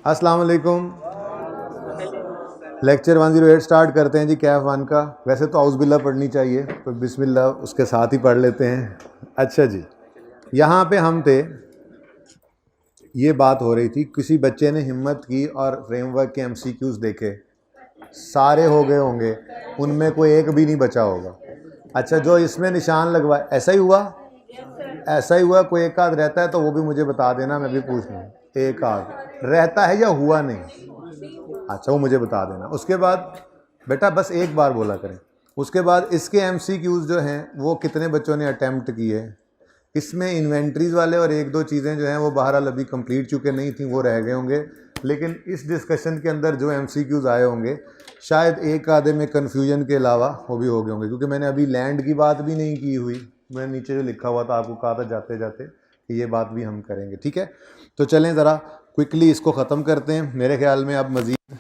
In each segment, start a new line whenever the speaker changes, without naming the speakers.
अस्सलाम वालेकुम। Lecture 108 start करते हैं जी, कैफ 1 का। वैसे तो औज़ुबिल्लाह पढ़नी चाहिए, तो बिस्मिल्लाह उसके साथ ही पढ़ लेते हैं। अच्छा जी, यहाँ पे हम थे, ये बात हो रही थी, किसी बच्चे ने हिम्मत की और फ्रेमवर्क के MCQs देखे, सारे हो गए होंगे, उनमें कोई एक भी नहीं बचा होगा। अच्छा, जो इसमें निशान लगवा, ऐसा ही हुआ? ऐसा ही हुआ? कोई एक आध रहता है तो वो भी मुझे बता देना, मैं भी पूछ लूँ। एक आध रहता है या हुआ नहीं? अच्छा, वो मुझे बता देना। उसके बाद बेटा बस एक बार बोला करें। उसके बाद इसके MCQs जो हैं वो कितने बच्चों ने अटैम्प्ट किए? इसमें इन्वेंट्रीज वाले और एक दो चीज़ें जो हैं वो बहरहाल अभी कंप्लीट चुके नहीं थी, वो रह गए होंगे। लेकिन इस डिस्कशन के अंदर जो MCQs आए होंगे, शायद एक आधे में कन्फ्यूजन के अलावा वो भी हो गए होंगे, क्योंकि मैंने अभी लैंड की बात भी नहीं की हुई। मैंने नीचे जो लिखा हुआ था आपको कहा था जाते जाते कि ये बात भी हम करेंगे। ठीक है, तो चलें ज़रा क्विकली इसको ख़त्म करते हैं। मेरे ख्याल में अब मज़ीद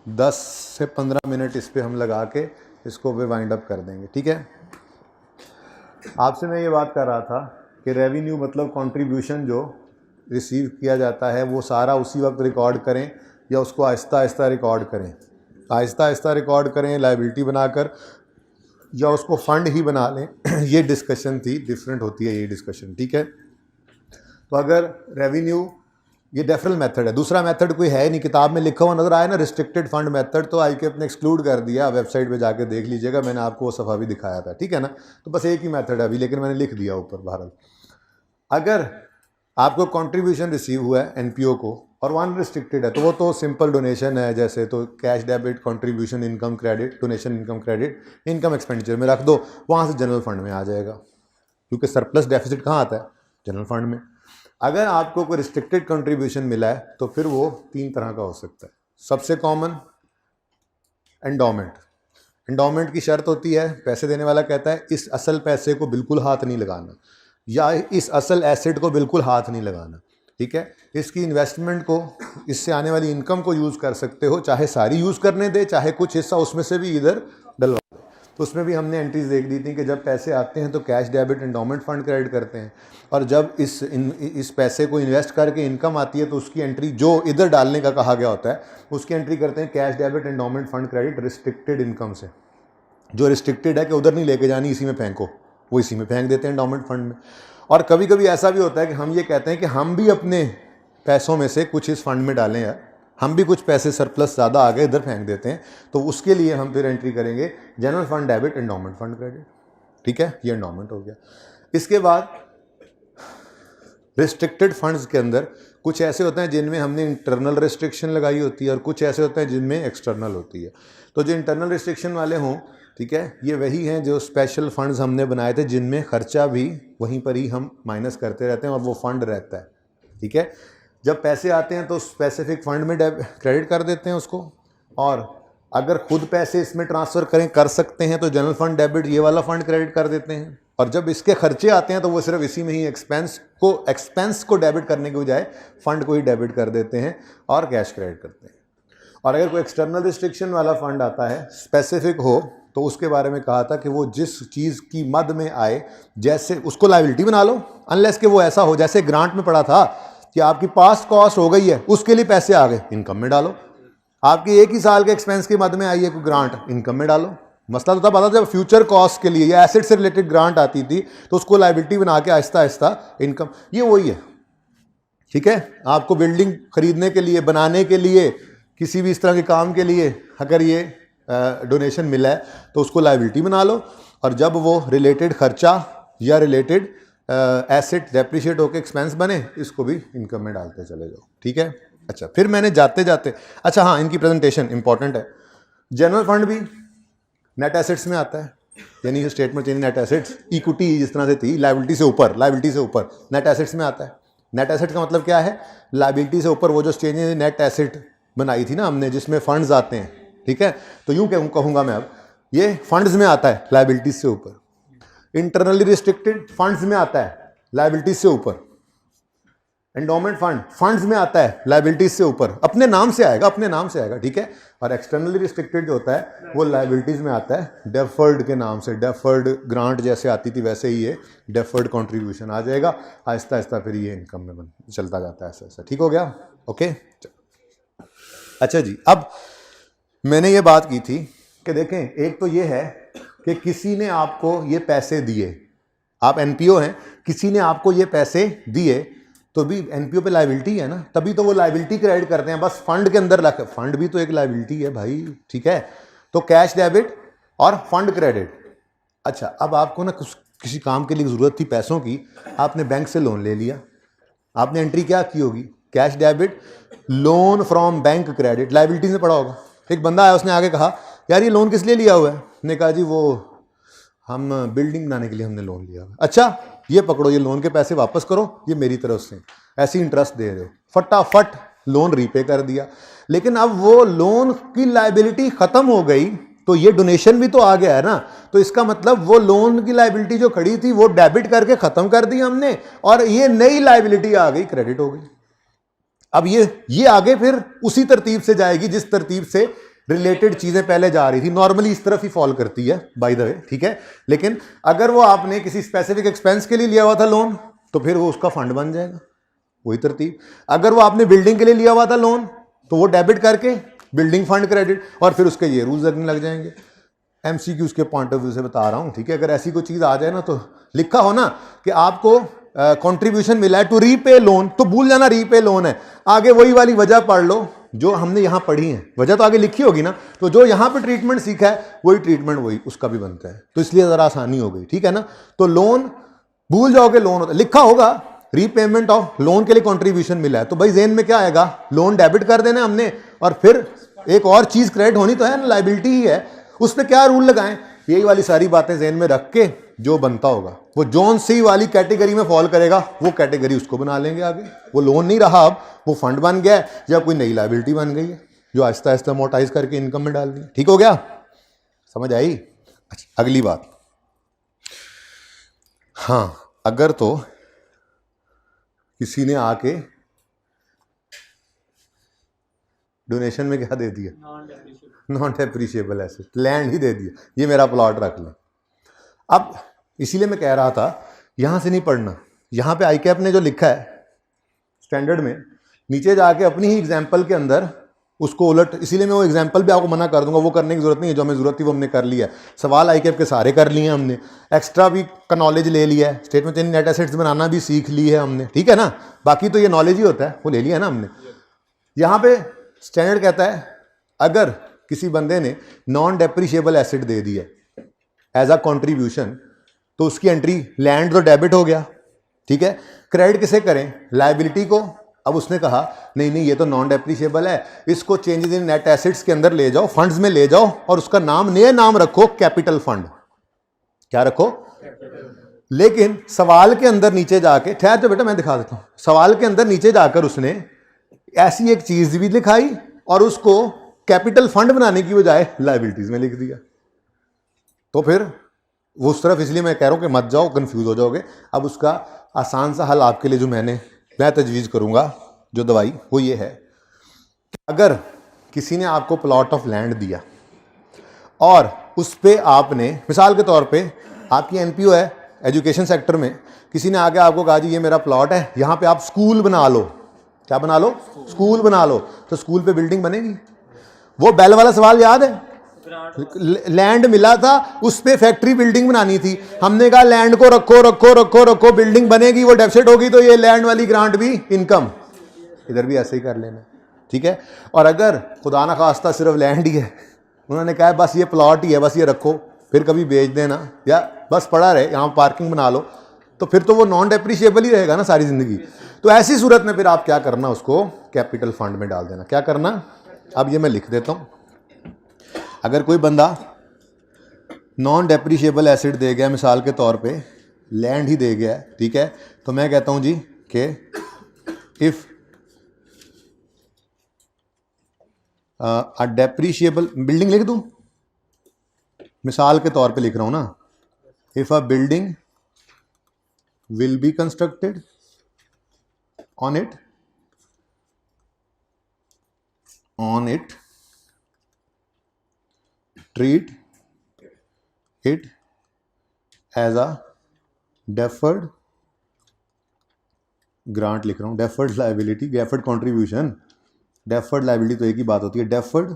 10 से 15 मिनट इस पर हम लगा के इसको भी वाइंड अप कर देंगे। ठीक है, आपसे मैं ये बात कर रहा था कि रेवेन्यू मतलब कंट्रीब्यूशन जो रिसीव किया जाता है वो सारा उसी वक्त रिकॉर्ड करें या उसको आहिस्ता आहिस्ता रिकॉर्ड करें। आहिस्ता आहिस्ता रिकॉर्ड करें लायबिलिटी बनाकर, या उसको फ़ंड ही बना लें। ये डिस्कशन थी, डिफरेंट होती है ये डिस्कशन। ठीक है, तो अगर रेवेन्यू, ये डेफरल मेथड है, दूसरा मेथड कोई है नहीं, किताब में लिखा हुआ नज़र आया ना रिस्ट्रिक्टेड फंड मेथड, तो आई के अपने एक्सक्लूड कर दिया। वेबसाइट पे जाके देख लीजिएगा, मैंने आपको वो सफ़ा भी दिखाया था। ठीक है ना, तो बस एक ही मेथड है अभी, लेकिन मैंने लिख दिया ऊपर। बहरहाल अगर आपको कंट्रीब्यूशन रिसीव हुआ है NPO को और वन रिस्ट्रिक्टेड है, तो वो तो सिंपल डोनेशन है, जैसे तो cash debit, contribution, income credit, donation income credit, income expenditure में रख दो, वहाँ से जनरल फंड में आ जाएगा, क्योंकि सरप्लस डेफिसिट कहाँ आता है? जनरल फंड में। अगर आपको कोई रिस्ट्रिक्टेड कंट्रीब्यूशन मिला है तो फिर वो 3 तरह का हो सकता है। सबसे कॉमन एंडोमेंट। एंडोमेंट की शर्त होती है, पैसे देने वाला कहता है इस असल पैसे को बिल्कुल हाथ नहीं लगाना, या इस असल एसेट को बिल्कुल हाथ नहीं लगाना। ठीक है, इसकी इन्वेस्टमेंट को, इससे आने वाली इनकम को यूज़ कर सकते हो, चाहे सारी यूज़ करने दे, चाहे कुछ हिस्सा उसमें से भी इधर डलवा दे। तो उसमें भी हमने एंट्रीज देख दी थी कि जब पैसे आते हैं तो cash debit endowment fund credit करते हैं, और जब इस पैसे को इन्वेस्ट करके इनकम आती है तो उसकी एंट्री, जो इधर डालने का कहा गया होता है, उसकी एंट्री करते हैं cash debit endowment fund credit restricted income से। जो रिस्ट्रिक्टेड है कि उधर नहीं लेके जानी, इसी में फेंको, वो इसी में फेंक देते हैं एंडोमेंट फंड में। और कभी कभी ऐसा भी होता है कि हम ये कहते हैं कि हम भी अपने पैसों में से कुछ इस फंड में डालें, यार हम भी कुछ पैसे सरप्लस ज़्यादा आ गए इधर फेंक देते हैं, तो उसके लिए हम फिर एंट्री करेंगे general fund debit endowment fund credit. ठीक है, ये एंडोमेंट हो गया। इसके बाद रिस्ट्रिक्टेड फंड्स के अंदर कुछ ऐसे होते हैं जिनमें हमने इंटरनल रिस्ट्रिक्शन लगाई होती है और कुछ ऐसे होते हैं जिनमें एक्सटर्नल होती है। तो जो इंटरनल रिस्ट्रिक्शन वाले हों, ठीक है, ये वही हैं जो स्पेशल फंड्स हमने बनाए थे, जिनमें खर्चा भी वहीं पर ही हम माइनस करते रहते हैं और वो फंड रहता है। ठीक है, जब पैसे आते हैं तो स्पेसिफिक फंड में क्रेडिट कर देते हैं उसको, और अगर खुद पैसे इसमें ट्रांसफ़र कर सकते हैं तो जनरल फंड डेबिट, ये वाला फंड क्रेडिट कर देते हैं। और जब इसके खर्चे आते हैं तो वो सिर्फ इसी में ही एक्सपेंस को डेबिट करने के बजाय फंड को ही डेबिट कर देते हैं और कैश क्रेडिट करते हैं। और अगर कोई एक्सटर्नल रिस्ट्रिक्शन वाला फंड आता है, स्पेसिफिक हो, तो उसके बारे में कहा था कि वो जिस चीज़ की मद में आए, जैसे उसको लायबिलिटी बना लो, अनलेस कि वो ऐसा हो जैसे ग्रांट में पड़ा था कि आपकी पास्ट कॉस्ट हो गई है, उसके लिए पैसे आ गए, इनकम में डालो। आपकी एक ही साल के एक्सपेंस की मद में आई है कोई ग्रांट, इनकम में डालो। मसला तो तब आता जब फ्यूचर कॉस्ट के लिए या एसेट से रिलेटेड ग्रांट आती थी, तो उसको लायबिलिटी बना के आहिस्ता आहिस्ता इनकम, ये वही है। ठीक है, आपको बिल्डिंग खरीदने के लिए, बनाने के लिए, किसी भी इस तरह के काम के लिए अगर ये डोनेशन मिला है तो उसको लायबिलिटी बना लो, और जब वो रिलेटेड खर्चा या रिलेटेड एसेट डेप्रिशिएट होकर एक्सपेंस बने, इसको भी इनकम में डालते चले जाओ। ठीक है, अच्छा, फिर मैंने जाते जाते, अच्छा हाँ, इनकी प्रेजेंटेशन इंपॉर्टेंट है। जनरल फंड भी नेट एसेट्स में आता है, यानी statement change net assets, equity जिस तरह से थी लायबिलिटी से ऊपर, लायबिलिटी से ऊपर नेट एसेट्स में आता है। नेट एसेट का मतलब क्या है? लायबिलिटी से ऊपर वो जो चेंज नेट एसेट बनाई थी ना हमने, जिसमें फंड्स आते हैं। ठीक है, तो यूं कहूँगा मैं, अब ये फंड्स में आता है लायबिलिटीज से ऊपर। इंटरनली रिस्ट्रिक्टेड फंड्स में आता है लायबिलिटीज से ऊपर। एंडोमेंट फंड्स में आता है लायबिलिटीज से ऊपर, अपने नाम से आएगा, अपने नाम से आएगा। ठीक है, और एक्सटर्नली रिस्ट्रिक्टेड जो होता है वो लायबिलिटीज में आता है डेफर्ड के नाम से। डेफर्ड ग्रांट जैसे आती थी वैसे ही ये डेफर्ड कंट्रीब्यूशन आ जाएगा, आहिस्ता आहिस्ता फिर ये इनकम में चलता जाता है ऐसा ऐसा। ठीक हो गया? ओके, अच्छा जी, अब मैंने ये बात की थी कि देखें, एक तो ये है कि किसी ने आपको ये पैसे दिए, आप एनपीओ हैं, किसी ने आपको ये पैसे दिए, तो भी एनपीओ पे लायबिलिटी है ना, तभी तो वो लायबिलिटी क्रेडिट करते हैं, बस फंड के अंदर रख, फंड भी तो एक लायबिलिटी है भाई, ठीक है। तो कैश डेबिट और फंड क्रेडिट। अच्छा, अब आपको ना किसी काम के लिए ज़रूरत थी पैसों की, आपने बैंक से लोन ले लिया, आपने एंट्री क्या की होगी, cash debit, loan from bank credit, liabilities में पड़ा होगा। एक बंदा आया, उसने आगे कहा यार ये लोन किस लिए लिया हुआ है, ने कहा जी वो हम बिल्डिंग बनाने के लिए हमने लोन लिया हुआ। अच्छा, ये पकड़ो, ये लोन के पैसे वापस करो, ये मेरी तरफ से ऐसी इंटरेस्ट दे रहे हो, फटाफट लोन रीपे कर दिया। लेकिन अब वो लोन की लायबिलिटी खत्म हो गई, तो ये डोनेशन भी तो आ गया है ना, तो इसका मतलब वो लोन की लायबिलिटी जो खड़ी थी वो डेबिट करके खत्म कर दी हमने, और ये नई लायबिलिटी आ गई, क्रेडिट हो गई। अब ये आगे फिर उसी तरतीब से जाएगी जिस तरतीब से रिलेटेड चीजें पहले जा रही थी, नॉर्मली इस तरफ ही फॉल करती है बाय द वे, ठीक है। लेकिन अगर वो आपने किसी स्पेसिफिक एक्सपेंस के लिए लिया हुआ था लोन, तो फिर वो उसका फंड बन जाएगा, वही तरतीब। अगर वो आपने बिल्डिंग के लिए लिया हुआ था लोन, तो वो डेबिट करके बिल्डिंग फंड क्रेडिट, और फिर उसके ये रूल्स लगने लग जाएंगे। एमसीक्यूज के पॉइंट ऑफ व्यू से बता रहा हूं, ठीक है। अगर ऐसी कोई चीज आ जाए ना, तो लिखा हो ना कि आपको कंट्रीब्यूशन मिला है टू रीपे लोन, तो भूल जाना रीपे लोन है, आगे वही वाली वजह पढ़ लो जो हमने यहां पढ़ी है, वजह तो आगे लिखी होगी ना, तो जो यहां पे ट्रीटमेंट सीखा है वही ट्रीटमेंट वही उसका भी बनता है, तो इसलिए जरा आसानी हो गई, ठीक है ना। तो लोन भूल जाओगे, लोन होता लिखा होगा रीपेमेंट ऑफ लोन के लिए कंट्रीब्यूशन मिला है, तो भाई जेन में क्या आएगा, लोन डेबिट कर देना हमने, और फिर एक और चीज क्रेडिट होनी तो है ना, लायबिलिटी ही है, उस पर क्या रूल लगाएं, यही वाली सारी बातें जेन में रख के जो बनता होगा वो जॉन सी वाली कैटेगरी में फॉल करेगा, वो कैटेगरी उसको बना लेंगे आगे। वो लोन नहीं रहा, अब वो फंड बन गया है, या कोई नई लायबिलिटी बन गई है जो आहिस्ता आहिस्ता मोटाइज करके इनकम में डाल दी। ठीक हो गया, समझ आई। अच्छा, अगली बात, हाँ, अगर तो किसी ने आके डोनेशन में क्या दे दिया, नॉन डेप्रिशिएबल एसेट, लैंड ही दे दिया, ये मेरा प्लॉट रख ले। अब इसीलिए मैं कह रहा था यहां से नहीं पढ़ना, यहां पे आईकैप ने जो लिखा है स्टैंडर्ड में, नीचे जाके अपनी ही एग्जाम्पल के अंदर उसको उलट, इसीलिए मैं वो एग्जाम्पल भी आपको मना कर दूंगा, वो करने की जरूरत नहीं है, जो हमें जरूरत थी वो हमने कर लिया है। सवाल आईकैप के सारे कर लिए हमने, एक्स्ट्रा भी का नॉलेज ले लिया है, स्टेटमेंट चेंज नेट एसेट्स बनाना भी सीख ली है हमने, ठीक है ना। बाकी तो ये नॉलेज ही होता है, वो ले लिया है ना हमने। यहां पे स्टैंडर्ड कहता है अगर किसी बंदे ने नॉन डेप्रिशिएबल एसेट दे दिया एज अ कॉन्ट्रीब्यूशन, तो उसकी एंट्री लैंड तो डेबिट हो गया, ठीक है। क्रेडिट किसे करें, लायबिलिटी को। अब उसने कहा नहीं नहीं ये तो नॉन डेप्रिशिएबल है, इसको चेंजेस इन नेट एसेट्स के अंदर ले जाओ, फंड्स में ले जाओ, और उसका नाम नया नाम रखो कैपिटल फंड। क्या रखो, लेकिन सवाल के अंदर नीचे जाके, ठहर जो बेटा मैं दिखा देता हूं, सवाल के अंदर नीचे जाकर उसने ऐसी एक चीज भी दिखाई और उसको कैपिटल फंड बनाने की बजाय लायबिलिटीज में लिख दिया। तो फिर वो उस तरफ, इसलिए मैं कह रहा हूं कि मत जाओ, कंफ्यूज हो जाओगे। अब उसका आसान सा हल आपके लिए जो मैं तजवीज़ करूंगा, जो दवाई, वो ये है, अगर किसी ने आपको प्लॉट ऑफ लैंड दिया और उस पे आपने, मिसाल के तौर पे आपकी एनपीओ है एजुकेशन सेक्टर में, किसी ने आके आपको कहा जी ये मेरा प्लॉट है, यहां पे आप स्कूल बना लो, क्या बना लो, स्कूल बना लो, तो स्कूल पे बिल्डिंग बनेगी। वो बैल वाला सवाल याद है, लैंड मिला था, उस पे फैक्ट्री बिल्डिंग बनानी थी, हमने कहा लैंड को रखो रखो रखो रखो, बिल्डिंग बनेगी, वो डेफिसिट होगी, तो ये लैंड वाली ग्रांट भी इनकम, इधर भी ऐसे ही कर लेना, ठीक है। और अगर खुदा ना खास्ता सिर्फ लैंड ही है, उन्होंने कहा बस ये प्लॉट ही है, बस ये रखो, फिर कभी बेच देना, या बस पड़ा रहे यहाँ पार्किंग बना लो, तो फिर तो वो नॉन डेप्रिशिएबल ही रहेगा ना सारी जिंदगी। तो ऐसी सूरत में फिर आप क्या करना, उसको कैपिटल फंड में डाल देना। क्या करना, अब ये मैं लिख देता हूं। अगर कोई बंदा नॉन डेप्रिशिएबल एसेट दे गया, मिसाल के तौर पे लैंड ही दे गया, ठीक है, तो मैं कहता हूं जी कि इफ अ डेप्रिशिएबल, बिल्डिंग लिख दूं, मिसाल के तौर पे लिख रहा हूं ना, if a building will be constructed on it treat it as a deferred grant, लिख रहा हूं, deferred liability, deferred contribution, deferred liability तो एक ही बात होती है, डेफर्ड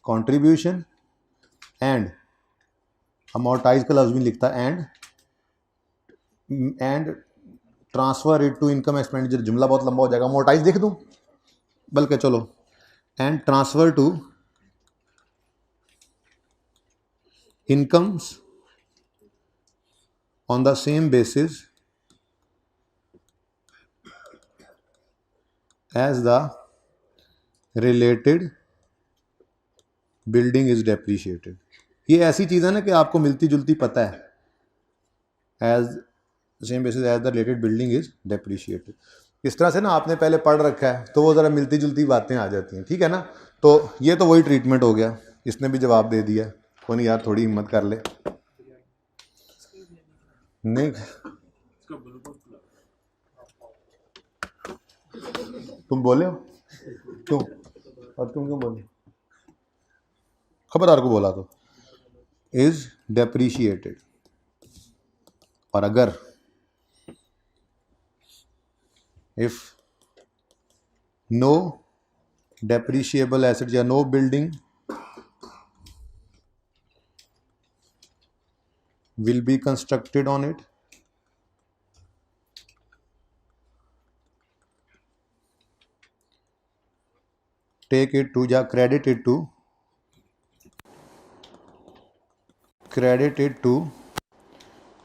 कंट्रीब्यूशन एंड अमोर्टाइज का लफ्ज भी लिखता है and transfer it to income expenditure, जुमला बहुत लंबा हो जाएगा, अमोर्टाइज लिख दूं बल्कि चलो, and transfer to incomes on the same basis as the related building is depreciated. ये ऐसी चीज़ है ना कि आपको मिलती जुलती पता है, as same basis as the related building is depreciated. इस तरह से ना आपने पहले पढ़ रखा है तो वो ज़रा मिलती जुलती बातें आ जाती हैं, ठीक है ना। तो ये तो वही ट्रीटमेंट हो गया, इसने भी जवाब दे दिया, कौन यार थोड़ी हिम्मत कर ले। नहीं तुम बोले हो, तुम और तुम क्यों बोले, खबरदार को बोला तो इज डेप्रीशिएटेड। और अगर इफ नो डेप्रीशिएबल एसेट या no building will be constructed on it, take it to या credit it to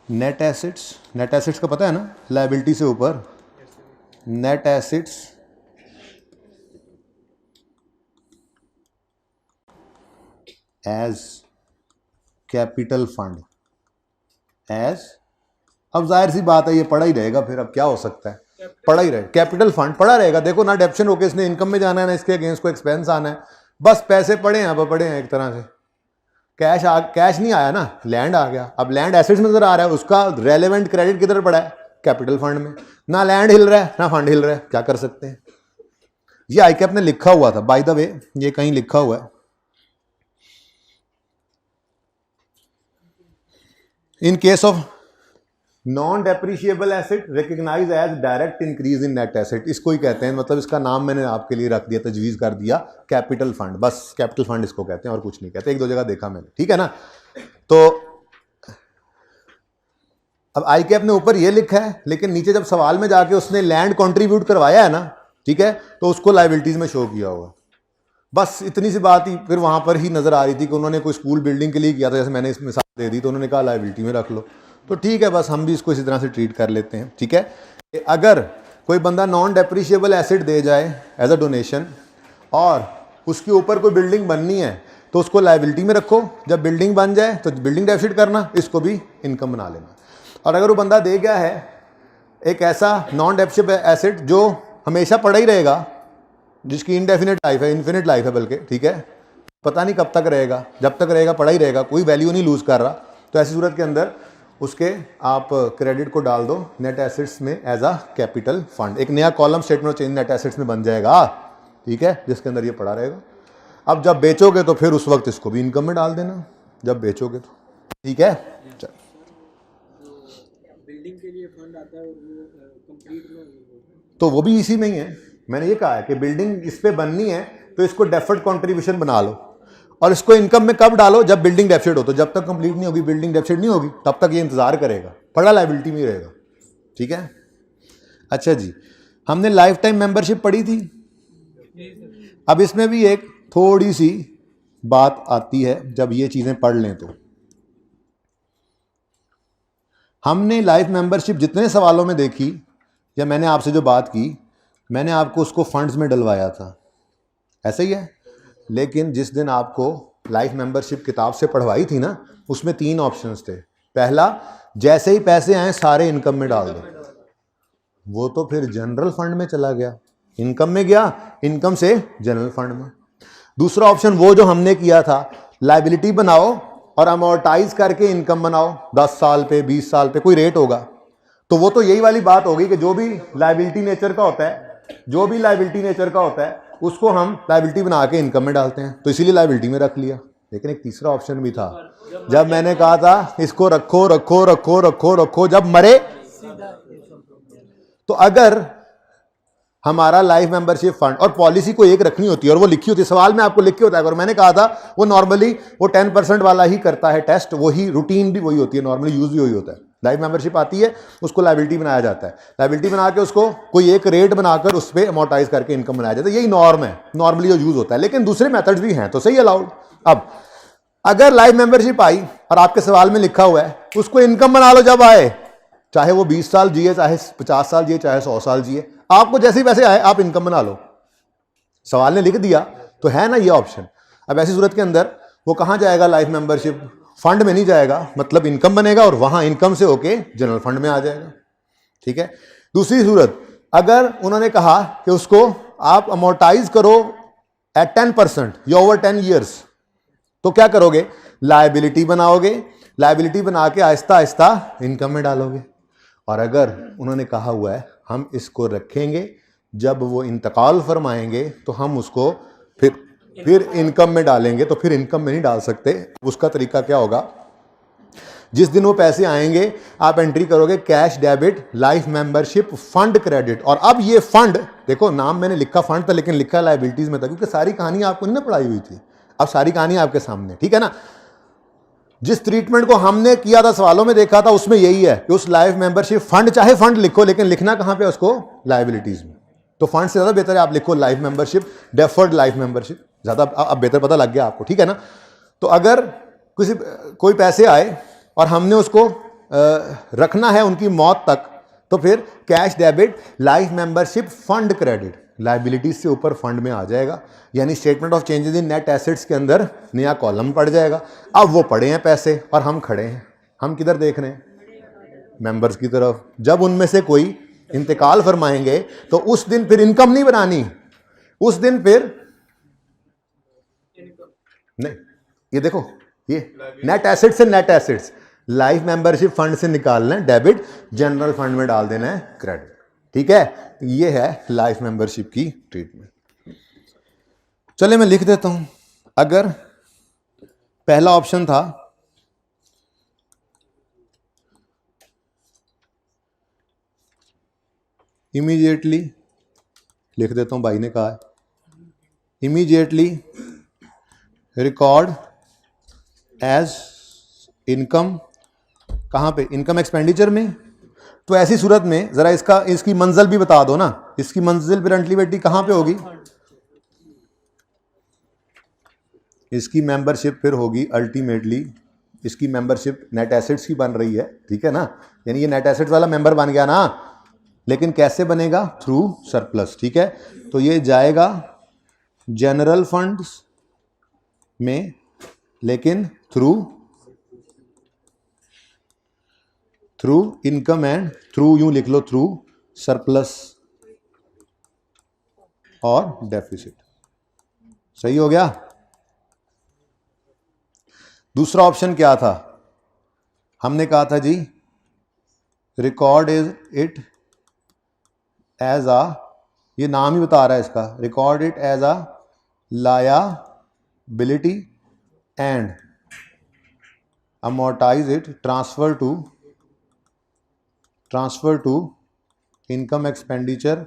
net assets। net assets का पता है ना, liability से ऊपर net assets as capital fund as, अब जाहिर सी बात है ये पड़ा ही रहेगा, फिर अब क्या हो सकता है, पड़ा ही रहेगा, कैपिटल फंड पड़ा रहेगा। देखो ना डेप्शन होके इसने इनकम में जाना है ना इसके अगेंस्ट को एक्सपेंस आना है, बस पैसे पड़े हैं, अब पड़े हैं एक तरह से, कैश नहीं आया ना, लैंड आ गया। अब लैंड एसेट्स में नजर आ रहा है, उसका रेलेवेंट क्रेडिट किधर पड़ा है, कैपिटल फंड में। ना लैंड हिल रहा है ना फंड हिल रहा है, क्या कर सकते हैं। ये आईकैप ने लिखा हुआ था, बाय द वे ये कहीं लिखा हुआ है, in case of non depreciable asset recognise as direct increase in net asset, इसको ही कहते हैं, मतलब इसका नाम मैंने आपके लिए रख दिया, तजवीज़ कर दिया कैपिटल फंड, बस कैपिटल फंड इसको कहते हैं और कुछ नहीं कहते, एक दो जगह देखा मैंने, ठीक है ना। तो अब आई कैप ने ऊपर ये लिखा है, लेकिन नीचे जब सवाल में जाके उसने लैंड कंट्रीब्यूट करवाया है ना, ठीक है, तो उसको लाइबिलिटीज में शो किया हुआ, बस इतनी सी बात ही फिर वहां पर ही नजर आ रही थी कि उन्होंने कोई स्कूल बिल्डिंग के लिए किया था, जैसे मैंने इसमें मिसाल दे दी, तो उन्होंने कहा लाइबिलिटी में रख लो, तो ठीक है, बस हम भी इसको इसी तरह से ट्रीट कर लेते हैं, ठीक है। अगर कोई बंदा नॉन डेप्रिशिएबल एसेट दे जाए एज अ डोनेशन और उसके ऊपर कोई बिल्डिंग बननी है तो उसको लाइबिलिटी में रखो, जब बिल्डिंग बन जाए तो बिल्डिंग डेफिसिट करना, इसको भी इनकम बना लेना। और अगर वो बंदा दे गया है एक ऐसा नॉन डेप्रिशिएबल एसेट जो हमेशा पड़ा ही रहेगा, जिसकी इनडेफिनेट लाइफ है, इन्फिनिट लाइफ है बल्कि, ठीक है, पता नहीं कब तक रहेगा, जब तक रहेगा पड़ा ही रहेगा, कोई वैल्यू नहीं लूज कर रहा, तो ऐसी सूरत के अंदर उसके आप क्रेडिट को डाल दो नेट एसेट्स में एज अ कैपिटल फंड, एक नया column statement change net assets में बन जाएगा, ठीक है, जिसके अंदर ये पड़ा रहेगा। अब जब बेचोगे तो फिर उस वक्त इसको भी इनकम में डाल देना, जब बेचोगे तो, ठीक है। बिल्डिंग के लिए फंड आता है कंप्लीट में, तो वो भी इसी में ही है। मैंने ये कहा है कि बिल्डिंग इस पे बननी है तो इसको डेफर्ड कंट्रीब्यूशन बना लो, और इसको इनकम में कब डालो, जब बिल्डिंग डेफिसिट हो, तो जब तक कंप्लीट नहीं होगी, बिल्डिंग डेफिसिट नहीं होगी, तब तक ये इंतजार करेगा, पड़ा लाइबिलिटी में ही रहेगा, ठीक है। अच्छा जी, हमने लाइफ टाइम मेंबरशिप पढ़ी थी, अब इसमें भी एक थोड़ी सी बात आती है, जब ये चीजें पढ़ लें तो। हमने लाइफ मेंबरशिप जितने सवालों में देखी, या मैंने आपसे जो बात की, मैंने आपको उसको फंड्स में डलवाया था, ऐसा ही है। लेकिन जिस दिन आपको लाइफ मेंबरशिप किताब से पढ़वाई थी ना, उसमें 3 ऑप्शंस थे। पहला, जैसे ही पैसे आए सारे इनकम में डाल दो, वो तो फिर जनरल फंड में चला गया, इनकम में गया, इनकम से जनरल फंड में। दूसरा ऑप्शन वो जो हमने किया था, लाइबिलिटी बनाओ और अमोर्टाइज करके इनकम बनाओ, 10 साल पे 20 साल पे कोई रेट होगा, तो वो तो यही वाली बात होगी कि जो भी लाइबिलिटी नेचर का होता है, जो भी लाइबिलिटी नेचर का होता है उसको हम लाइबिलिटी बना के इनकम में डालते हैं, तो इसीलिए लाइबिलिटी में रख लिया। लेकिन एक तीसरा ऑप्शन भी था, जब मैंने कहा था इसको रखो रखो रखो रखो रखो, जब मरे, तो अगर हमारा लाइफ मेंबरशिप फंड, और पॉलिसी को एक रखनी होती है और वो लिखी होती है, सवाल में आपको लिख के होता है। और मैंने कहा था वो नॉर्मली वो 10% वाला ही करता है टेस्ट, वही रूटीन भी वही होती है, नॉर्मली यूज भी वही होता है। लाइफ मेंबरशिप आती है, उसको लायबिलिटी बनाया जाता है, लायबिलिटी बना के उसको कोई एक रेट बनाकर उस पर अमोर्टाइज करके इनकम बनाया जाता है। यही नॉर्म है, नॉर्मली जो यूज होता है, लेकिन दूसरे मेथड्स भी हैं तो सही अलाउड। अब अगर लाइफ मेंबरशिप आई और आपके सवाल में लिखा हुआ है उसको इनकम बना लो जब आए, चाहे वो 20 साल जिए, चाहे 50 साल जिए, चाहे 100 साल जिए, आपको जैसे पैसे आए आप इनकम बना लो। सवाल ने लिख दिया तो है ना ये ऑप्शन। अब ऐसी सूरत के अंदर वो कहां जाएगा, लाइफ मेंबरशिप फंड में नहीं जाएगा, मतलब इनकम बनेगा और वहां इनकम से होके जनरल फंड में आ जाएगा। ठीक है। दूसरी सूरत, अगर उन्होंने कहा कि उसको आप अमोर्टाइज करो एट 10% या ओवर 10 ईयर्स, तो क्या करोगे, लायबिलिटी बनाओगे, लायबिलिटी बना के आहिस्ता आहिस्ता इनकम में डालोगे। और अगर उन्होंने कहा हुआ है हम इसको रखेंगे, जब वो इंतकाल फरमाएंगे तो हम उसको फिर इनकम में डालेंगे, तो फिर इनकम में नहीं डाल सकते। उसका तरीका क्या होगा, जिस दिन वो पैसे आएंगे आप एंट्री करोगे cash debit life membership fund credit. और अब ये फंड, देखो नाम मैंने लिखा फंड था लेकिन लिखा लायबिलिटीज में था, क्योंकि सारी कहानी आपको नहीं ना पढ़ाई हुई थी, अब सारी कहानी आपके सामने। ठीक है ना। जिस ट्रीटमेंट को हमने किया था, सवालों में देखा था, उसमें यही है कि उस लाइफ मेंबरशिप फंड, चाहे फंड लिखो लेकिन लिखना कहां पे उसको, लायबिलिटीज में। तो फंड से ज्यादा बेहतर है आप लिखो life membership, deferred life membership, ज्यादा अब बेहतर पता लग गया आपको। ठीक है ना। तो अगर कोई पैसे आए और हमने उसको रखना है उनकी मौत तक, तो फिर cash debit life membership fund credit, liabilities से ऊपर फंड में आ जाएगा, यानी statement of changes in net assets के अंदर नया कॉलम पड़ जाएगा। अब वो पड़े हैं पैसे और हम खड़े हैं, हम किधर देख रहे हैं, मेंबर्स की तरफ। जब उनमें से कोई इंतकाल फरमाएंगे तो उस दिन फिर इनकम नहीं बनानी, उस दिन फिर नहीं, ये देखो ये नेट एसेट्स से net assets, life membership fund से निकालना है डेबिट, जनरल फंड में डाल देना है क्रेडिट। ठीक है। ये है लाइफ मेंबरशिप की ट्रीटमेंट। चलिए मैं लिख देता हूं। अगर पहला ऑप्शन था इमीडिएटली, लिख देता हूं, भाई ने कहा है इमीडिएटली रिकॉर्ड एज इनकम, कहां पे, इनकम एक्सपेंडिचर में। तो ऐसी सूरत में जरा इसकी मंजिल भी बता दो ना, इसकी मंजिल पेरेंटलिटी कहां पे होगी, इसकी मेंबरशिप फिर होगी अल्टीमेटली, इसकी मेंबरशिप नेट एसेट्स की बन रही है। ठीक है ना, यानी ये नेट एसेट्स वाला मेंबर बन गया ना, लेकिन कैसे बनेगा, थ्रू सरप्लस। ठीक है। तो ये जाएगा जनरल फंड्स में, लेकिन थ्रू इनकम एंड थ्रू, यूं लिख लो, थ्रू सरप्लस और डेफिसिट। सही हो गया। दूसरा ऑप्शन क्या था, हमने कहा था जी रिकॉर्ड इट एज आ, ये नाम ही बता रहा है इसका, record it as a liability and amortise it, transfer to income expenditure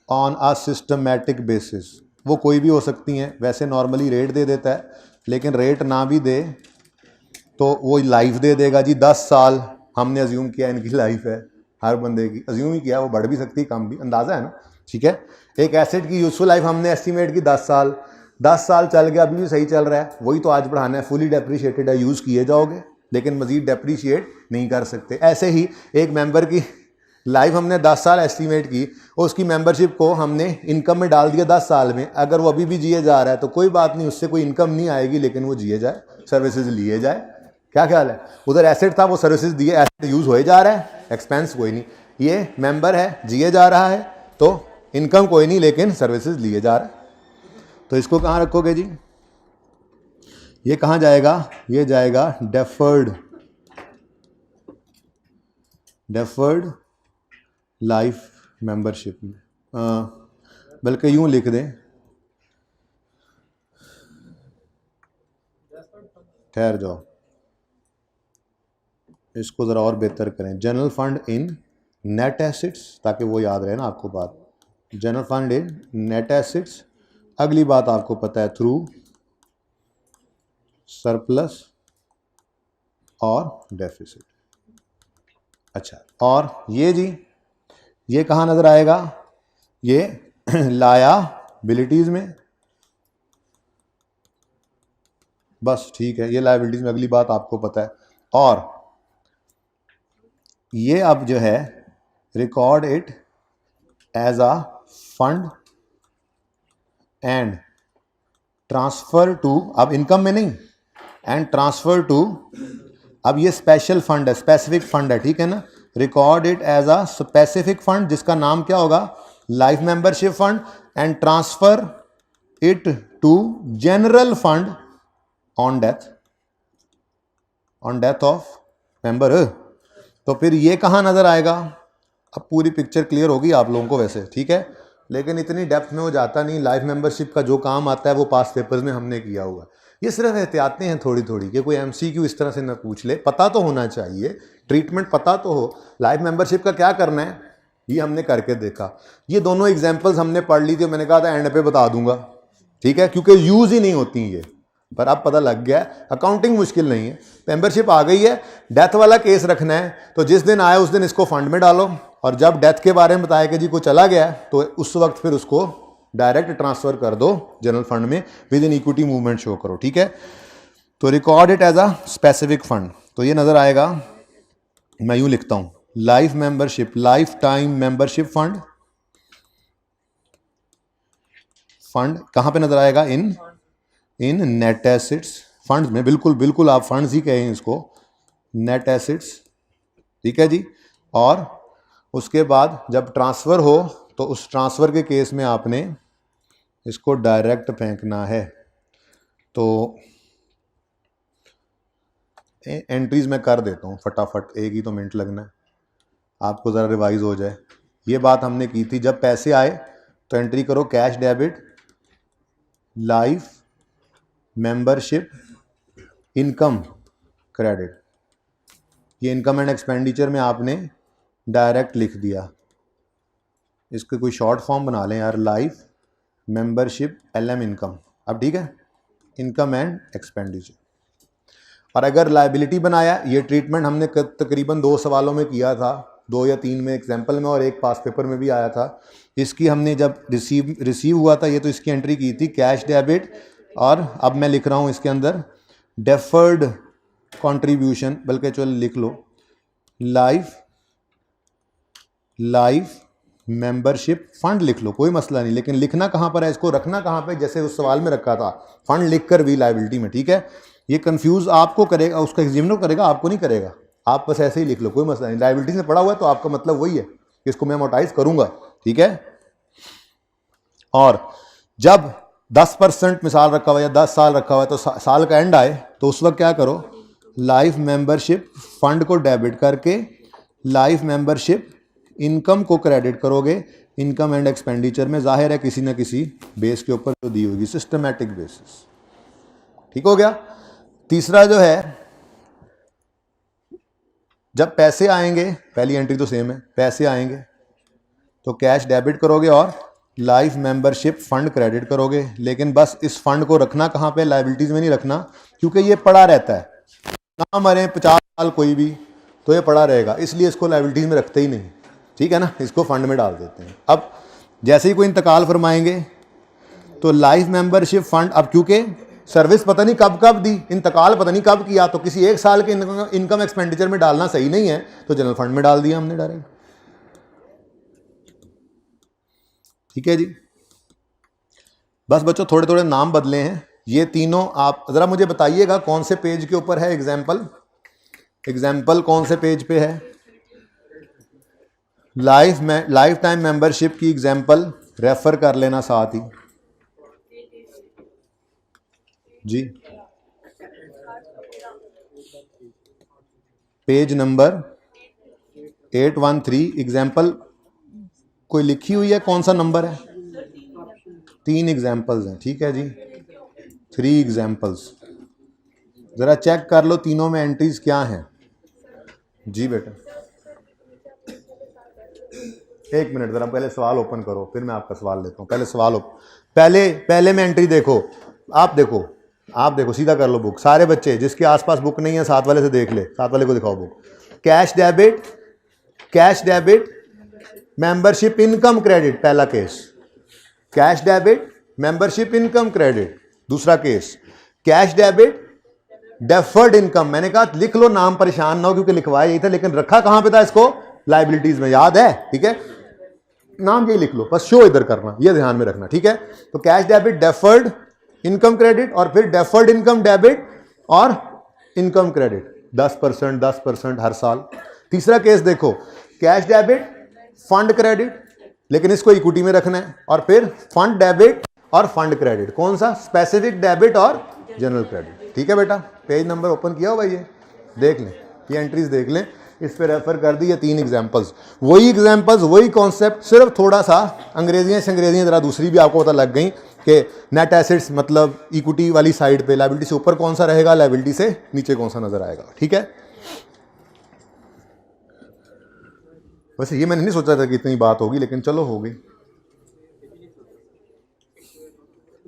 on a systematic basis. वो कोई भी हो सकती हैं, वैसे नॉर्मली रेट दे देता है, लेकिन रेट ना भी दे तो वो लाइफ दे देगा जी। 10 साल हमने अज्यूम किया इनकी लाइफ है, हर बंदे की अज्यूम ही किया, वो बढ़ भी सकती है कम भी, अंदाज़ा है ना। ठीक है। एक एसेट की यूजफुल लाइफ हमने एस्टिमेट की 10 साल, 10 साल चल गया, अभी भी सही चल रहा है, वही तो आज बढ़ाना है, फुली डेप्रीशिएटेड है, यूज़ किए जाओगे लेकिन मजीद डेप्रीशिएट नहीं कर सकते। ऐसे ही एक मेंबर की लाइफ हमने 10 साल एस्टिमेट की और उसकी मेंबरशिप को हमने इनकम में डाल दिया 10 साल में, अगर वो अभी भी जिए जा रहा है तो कोई बात नहीं, उससे कोई इनकम नहीं आएगी, लेकिन वो जिए जाए, सर्विसेज लिए जाए। क्या ख्याल है, उधर एसेट था वो सर्विसेज दिए, एसेट यूज़ हो जा रहा है, एक्सपेंस कोई नहीं, ये मेंबर है जिए जा रहा है तो इनकम कोई नहीं लेकिन सर्विसेज लिए जा रहा है। तो इसको कहाँ रखोगे जी, ये कहाँ जाएगा, ये जाएगा डेफर्ड लाइफ मेंबरशिप में, बल्कि यूं लिख दें, ठहर जाओ, इसको ज़रा और बेहतर करें, general fund in net assets, ताकि वो याद रहे ना आपको बात। General fund in net assets, अगली बात आपको पता है थ्रू सरप्लस और डेफिसिट। अच्छा, और ये जी ये कहाँ नजर आएगा? ये लायबिलिटीज में, बस ठीक है, ये लायबिलिटीज में, अगली बात आपको पता है। और ये अब जो है record it as a fund and transfer to, अब इनकम में नहीं, एंड ट्रांसफर टू, अब ये स्पेशल फंड है, स्पेसिफिक फंड है, ठीक है ना। Record it as a specific fund जिसका नाम क्या होगा? Life membership fund, and transfer it to general fund on death, on death of member. तो फिर ये कहाँ नजर आएगा? अब पूरी पिक्चर क्लियर होगी आप लोगों को वैसे, ठीक है, लेकिन इतनी डेप्थ में वो जाता नहीं। लाइफ मेंबरशिप का जो काम आता है वो पास पेपर्स में हमने किया हुआ। ये सिर्फ एहतियातें हैं थोड़ी थोड़ी, कि कोई एमसीक्यू इस तरह से ना पूछ ले, पता तो होना चाहिए, ट्रीटमेंट पता तो हो। लाइफ मेंबरशिप का क्या करना है ये हमने करके देखा। ये दोनों एग्जाम्पल्स हमने पढ़ ली थी, मैंने कहा था एंड पे बता दूंगा, ठीक है, क्योंकि यूज ही नहीं होती ये, पर अब पता लग गया। अकाउंटिंग मुश्किल नहीं है, मेंबरशिप आ गई है, डेथ वाला केस रखना है तो जिस दिन आए उस दिन इसको फंड में डालो, और जब डेथ के बारे में बताया कि जी को चला गया तो उस वक्त फिर उसको डायरेक्ट ट्रांसफर कर दो जनरल फंड में, within equity movement show करो, ठीक है। तो record it as a specific fund, तो ये नजर आएगा, मैं यूं लिखता हूं, life membership, life time membership fund, fund कहां पे नजर आएगा? इन नेट एसेट्स, फंड्स में, बिल्कुल बिल्कुल आप फंड्स ही कहें इसको, नेट एसेट्स, ठीक है जी। और उसके बाद जब ट्रांसफर हो तो उस ट्रांसफर के केस में आपने इसको डायरेक्ट फेंकना है। तो एंट्रीज मैं कर देता हूँ फटाफट, एक ही तो मिनट लगना है, आपको ज़रा रिवाइज हो जाए। ये बात हमने की थी, जब पैसे आए तो एंट्री करो cash debit, life membership, income credit. ये इनकम एंड एक्सपेंडिचर में आपने डायरेक्ट लिख दिया, इसके कोई शॉर्ट फॉर्म बना लें यार, लाइफ मेंबरशिप LM इनकम। अब ठीक है, इनकम एंड एक्सपेंडिचर। और अगर लायबिलिटी बनाया, ये ट्रीटमेंट हमने तकरीबन 2 सवालों में किया था, 2 या 3 में एग्जाम्पल में, और एक पास पेपर में भी आया था। इसकी हमने जब रिसीव हुआ था ये, तो इसकी एंट्री की थी कैश डेबिट, और अब मैं लिख रहा हूँ इसके अंदर डेफर्ड कंट्रीब्यूशन, बल्कि चलो लिख लो लाइफ मेंबरशिप फंड लिख लो, कोई मसला नहीं, लेकिन लिखना कहाँ पर है, इसको रखना कहाँ पे, जैसे उस सवाल में रखा था, फंड लिखकर भी लायबिलिटी में, ठीक है। ये कंफ्यूज आपको करेगा, उसका एग्जामिनर करेगा, आपको नहीं करेगा, आप बस ऐसे ही लिख लो, कोई मसला नहीं। लायबिलिटी से पड़ा हुआ है तो आपका मतलब वही है कि इसको मैं अमोर्टाइज करूंगा, ठीक है। और जब 10% मिसाल रखा हुआ है या 10 साल रखा हुआ है, तो साल का एंड आए तो उस वक्त क्या करो, लाइफ मेंबरशिप फंड को डेबिट करके लाइफ मेंबरशिप इनकम को क्रेडिट करोगे इनकम एंड एक्सपेंडिचर में, जाहिर है किसी ना किसी बेस के ऊपर जो दी होगी, सिस्टमैटिक बेसिस, ठीक हो गया। तीसरा जो है, जब पैसे आएंगे, पहली एंट्री तो सेम है, पैसे आएंगे तो कैश डेबिट करोगे और लाइफ मेंबरशिप फंड क्रेडिट करोगे, लेकिन बस इस फंड को रखना कहाँ पे, लायबिलिटीज में नहीं रखना, क्योंकि ये पड़ा रहता है, ना मरे 50 साल कोई भी तो ये पड़ा रहेगा, इसलिए इसको लायबिलिटीज में रखते ही नहीं, ठीक है ना, इसको फंड में डाल देते हैं। अब जैसे ही कोई इंतकाल फरमाएंगे तो लाइफ मेंबरशिप फंड, अब क्योंकि सर्विस पता नहीं कब कब दी, इंतकाल पता नहीं कब किया, तो किसी एक साल के इनकम एक्सपेंडिचर में डालना सही नहीं है, तो जनरल फंड में डाल दिया हमने डायरेक्ट, ठीक है जी। बस बच्चों थोड़े थोड़े नाम बदले हैं, ये तीनों आप जरा मुझे बताइएगा कौन से पेज के ऊपर है एग्जाम्पल कौन से पेज पे है? लाइफ टाइम मेंबरशिप की एग्जाम्पल रेफर कर लेना साथ ही जी, पेज नंबर 813 एग्जाम्पल कोई लिखी हुई है, कौन सा नंबर है? 3 एग्जाम्पल्स हैं, ठीक है जी, 3 एग्जाम्पल्स, जरा चेक कर लो तीनों में एंट्रीज क्या हैं जी बेटा। एक मिनट ज़रा पहले सवाल ओपन करो, फिर मैं आपका सवाल लेता हूँ। पहले सवाल पहले में एंट्री देखो, आप देखो सीधा कर लो बुक। सारे बच्चे जिसके आसपास बुक नहीं है साथ वाले से देख ले, साथ वाले को दिखाओ book. Cash debit membership income credit, पहला case. Cash debit membership income credit, दूसरा case. Cash debit deferred income, मैंने कहा लिख लो, नाम परेशान ना हो क्योंकि लिखवाया यही था, लेकिन रखा कहां पे था इसको? लाइबिलिटीज में, याद है? ठीक है, नाम यही लिख लो, बस शो इधर करना, ये ध्यान में रखना, ठीक है। तो cash debit deferred income credit, और फिर डेफर्ड इनकम डेबिट और इनकम क्रेडिट 10% हर साल। तीसरा केस देखो, कैश डेबिट फंड क्रेडिट, लेकिन इसको इक्विटी में रखना है, और फिर फंड डेबिट और फंड क्रेडिट, कौन सा? स्पेसिफिक डेबिट और जनरल क्रेडिट। ठीक है बेटा, पेज नंबर ओपन किया होगा, ये देख लें, ये एंट्रीज देख लें, इस पे रेफर कर दी। ये 3 एग्जांपल्स, वही कॉन्सेप्ट, सिर्फ थोड़ा सा अंग्रेजियां ज़रा दूसरी भी आपको पता लग गई कि नेट एसेट्स मतलब इक्विटी वाली साइड पे लायबिलिटी से ऊपर कौन सा रहेगा, लायबिलिटी से नीचे कौन सा नजर आएगा। ठीक है, वैसे ये मैंने नहीं सोचा था कि इतनी बात होगी, लेकिन चलो हो गई।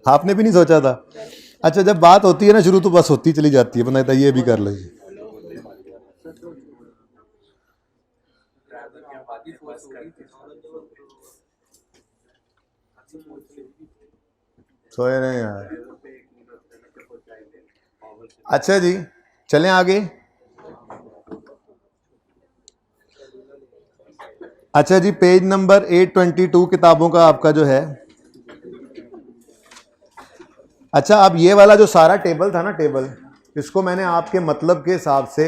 आपने भी नहीं सोचा था? अच्छा, जब बात होती है ना शुरू, तो बस होती चली जाती है, बंदा ये भी कर लो। सोए रहे यार। अच्छा जी, चलें आगे। अच्छा जी, पेज नंबर 822 किताबों का आपका जो है। अच्छा, अब ये वाला जो सारा टेबल था ना, टेबल, इसको मैंने आपके मतलब के हिसाब से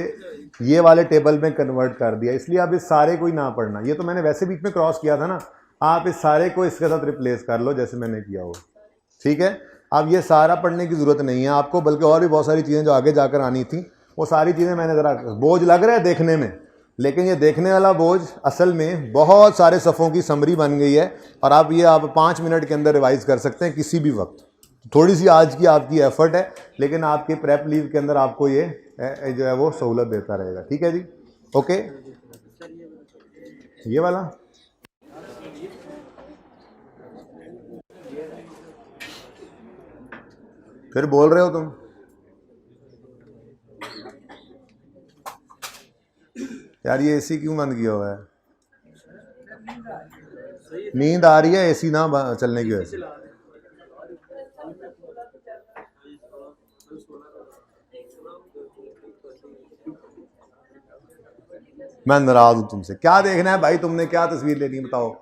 ये वाले टेबल में कन्वर्ट कर दिया, इसलिए आप इस सारे को ही ना पढ़ना। ये तो मैंने वैसे बीच में क्रॉस किया था ना, आप इस सारे को इसके साथ रिप्लेस कर लो जैसे मैंने किया हो। ठीक है, अब ये सारा पढ़ने की ज़रूरत नहीं है आपको, बल्कि और भी बहुत सारी चीज़ें जो आगे जाकर आनी थी, वो सारी चीज़ें मैंने ज़रा, बोझ लग रहा है देखने में, लेकिन ये देखने वाला बोझ असल में बहुत सारे सफ़ों की समरी बन गई है, और आप 5 मिनट के अंदर रिवाइज़ कर सकते हैं किसी भी वक्त। थोड़ी सी आज की आपकी एफर्ट है, लेकिन आपके प्रेप लीव के अंदर आपको ये जो है वो सहूलत देता रहेगा। ठीक है जी, ओके। ये वाला फिर बोल रहे हो तुम यार, ये एसी क्यों बंद किया हुआ है? नींद आ रही है एसी ना चलने की वजह से? मैं नाराज हूं तुमसे। क्या देखना है भाई तुमने, क्या तस्वीर लेनी है बताओ?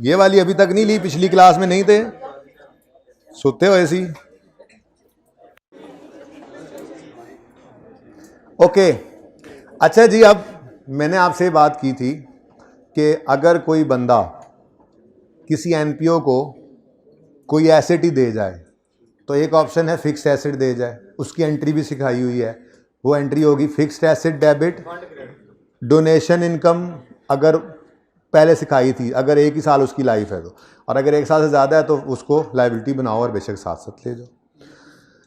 ये वाली अभी तक नहीं ली, पिछली क्लास में नहीं थे, सोते हो ऐसी। ओके, अच्छा जी, अब मैंने आपसे बात की थी कि अगर कोई बंदा किसी एनपीओ को कोई एसेट ही दे जाए, तो एक ऑप्शन है फिक्स्ड एसेट दे जाए, उसकी एंट्री भी सिखाई हुई है। वो एंट्री होगी fixed asset debit, donation income अगर पहले सिखाई थी, अगर 1 ही साल उसकी लाइफ है तो, और अगर 1 साल से ज़्यादा है तो उसको लाइबिलिटी बनाओ और बेशक साथ साथ ले जाओ।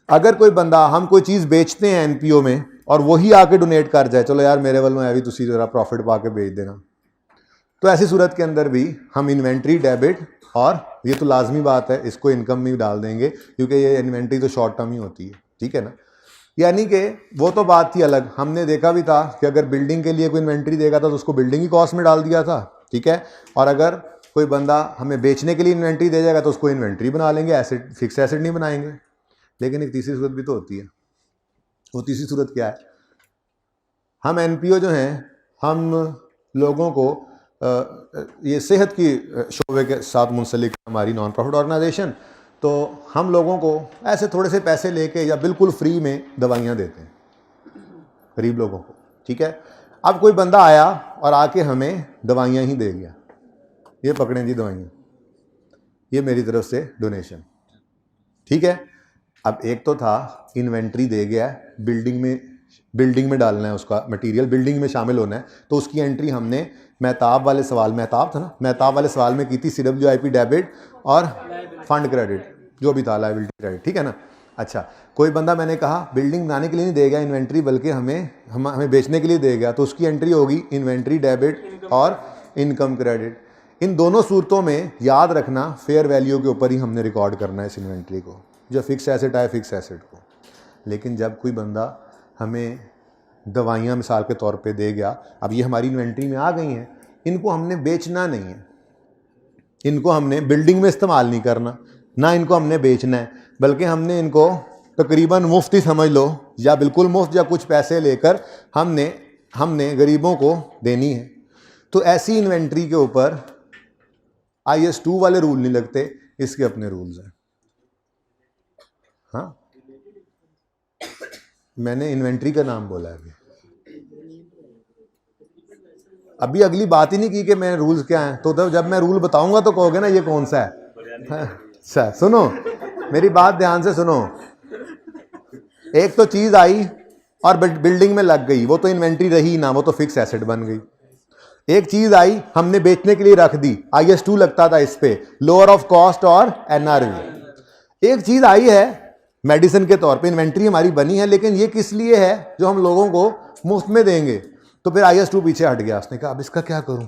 अगर कोई बंदा, हम कोई चीज़ बेचते हैं एनपीओ में और वही आके डोनेट कर जाए, चलो यार मेरे वालों है भी, तुसी जरा प्रॉफिट पा के बेच देना, तो ऐसी सूरत के अंदर भी हम इन्वेंट्री डेबिट, और ये तो लाजमी बात है, इसको इनकम में डाल देंगे क्योंकि ये इन्वेंट्री तो शॉर्ट टर्म ही होती है। ठीक है ना, यानी कि वो तो बात थी अलग। हमने देखा भी था कि अगर बिल्डिंग के लिए कोई इन्वेंट्री देगा था तो उसको बिल्डिंग ही कॉस्ट में डाल दिया था। ठीक है, और अगर कोई बंदा हमें बेचने के लिए इन्वेंट्री दे जाएगा तो उसको इन्वेंट्री बना लेंगे, एसेट, फिक्स एसेट नहीं बनाएंगे। लेकिन एक तीसरी सूरत भी तो होती है। वो तीसरी सूरत क्या है? हम एनपीओ जो हैं, हम लोगों को ये सेहत की शोबे के साथ मुंसलिक हमारी नॉन प्रॉफिट ऑर्गेनाइजेशन, तो हम लोगों को ऐसे थोड़े से पैसे लेके या बिल्कुल फ्री में दवाइयाँ देते हैं गरीब लोगों को। ठीक है, अब कोई बंदा आया और आके हमें दवाइयाँ ही दे गया, ये पकड़ें जी दवाइयाँ, ये मेरी तरफ से डोनेशन। ठीक है, अब एक तो था इन्वेंट्री दे गया, बिल्डिंग में डालना है उसका मटेरियल, बिल्डिंग में शामिल होना है, तो उसकी एंट्री हमने मेहताब वाले सवाल, मेहताब था ना, मेहताब वाले सवाल में की थी, CWIP डेबिट और फंड क्रेडिट, जो भी था लायबिलिटी क्रेडिट। ठीक है ना। अच्छा, कोई बंदा, मैंने कहा बिल्डिंग बनाने के लिए नहीं देगा इन्वेंट्री, बल्कि हमें बेचने के लिए देगा, तो उसकी एंट्री होगी इन्वेंट्री डेबिट और इनकम क्रेडिट। इन दोनों सूरतों में याद रखना फेयर वैल्यू के ऊपर ही हमने रिकॉर्ड करना है इस इन्वेंट्री को, जो फिक्स एसेट आए फिक्स एसेट को। लेकिन जब कोई बंदा हमें दवाइयाँ मिसाल के तौर पे दे गया, अब ये हमारी इन्वेंट्री में आ गई हैं, इनको हमने बेचना नहीं है, इनको हमने बिल्डिंग में इस्तेमाल नहीं करना, ना इनको हमने बेचना है, बल्कि हमने इनको तकरीबन मुफ्त ही समझ लो या बिल्कुल मुफ्त या कुछ पैसे लेकर हमने गरीबों को देनी है। तो ऐसी इन्वेंट्री के ऊपर IS 2 वाले रूल नहीं लगते, इसके अपने रूल्स हैं। हाँ, मैंने इन्वेंट्री का नाम बोला है अभी अगली बात ही नहीं की कि मैं रूल्स क्या हैं। तो जब मैं रूल बताऊंगा तो कहोगे ना ये कौन सा है। अच्छा सुनो, मेरी बात ध्यान से सुनो। एक तो चीज आई और बिल्डिंग में लग गई, वो तो इन्वेंट्री रही ना, वो तो फिक्स एसेट बन गई। एक चीज आई हमने बेचने के लिए रख दी, IS 2 लगता था इस पे, लोअर ऑफ कॉस्ट और NRV। एक चीज आई है मेडिसिन के तौर पे, इन्वेंट्री हमारी बनी है, लेकिन ये किस लिए है, जो हम लोगों को मुफ्त में देंगे। तो फिर IS 2 पीछे हट गया, उसने कहा अब इसका क्या करूं,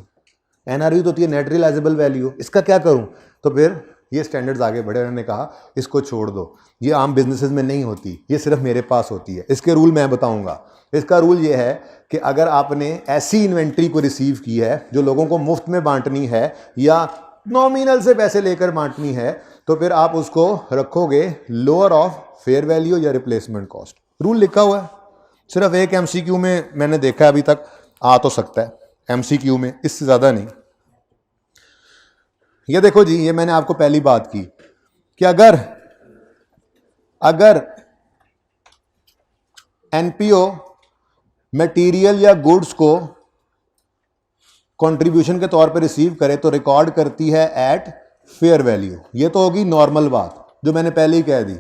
NRV तो ये नेट रियलाइजेबल वैल्यू, इसका क्या करूं। तो फिर ये स्टैंडर्ड्स आगे बढ़े, उन्होंने कहा इसको छोड़ दो, ये आम बिजनेसेस में नहीं होती, ये सिर्फ मेरे पास होती है। इसके रूल मैं बताऊंगा। इसका रूल ये है कि अगर आपने ऐसी इन्वेंट्री को रिसीव की है जो लोगों को मुफ्त में बांटनी है या नॉमिनल से पैसे लेकर बांटनी है, तो फिर आप उसको रखोगे लोअर ऑफ फेयर वैल्यू या रिप्लेसमेंट कॉस्ट। रूल लिखा हुआ है, सिर्फ एक MCQ में मैंने देखा है, अभी तक आ तो सकता है MCQ में, इससे ज्यादा नहीं। ये देखो जी, ये मैंने आपको पहली बात की कि अगर NPO मटेरियल या गुड्स को कंट्रीब्यूशन के तौर पे रिसीव करे तो रिकॉर्ड करती है एट फेयर वैल्यू। ये तो होगी नॉर्मल बात जो मैंने पहले ही कह दी।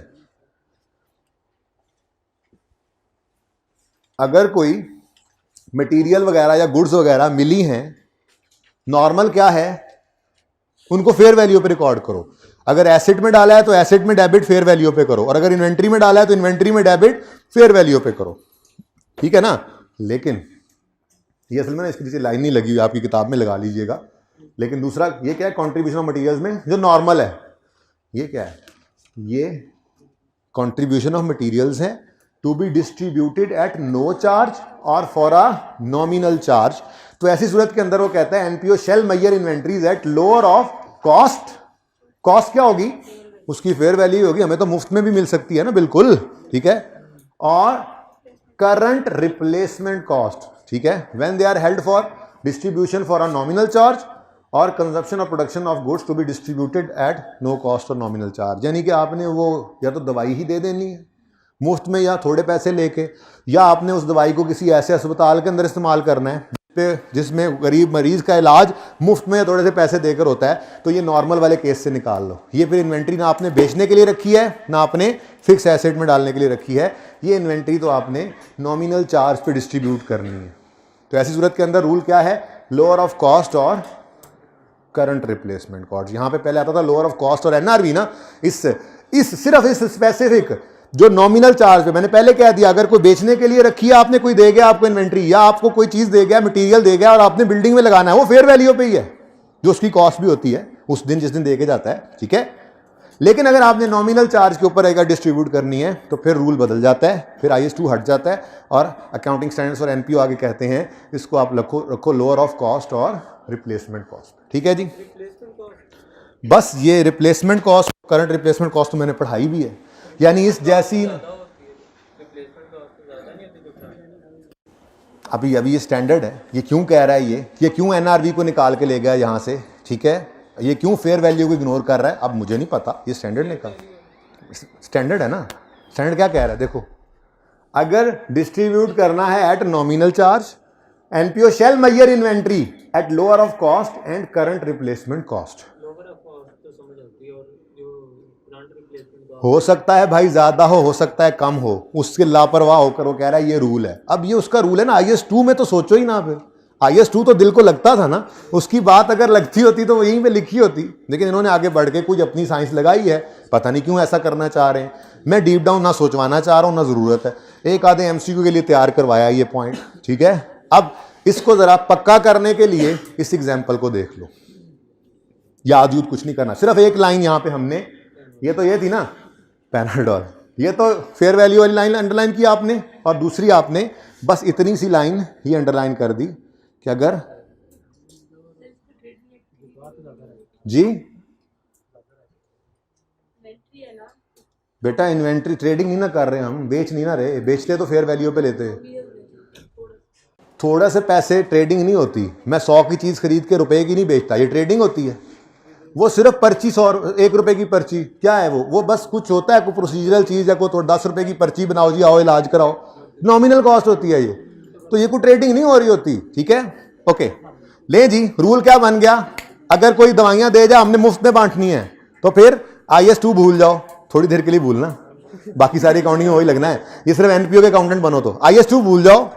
अगर कोई मटेरियल वगैरह या गुड्स वगैरह मिली हैं, नॉर्मल क्या है, उनको फेयर वैल्यू पे रिकॉर्ड करो। अगर एसेट में डाला है तो एसेट में डेबिट फेयर वैल्यू पे करो, और अगर इन्वेंट्री में डाला है तो इन्वेंट्री में डेबिट फेयर वैल्यू पे करो, ठीक है ना। लेकिन ये असल में ना इसकी नीचे लाइन नहीं लगी हुई, आपकी किताब में लगा लीजिएगा। लेकिन दूसरा ये क्या है, कॉन्ट्रीब्यूशन ऑफ मटीरियल्स में जो नॉर्मल है, ये क्या है, ये कॉन्ट्रीब्यूशन ऑफ मटीरियल्स है to be distributed at no charge और फॉर अ नॉमिनल चार्ज। तो ऐसी सूरत के अंदर वो कहता है NPO shall measure inventories at lower of cost. Cost क्या होगी, उसकी फेयर वैल्यू होगी, हमें तो मुफ्त में भी मिल सकती है ना, बिल्कुल ठीक है। और करंट रिप्लेसमेंट कॉस्ट, ठीक है, when they are held for distribution for a nominal charge और कंजप्शन और production of goods to be distributed at no cost और नॉमिनल चार्ज। यानी कि आपने वो या तो दवाई ही दे देनी है मुफ्त में या थोड़े पैसे लेके, या आपने उस दवाई को किसी ऐसे अस्पताल के अंदर इस्तेमाल करना है जिसमें गरीब मरीज का इलाज मुफ्त में या थोड़े से पैसे देकर होता है। तो ये नॉर्मल वाले केस से निकाल लो। ये फिर इन्वेंट्री ना आपने बेचने के लिए रखी है ना आपने फिक्स एसेट में डालने के लिए रखी है, ये इन्वेंट्री तो आपने नॉमिनल चार्ज पे डिस्ट्रीब्यूट करनी है। तो ऐसी सूरत के अंदर रूल क्या है, लोअर ऑफ कॉस्ट और करंट रिप्लेसमेंट कॉस्ट। यहां पे पहले आता था लोअर ऑफ कॉस्ट और NRV ना, सिर्फ इस स्पेसिफिक जो नॉमिनल चार्ज पे मैंने पहले कह दिया, अगर कोई बेचने के लिए रखी है आपने, कोई दे गया आपको इन्वेंट्री या आपको कोई चीज दे गया, मटेरियल दे गया और आपने बिल्डिंग में लगाना है, वो फेयर वैल्यू पे ही है, जो उसकी कॉस्ट भी होती है उस दिन जिस दिन दे के जाता है, ठीक है। लेकिन अगर आपने नॉमिनल चार्ज के ऊपर अगर डिस्ट्रीब्यूट करनी है तो फिर रूल बदल जाता है, फिर IS 2 हट जाता है और अकाउंटिंग स्टैंडर्ड्स और NPO आगे कहते हैं इसको आप रखो लोअर ऑफ कॉस्ट और रिप्लेसमेंट कॉस्ट, ठीक है जी। बस ये replacement cost, current replacement cost तो मैंने पढ़ाई भी है, यानी इस जैसी अभी ये स्टैंडर्ड है। ये क्यों कह रहा है, ये क्यों NRV को निकाल के ले गया यहां से, ठीक है, ये क्यों फेयर वैल्यू को इग्नोर कर रहा है, अब मुझे नहीं पता, ये स्टैंडर्ड ने कहा, स्टैंडर्ड है ना। स्टैंडर्ड क्या कह रहा है, देखो, अगर डिस्ट्रीब्यूट करना है at nominal charge, NPO shall measure inventory at lower of cost and current replacement cost. हो सकता है भाई ज्यादा हो सकता है कम हो, उसके लापरवाह होकर वो कह रहा है ये रूल है। अब ये उसका रूल है ना, IS 2 में तो सोचो ही ना, फिर IS 2 तो दिल को लगता था ना, उसकी बात अगर लगती होती तो वो यहीं पे लिखी होती। लेकिन इन्होंने आगे बढ़ के कुछ अपनी साइंस लगाई है, पता नहीं क्यों ऐसा करना चाह रहे हैं। मैं डीप डाउन ना सोचवाना चाह रहा हूँ ना जरूरत है, एक आधे MCQ के लिए तैयार करवाया ये पॉइंट, ठीक है। अब इसको जरा पक्का करने के लिए इस एग्जाम्पल को देख लो, याद यूद कुछ नहीं करना, सिर्फ एक लाइन यहां पे हमने, ये तो ये थी ना पैनाडोल, ये तो फेयर वैल्यू वाली लाइन अंडरलाइन की आपने, और दूसरी आपने बस इतनी सी लाइन ही अंडरलाइन कर दी कि अगर जी बेटा इन्वेंट्री ट्रेडिंग नहीं ना कर रहे हम, बेच नहीं ना रहे, बेचते तो फेयर वैल्यू पे लेते हैं। थोड़ा से पैसे ट्रेडिंग नहीं होती, मैं 100 की चीज खरीद के रुपए की नहीं बेचता, ये ट्रेडिंग होती है। वो सिर्फ पर्ची 1 रुपए की पर्ची क्या है, वो बस कुछ होता है, कोई प्रोसीजरल चीज है, कोई 10 रुपए की पर्ची बनाओ जी, आओ इलाज कराओ, नॉमिनल कॉस्ट होती है ये, तो ये कोई ट्रेडिंग नहीं हो रही होती। ठीक है, ओके, ले जी, रूल क्या बन गया, अगर कोई दवाइयां दे जाए हमने मुफ्त में बांटनी है तो फिर IS2 भूल जाओ, थोड़ी देर के लिए भूलना, बाकी सारी अकाउंटिंग में वही लगना है, ये सिर्फ NPO के अकाउंटेंट बनो तो IS2 भूल जाओ,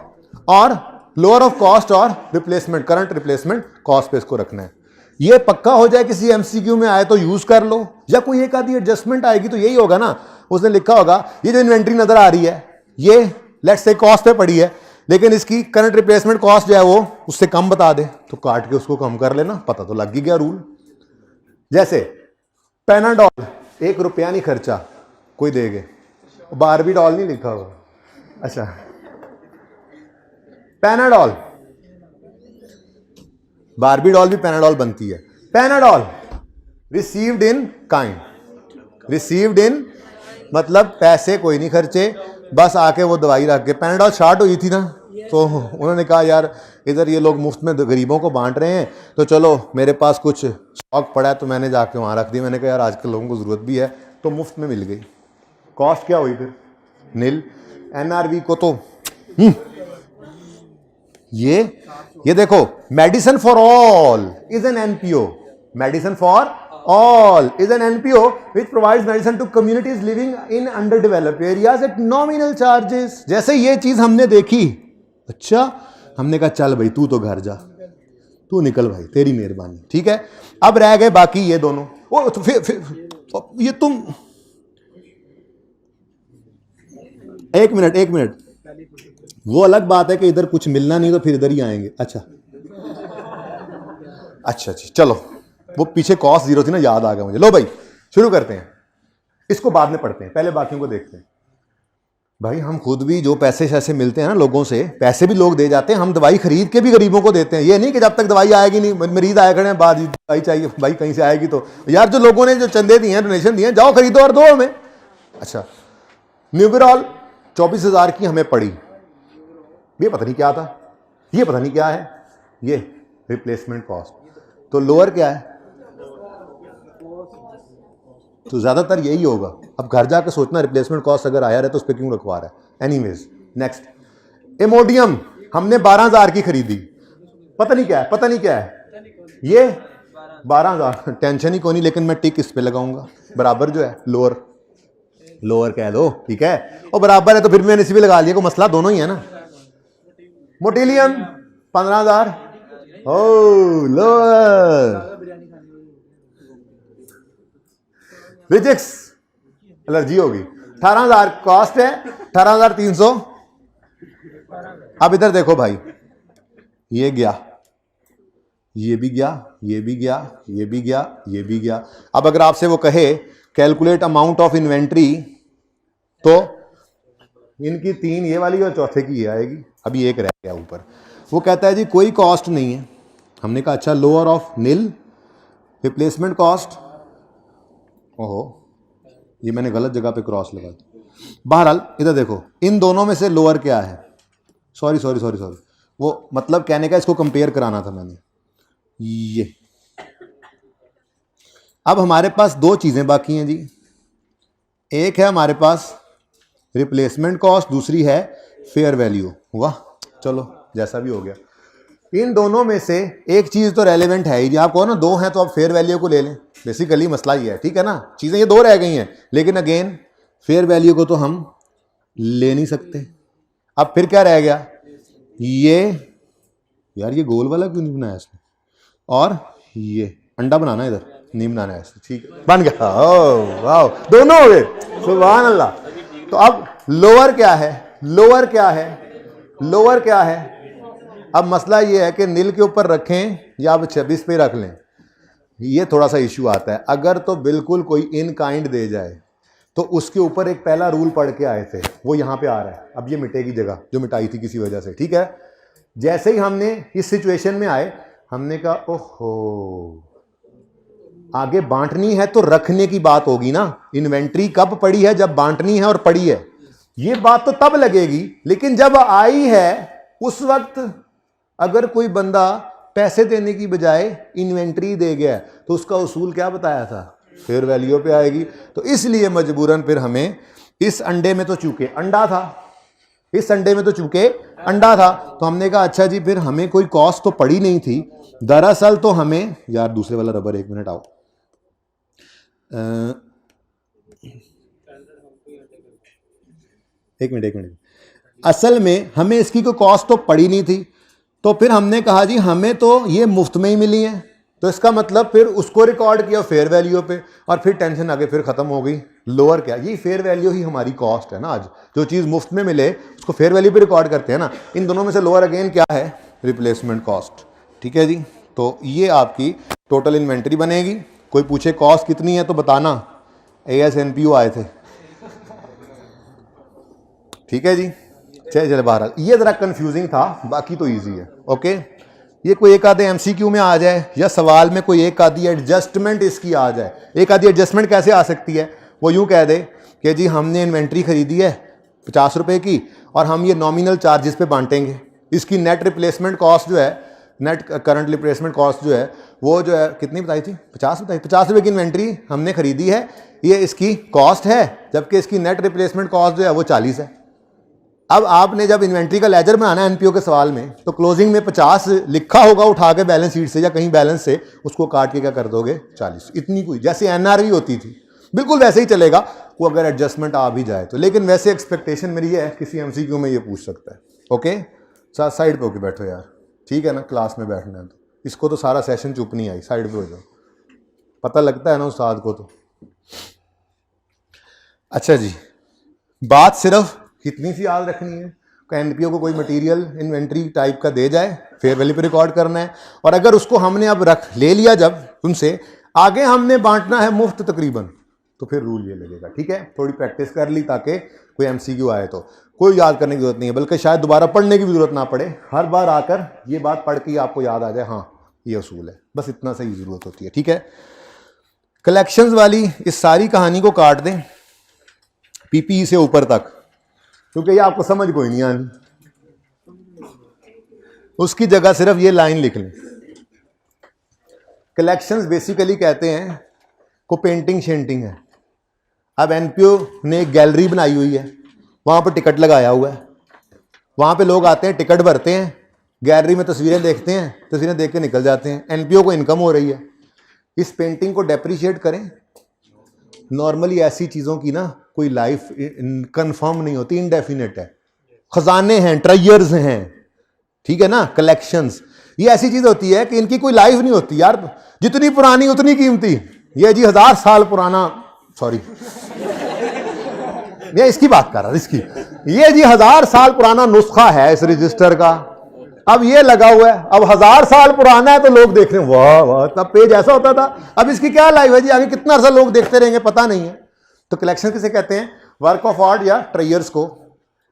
और लोअर ऑफ कॉस्ट और रिप्लेसमेंट, करंट रिप्लेसमेंट कॉस्ट पे इसको रखना है। ये पक्का हो जाए, किसी MCQ में आए तो यूज कर लो, या कोई एक आधी एडजस्टमेंट आएगी तो यही होगा ना, उसने लिखा होगा ये जो इन्वेंट्री नजर आ रही है ये लेट्स से कॉस्ट पे पड़ी है, लेकिन इसकी करंट रिप्लेसमेंट कॉस्ट जो है वो उससे कम बता दे, तो काट के उसको कम कर लेना, पता तो लग ही गया रूल। जैसे पैनाडोल 1 रुपया नहीं खर्चा, कोई देगे, बारबीडॉल नहीं लिखा हुआ, अच्छा पैनाडोल, बारबीडॉल भी पैनाडोल बनती है। Panadol received in kind, received in मतलब पैसे कोई नहीं खर्चे, बस आके वो दवाई रख के, पैनाडोल शॉर्ट हुई थी ना, तो उन्होंने कहा यार इधर ये लोग मुफ्त में गरीबों को बांट रहे हैं, तो चलो मेरे पास कुछ स्टॉक पड़ा है तो मैंने जाके वहाँ रख दिया, मैंने कहा यार आजकल लोगों को ज़रूरत भी है, तो मुफ्त में मिल गई। कॉस्ट क्या हुई फिर, नील। NRV को तो ये देखो, medicine for all is an NPO, medicine for all is an NPO which provides medicine to communities living in underdeveloped areas at nominal charges। जैसे ये चीज हमने देखी, अच्छा हमने कहा चल भाई तू तो घर जा, तू निकल भाई, तेरी मेहरबानी, ठीक है। अब रह गए बाकी ये दोनों, ओ तो फिर ये तुम एक मिनट, वो अलग बात है कि इधर कुछ मिलना नहीं तो फिर इधर ही आएंगे। अच्छा जी, चलो वो पीछे कॉस्ट 0 थी ना, याद आ गया मुझे। लो भाई शुरू करते हैं, इसको बाद में पढ़ते हैं, पहले बाकियों को देखते हैं। भाई हम खुद भी जो पैसे शैसे मिलते हैं ना लोगों से, पैसे भी लोग दे जाते हैं, हम दवाई खरीद के भी गरीबों को देते हैं। ये नहीं कि जब तक दवाई आएगी नहीं, मरीज आए खड़े हैं बाद दवाई चाहिए, भाई कहीं से आएगी तो यार, जो लोगों ने जो चंदे दिए हैं, डोनेशन दिए हैं, जाओ खरीदो और दो हमें। अच्छा, न्यूबिरॉल 24,000 की हमें पड़ी, ये पता नहीं क्या था, ये पता नहीं क्या है, ये रिप्लेसमेंट कॉस्ट, तो लोअर क्या है, तो ज्यादातर यही होगा। अब घर जाकर सोचना रिप्लेसमेंट कॉस्ट अगर आया रहे तो उस पर क्यों रखवा रहा है। एनीवेज नेक्स्ट, इमोडियम हमने 12,000 की खरीदी, पता नहीं क्या है, ये 12,000, टेंशन ही कोई नहीं, लेकिन मैं टिक इस पे लगाऊंगा, बराबर जो है लोअर कह दो, ठीक है, और बराबर है तो फिर मैंने इसी पे लगा लिया, को मसला दोनों ही है ना। मोटिलियम 15,000, ओ लोअर। विजिक्स एलर्जी होगी, 18,000 कॉस्ट है, 18,300। अब इधर देखो भाई, ये गया, ये भी गया, ये भी गया, ये भी गया, ये भी गया। अब अगर आपसे वो कहे कैलकुलेट अमाउंट ऑफ इन्वेंट्री, तो इनकी 3 ये वाली और चौथे की ये आएगी, अभी एक रह गया ऊपर। वो कहता है जी कोई कॉस्ट नहीं है, हमने कहा अच्छा lower of nil, replacement cost, ओहो ये मैंने गलत जगह पे क्रॉस लगा दी। बहरहाल इधर देखो, इन दोनों में से लोअर क्या है, सॉरी, वो मतलब कहने का इसको कंपेयर कराना था मैंने, ये। अब हमारे पास 2 चीज़ें बाकी हैं जी, एक है हमारे पास रिप्लेसमेंट कॉस्ट, दूसरी है फेयर वैल्यू। वाह चलो जैसा भी हो गया, इन दोनों में से एक चीज़ तो रेलेवेंट है ही जी, आप कहो ना 2 हैं तो आप फेयर वैल्यू को ले लें, बेसिकली मसला ये है, ठीक है ना। चीज़ें ये 2 रह गई हैं, लेकिन अगेन फेयर वैल्यू को तो हम ले नहीं सकते। अब फिर क्या रह गया, ये यार ये गोल वाला क्यों नहीं बनाया इसने, और ये अंडा बनाना इधर नहीं बनाना है, ठीक है बन गया, ओह वाह दोनों हो गए, सुभान अल्लाह। तो अब लोअर क्या है, अब मसला ये है कि नील के ऊपर रखें या अब 26 पे रख लें, ये थोड़ा सा इश्यू आता है। अगर तो बिल्कुल कोई इन काइंड दे जाए तो उसके ऊपर एक पहला रूल पढ़ के आए थे, वो यहाँ पे आ रहा है। अब ये मिटेगी जगह जो मिटाई थी किसी वजह से, ठीक है। जैसे ही हमने इस सिचुएशन में आए, हमने कहा ओहो आगे बांटनी है तो रखने की बात होगी ना। इन्वेंट्री कब पड़ी है? जब बांटनी है और पड़ी है। ये बात तो तब लगेगी, लेकिन जब आई है उस वक्त अगर कोई बंदा पैसे देने की बजाय इन्वेंट्री दे गया तो उसका उसूल क्या बताया था? फेयर वैल्यू पे आएगी। तो इसलिए मजबूरन फिर हमें इस अंडे में तो चूंकि अंडा था, इस अंडे में तो चूंकि अंडा था, तो हमने कहा अच्छा जी फिर हमें कोई कॉस्ट तो पड़ी नहीं थी। दरअसल तो हमें, यार दूसरे वाला रबर, एक मिनट आओ, एक मिनट। असल में हमें इसकी कोई कॉस्ट तो पड़ी नहीं थी, तो फिर हमने कहा जी हमें तो ये मुफ्त में ही मिली है, तो इसका मतलब फिर उसको रिकॉर्ड किया फेयर वैल्यू पे, और फिर टेंशन आगे फिर खत्म हो गई। लोअर क्या, ये फेयर वैल्यू ही हमारी कॉस्ट है ना। आज जो चीज़ मुफ्त में मिले उसको फेयर वैल्यू पे रिकॉर्ड करते हैं ना। इन दोनों में से लोअर अगेन क्या है? रिप्लेसमेंट कॉस्ट, ठीक है जी। तो ये आपकी टोटल इन्वेंट्री बनेगी। कोई पूछे कॉस्ट कितनी है तो बताना, ASNPO आए थे, ठीक है जी। चले बहरहाल ये जरा कंफ्यूजिंग था, बाकी तो इजी है। ओके, ये कोई एक आधे MCQ में आ जाए या सवाल में कोई एक आधी एडजस्टमेंट इसकी आ जाए। एक आधी एडजस्टमेंट कैसे आ सकती है? वो यूं कह दे कि जी हमने इन्वेंट्री खरीदी है 50 रुपए की और हम ये नॉमिनल चार्जेस पे बांटेंगे। इसकी नेट रिप्लेसमेंट कॉस्ट जो है, नेट करंट रिप्लेसमेंट कॉस्ट जो है, वो जो है कितनी बताई थी? 50 बताई। 50 रुपये की इन्वेंट्री हमने खरीदी है, ये इसकी कॉस्ट है, जबकि इसकी नेट रिप्लेसमेंट कॉस्ट जो है वो 40 है। अब आपने जब इन्वेंट्री का लेजर बनाना है NPO के सवाल में, तो क्लोजिंग में 50 लिखा होगा उठा के बैलेंस शीट से या कहीं बैलेंस से, उसको काट के क्या कर दोगे? 40। इतनी कोई जैसे NRV होती थी बिल्कुल वैसे ही चलेगा, वो अगर एडजस्टमेंट आ भी जाए तो। लेकिन वैसे एक्सपेक्टेशन मेरी है किसी MCQ में ये पूछ सकता है। ओके, साइड पे होके बैठो यार, ठीक है ना, क्लास में बैठना है तो। इसको तो सारा सेशन चुप नहीं आई, साइड पे हो जाओ, पता लगता है ना उस्ताद को तो। अच्छा जी, बात सिर्फ कितनी सी याद रखनी है, NPO को कोई मटेरियल इन्वेंट्री टाइप का दे जाए, फेयर वैल्यू पे रिकॉर्ड करना है, और अगर उसको हमने अब रख ले लिया, जब उनसे आगे हमने बांटना है मुफ्त तकरीबन, तो फिर रूल ये लगेगा, ठीक है। थोड़ी प्रैक्टिस कर ली ताकि कोई MCQ आए तो कोई याद करने की जरूरत नहीं है, बल्कि शायद दोबारा पढ़ने की भी जरूरत ना पड़े। हर बार आकर ये बात पढ़ के आपको याद आ जाए, हाँ ये असूल है, बस इतना सही जरूरत होती है, ठीक है। कलेक्शंस वाली इस सारी कहानी को काट दें PPE से ऊपर तक, क्योंकि ये आपको समझ कोई नहीं आनी। उसकी जगह सिर्फ ये लाइन लिख लें। कलेक्शंस बेसिकली कहते हैं को पेंटिंग शेंटिंग है। अब NPO ने एक गैलरी बनाई हुई है, वहां पर टिकट लगाया हुआ है, वहां पे लोग आते हैं, टिकट भरते हैं, गैलरी में तस्वीरें देखते हैं, तस्वीरें देख के निकल जाते हैं। NPO को इनकम हो रही है। इस पेंटिंग को डेप्रिशिएट करें। नॉर्मली ऐसी चीज़ों की ना कोई लाइफ कंफर्म नहीं होती, इनडेफिनेट है। खजाने हैं, ट्रेजर्स हैं, ठीक है ना। कलेक्शंस ये ऐसी चीज होती है कि इनकी कोई लाइफ नहीं होती यार, जितनी पुरानी उतनी कीमती। ये जी 1000 साल पुराना, सॉरी मैं इसकी बात कर रहा, इसकी, ये जी 1000 साल पुराना नुस्खा है इस रजिस्टर का, अब ये लगा हुआ है, अब 1000 साल पुराना है तो लोग देख रहे हैं, वाह वाह, तब पेज ऐसा होता था, अब इसकी क्या लाइफ है जी, आगे कितना अर्सा लोग देखते रहेंगे पता नहीं है। तो कलेक्शन किसे कहते हैं? वर्क ऑफ आर्ट या ट्रेजर्स को।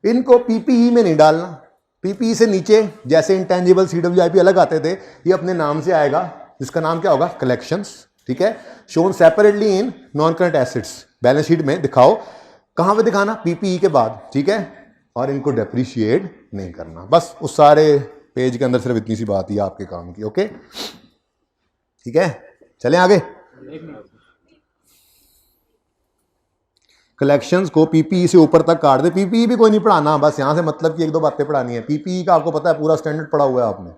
इनको PPE में नहीं डालना। PPE से नीचे जैसे इंटेंजिबल CWIP अलग आते थे, ये अपने नाम से आएगा, जिसका नाम क्या होगा? कलेक्शंस, ठीक है। Shown separately in non current assets, balance sheet में दिखाओ। कहां पे दिखाना? PPE के बाद, ठीक है। और इनको डेप्रिशिएट नहीं करना। बस उस सारे पेज के अंदर सिर्फ इतनी सी बात ही आपके काम की। ओके, ठीक है, चलें आगे। कलेक्शंस को PPE से ऊपर तक काट दे। PPE भी कोई नहीं पढ़ाना, बस यहां से मतलब कि एक दो बातें पढ़ानी है। PPE का आपको पता है पूरा स्टैंडर्ड पढ़ा हुआ है आपने।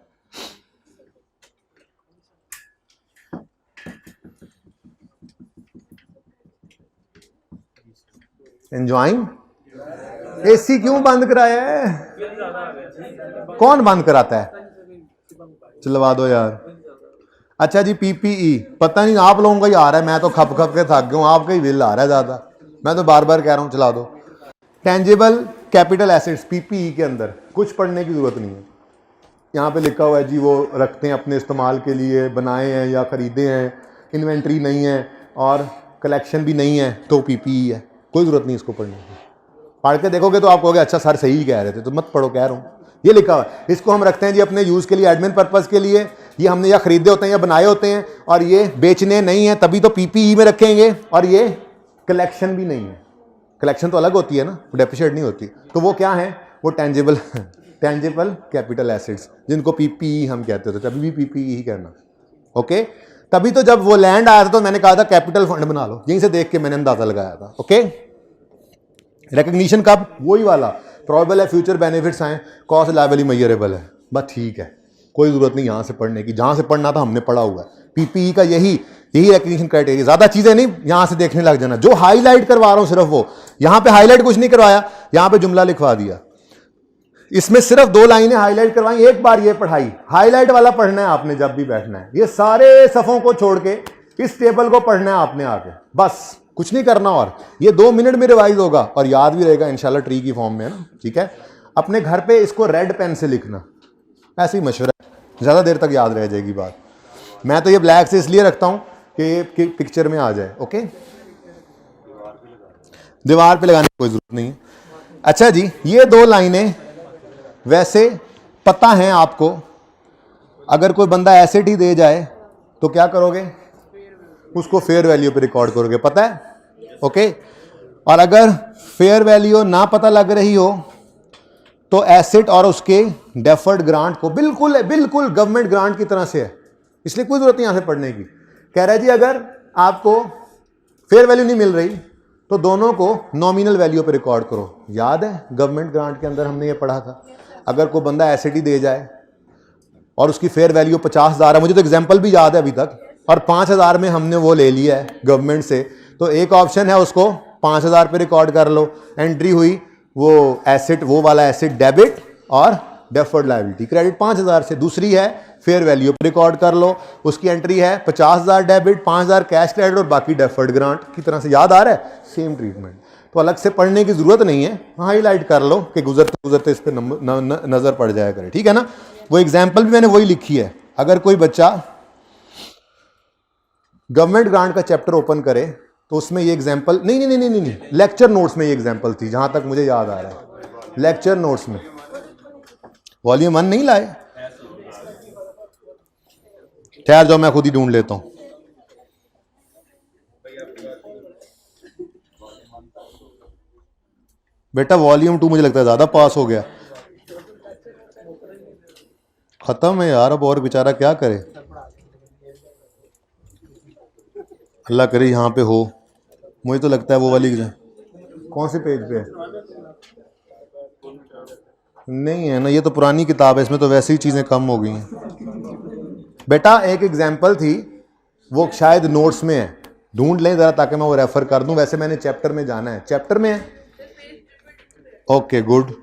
एंजॉइंग। AC क्यों बंद कराया है? कौन बंद कराता है? चलवा दो यार। अच्छा जी, PPE पता नहीं आप लोगों का ही आ रहा है, मैं तो खप खप के थक गया हूं, आपका ही बिल आ रहा है ज्यादा, मैं तो बार बार कह रहा हूं चला दो। टेंजिबल कैपिटल एसेट्स PPE के अंदर कुछ पढ़ने की जरूरत नहीं है। यहाँ पे लिखा हुआ है जी वो रखते हैं अपने इस्तेमाल के लिए, बनाए हैं या ख़रीदे हैं, इन्वेंट्री नहीं है और कलेक्शन भी नहीं है, तो पीपीई है। कोई ज़रूरत नहीं इसको पढ़ने की। पढ़ के देखोगे तो आप कहोगे अच्छा सर सही कह रहे थे, तो मत पढ़ो, कह रहा हूँ। ये लिखा हुआ है, इसको हम रखते हैं जी अपने यूज़ के लिए, एडमिन पर्पज़ के लिए। ये हमने या ख़रीदे होते हैं या बनाए होते हैं, और ये बेचने नहीं है, तभी तो पीपीई में रखेंगे। और ये कलेक्शन भी नहीं है, कलेक्शन तो अलग होती है ना, डेप्रिशिएट नहीं होती। तो वो क्या है, वो टेंजिबल कैपिटल एसेट्स, जिनको पीपीई हम कहते थे, तभी भी पीपीई ही कहना। ओके, तभी तो जब वो लैंड आया था तो मैंने कहा था कैपिटल फंड बना लो, यहीं से देख के मैंने अंदाजा लगाया था। ओके, रिकग्निशन कब, वही वाला प्रोबेबल है, फ्यूचर बेनिफिट्स आए, कॉस्ट लायबिलिटी मेजरेबल है, बस ठीक है, कोई जरूरत नहीं यहां से पढ़ने की, जहां से पढ़ना था हमने पढ़ा हुआ है। पीपीई का यही रिकग्निशन क्राइटेरिया, ज्यादा चीजें नहीं यहां से देखने लग जाना। जो हाईलाइट करवा रहा हूं सिर्फ वो, यहां पे हाईलाइट कुछ नहीं करवाया, यहां पे जुमला लिखवा दिया। इसमें सिर्फ 2 लाइनें हाईलाइट करवाई, एक बार ये पढ़ाई, हाईलाइट वाला पढ़ना है आपने जब भी बैठना है। ये सारे सफ़ों को छोड़ के इस टेबल को पढ़ना है आपने आके, बस कुछ नहीं करना। और ये 2 मिनट में रिवाइज होगा और याद भी रहेगा इंशाल्लाह, ट्री की फॉर्म में, ना, ठीक है। अपने घर पे इसको रेड पेन से लिखना, ऐसे ही मशवरा, ज़्यादा देर तक याद रह जाएगी बात। मैं तो ये ब्लैक से इसलिए रखता हूँ कि पिक्चर में आ जाए। ओके, दीवार पे लगाने की कोई ज़रूरत नहीं है। अच्छा जी, ये 2 लाइनें वैसे पता है आपको, अगर कोई बंदा एसेट ही दे जाए तो क्या करोगे, उसको फेयर वैल्यू पे रिकॉर्ड करोगे, पता है। ओके, और अगर फेयर वैल्यू ना पता लग रही हो तो एसेट और उसके डेफर्ड ग्रांट को बिल्कुल बिल्कुल गवर्नमेंट ग्रांट की तरह से है, इसलिए कोई जरूरत नहीं यहां से पढ़ने की। कह रहा है जी अगर आपको फेयर वैल्यू नहीं मिल रही तो दोनों को नॉमिनल वैल्यू पे रिकॉर्ड करो। याद है गवर्नमेंट ग्रांट के अंदर हमने ये पढ़ा था, अगर कोई बंदा एसेट ही दे जाए और उसकी फेयर वैल्यू 50,000 है, मुझे तो एग्जांपल भी याद है अभी तक, और 5,000 में हमने वो ले लिया है गवर्नमेंट से, तो एक ऑप्शन है उसको 5,000 पे रिकॉर्ड कर लो। एंट्री हुई वो एसेट, वो वाला एसेट डेबिट और डेफर्ड लायबिलिटी क्रेडिट 5,000 से। दूसरी है फेयर वैल्यू पे रिकॉर्ड कर लो, उसकी एंट्री है 50,000 डेबिट, 5,000 कैश क्रेडिट और बाकी डेफर्ड ग्रांट की तरह से। याद आ रहा है, सेम ट्रीटमेंट, तो अलग से पढ़ने की जरूरत नहीं है, हाईलाइट कर लो कि गुजरते गुजरते इस पर नजर पड़ जाया करे, ठीक है ना। वो एग्जाम्पल भी मैंने वही लिखी है। अगर कोई बच्चा गवर्नमेंट ग्रांट का चैप्टर ओपन करे तो उसमें ये एग्जाम्पल नहीं, लेक्चर नोट्स में ये एग्जाम्पल थी, जहां तक मुझे याद आ रहा है, लेक्चर नोट्स में। वॉल्यूम 1 नहीं लाए, ठहर जाओ मैं खुद ही ढूंढ लेता हूं। बेटा वॉल्यूम 2 मुझे लगता है ज्यादा पास हो गया, खत्म है यार अब, और बेचारा क्या करे, अल्लाह करे यहाँ पे हो। मुझे तो लगता है वो वाली कौन से पेज पे है, नहीं है ना, ये तो पुरानी किताब है, इसमें तो वैसे ही चीज़ें कम हो गई हैं। बेटा एक एग्जाम्पल थी, वो शायद नोट्स में है, ढूंढ लें ज़रा ताकि मैं वो रेफर कर दूं। वैसे मैंने चैप्टर में जाना है, चैप्टर में है, ओके गुड।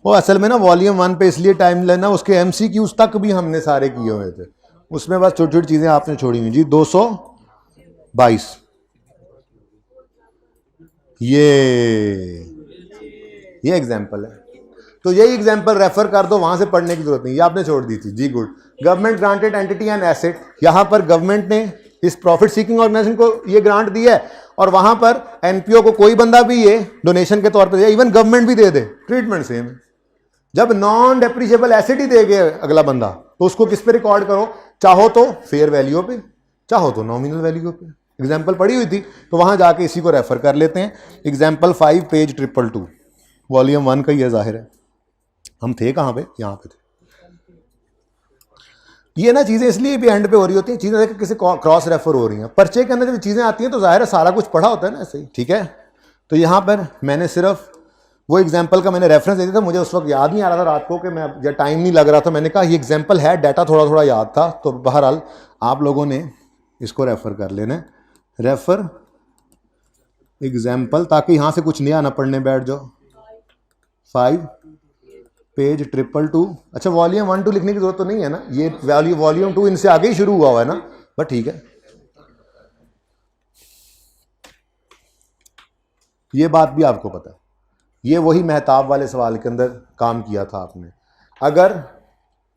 वो असल में ना वॉल्यूम 1 पे इसलिए टाइम लेना, उसके एमसीक्यूज तक भी हमने सारे किए हुए थे, उसमें बस छोटी छोटी चीज़ें आपने छोड़ी हुई जी। 222 ये एग्जाम्पल है, तो यही एग्जाम्पल रेफर कर दो, वहां से पढ़ने की जरूरत नहीं, ये आपने छोड़ दी थी जी, good. Government granted entity and asset, यहां पर गवर्नमेंट ने इस प्रॉफिट सीकिंग ऑर्गेनाइजेशन को ये ग्रांट दी है, और वहां पर एनपीओ को कोई बंदा भी ये डोनेशन के तौर पर दे, इवन गवर्नमेंट भी दे दे, ट्रीटमेंट सेम है। जब नॉन डेप्रिशिएबल एसेट ही देगे अगला बंदा, तो उसको किस पे रिकॉर्ड करो, चाहो तो फेयर वैल्यू पे, चाहो तो नॉमिनल वैल्यू पे। एग्जाम्पल पढ़ी हुई थी तो वहां जाके इसी को रेफर कर लेते हैं। एग्जाम्पल 5 पेज 222 वॉल्यूम 1 का ही है, जाहिर है। हम थे कहां पे, यहां पे थे। ये ना चीजें इसलिए भी एंड पे हो रही होती हैं, चीजें किसी क्रॉस रेफर हो रही हैं, पर्चे के अंदर जब चीजें आती हैं तो जाहिर है सारा कुछ पढ़ा होता है ना, ऐसे ही, ठीक है। तो यहां पर मैंने सिर्फ वो एग्जाम्पल का मैंने रेफरेंस दे दिया था, मुझे उस वक्त याद नहीं आ रहा था रात को कि मैं, या टाइम नहीं लग रहा था, मैंने कहा ये एग्जाम्पल है, डाटा थोड़ा थोड़ा याद था, तो बहरहाल आप लोगों ने इसको रेफर कर लेना, रेफर एग्जाम्पल, ताकि यहां से कुछ नया ना पढ़ने बैठ जाओ। 5 पेज 222। अच्छा वॉल्यूम 1 2 लिखने की जरूरत तो नहीं है ना, ये वॉल्यूम 2 इनसे आगे ही शुरू हुआ है ना, बट ठीक है। ये बात भी आपको पता है। ये वही मेहताब वाले सवाल के अंदर काम किया था आपने। अगर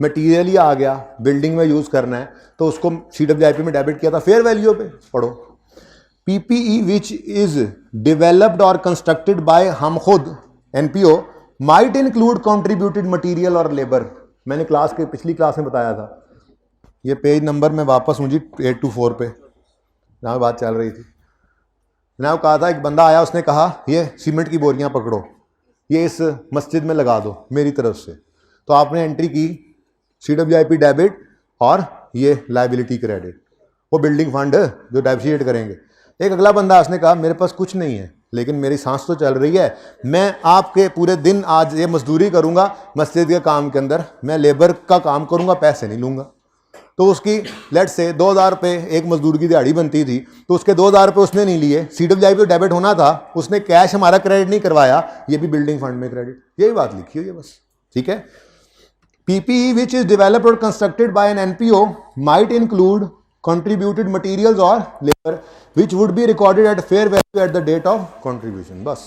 मटीरियल ही आ गया, बिल्डिंग में यूज़ करना है, तो उसको CWIP में डेबिट किया था फेयर वैल्यू पे। पढ़ो, PPE विच इज डेवलप्ड और कंस्ट्रक्टेड बाय हम खुद NPO might include contributed material और लेबर। मैंने पिछली क्लास में बताया था। ये पेज नंबर में वापस हूँ जी 824 पे, जहाँ बात चल रही थी। जनाब कहा था, एक बंदा आया, उसने कहा ये सीमेंट की बोरियां पकड़ो, ये इस मस्जिद में लगा दो मेरी तरफ से। तो आपने एंट्री की CWIP डेबिट और ये लाइबिलिटी क्रेडिट, वो बिल्डिंग फंड जो डेप्रिशिएट करेंगे। एक अगला बंदा, उसने कहा मेरे पास कुछ नहीं है लेकिन मेरी सांस तो चल रही है, मैं आपके पूरे दिन आज ये मजदूरी करूंगा मस्जिद के काम के अंदर, मैं लेबर का काम करूंगा, पैसे नहीं लूंगा। तो उसकी लेट से 2000 रुपये एक मजदूर की दिहाड़ी बनती थी, तो उसके 2000 रुपये उसने नहीं लिए, CWIP डेबिट होना था, उसने कैश हमारा क्रेडिट नहीं करवाया, ये भी बिल्डिंग फंड में क्रेडिट। यही बात लिखी हुई है बस, ठीक है। PPE विच इज डेवलप्ड और constructed by an NPO might include contributed materials or labor which would be recorded at fair value at the date of contribution। बस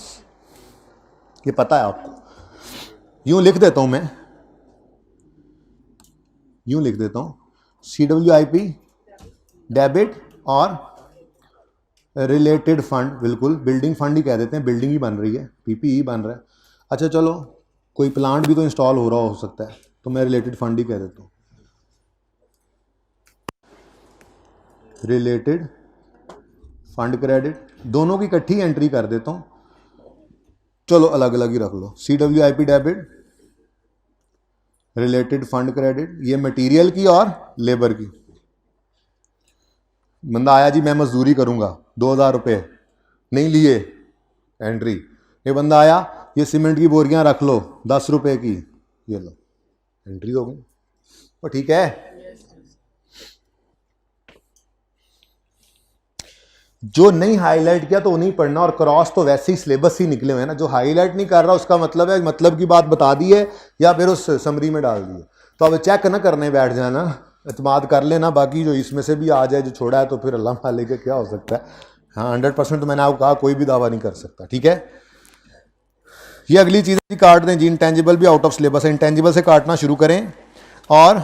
ये पता है आपको। यूं लिख देता हूं मैं, यूं लिख देता हूं, CWIP डेबिट और रिलेटेड फंड, बिल्कुल बिल्डिंग फंड ही कह देते हैं, बिल्डिंग ही बन रही है, PPE बन रहा है। अच्छा चलो, कोई प्लांट भी तो इंस्टॉल हो रहा हो सकता है, तो मैं रिलेटेड फंड ही कह देता हूँ, रिलेटेड फंड क्रेडिट। दोनों की इकट्ठी एंट्री कर देता हूं, चलो अलग अलग ही रख लो। CWIP debit, related fund credit, ये मटेरियल की और लेबर की। बंदा आया जी मैं मजदूरी करूंगा, 2000 रुपये नहीं लिए, एंट्री। ये बंदा आया, ये सीमेंट की बोरियां रख लो 10 रुपये की, ये लो, एंट्री हो गई। तो ठीक है, जो नहीं हाईलाइट किया तो नहीं पढ़ना, और क्रॉस तो वैसे ही सिलेबस ही निकले हुए हैं ना। जो हाईलाइट नहीं कर रहा उसका मतलब है मतलब की बात बता दी है या फिर उस समरी में डाल दी है। तो अब चेक ना करने बैठ जाना, एतमाद कर लेना, बाकी जो इसमें से भी आ जाए जो छोड़ा है तो फिर अल्लाह मालिक के क्या हो सकता है। हाँ 100% तो मैंने आपको कहा कोई भी दावा नहीं कर सकता, ठीक है। ये अगली चीज़ें भी काट दें जी, इंटेंजिबल भी आउट ऑफ सिलेबस है, इंटेंजिबल से काटना शुरू करें, और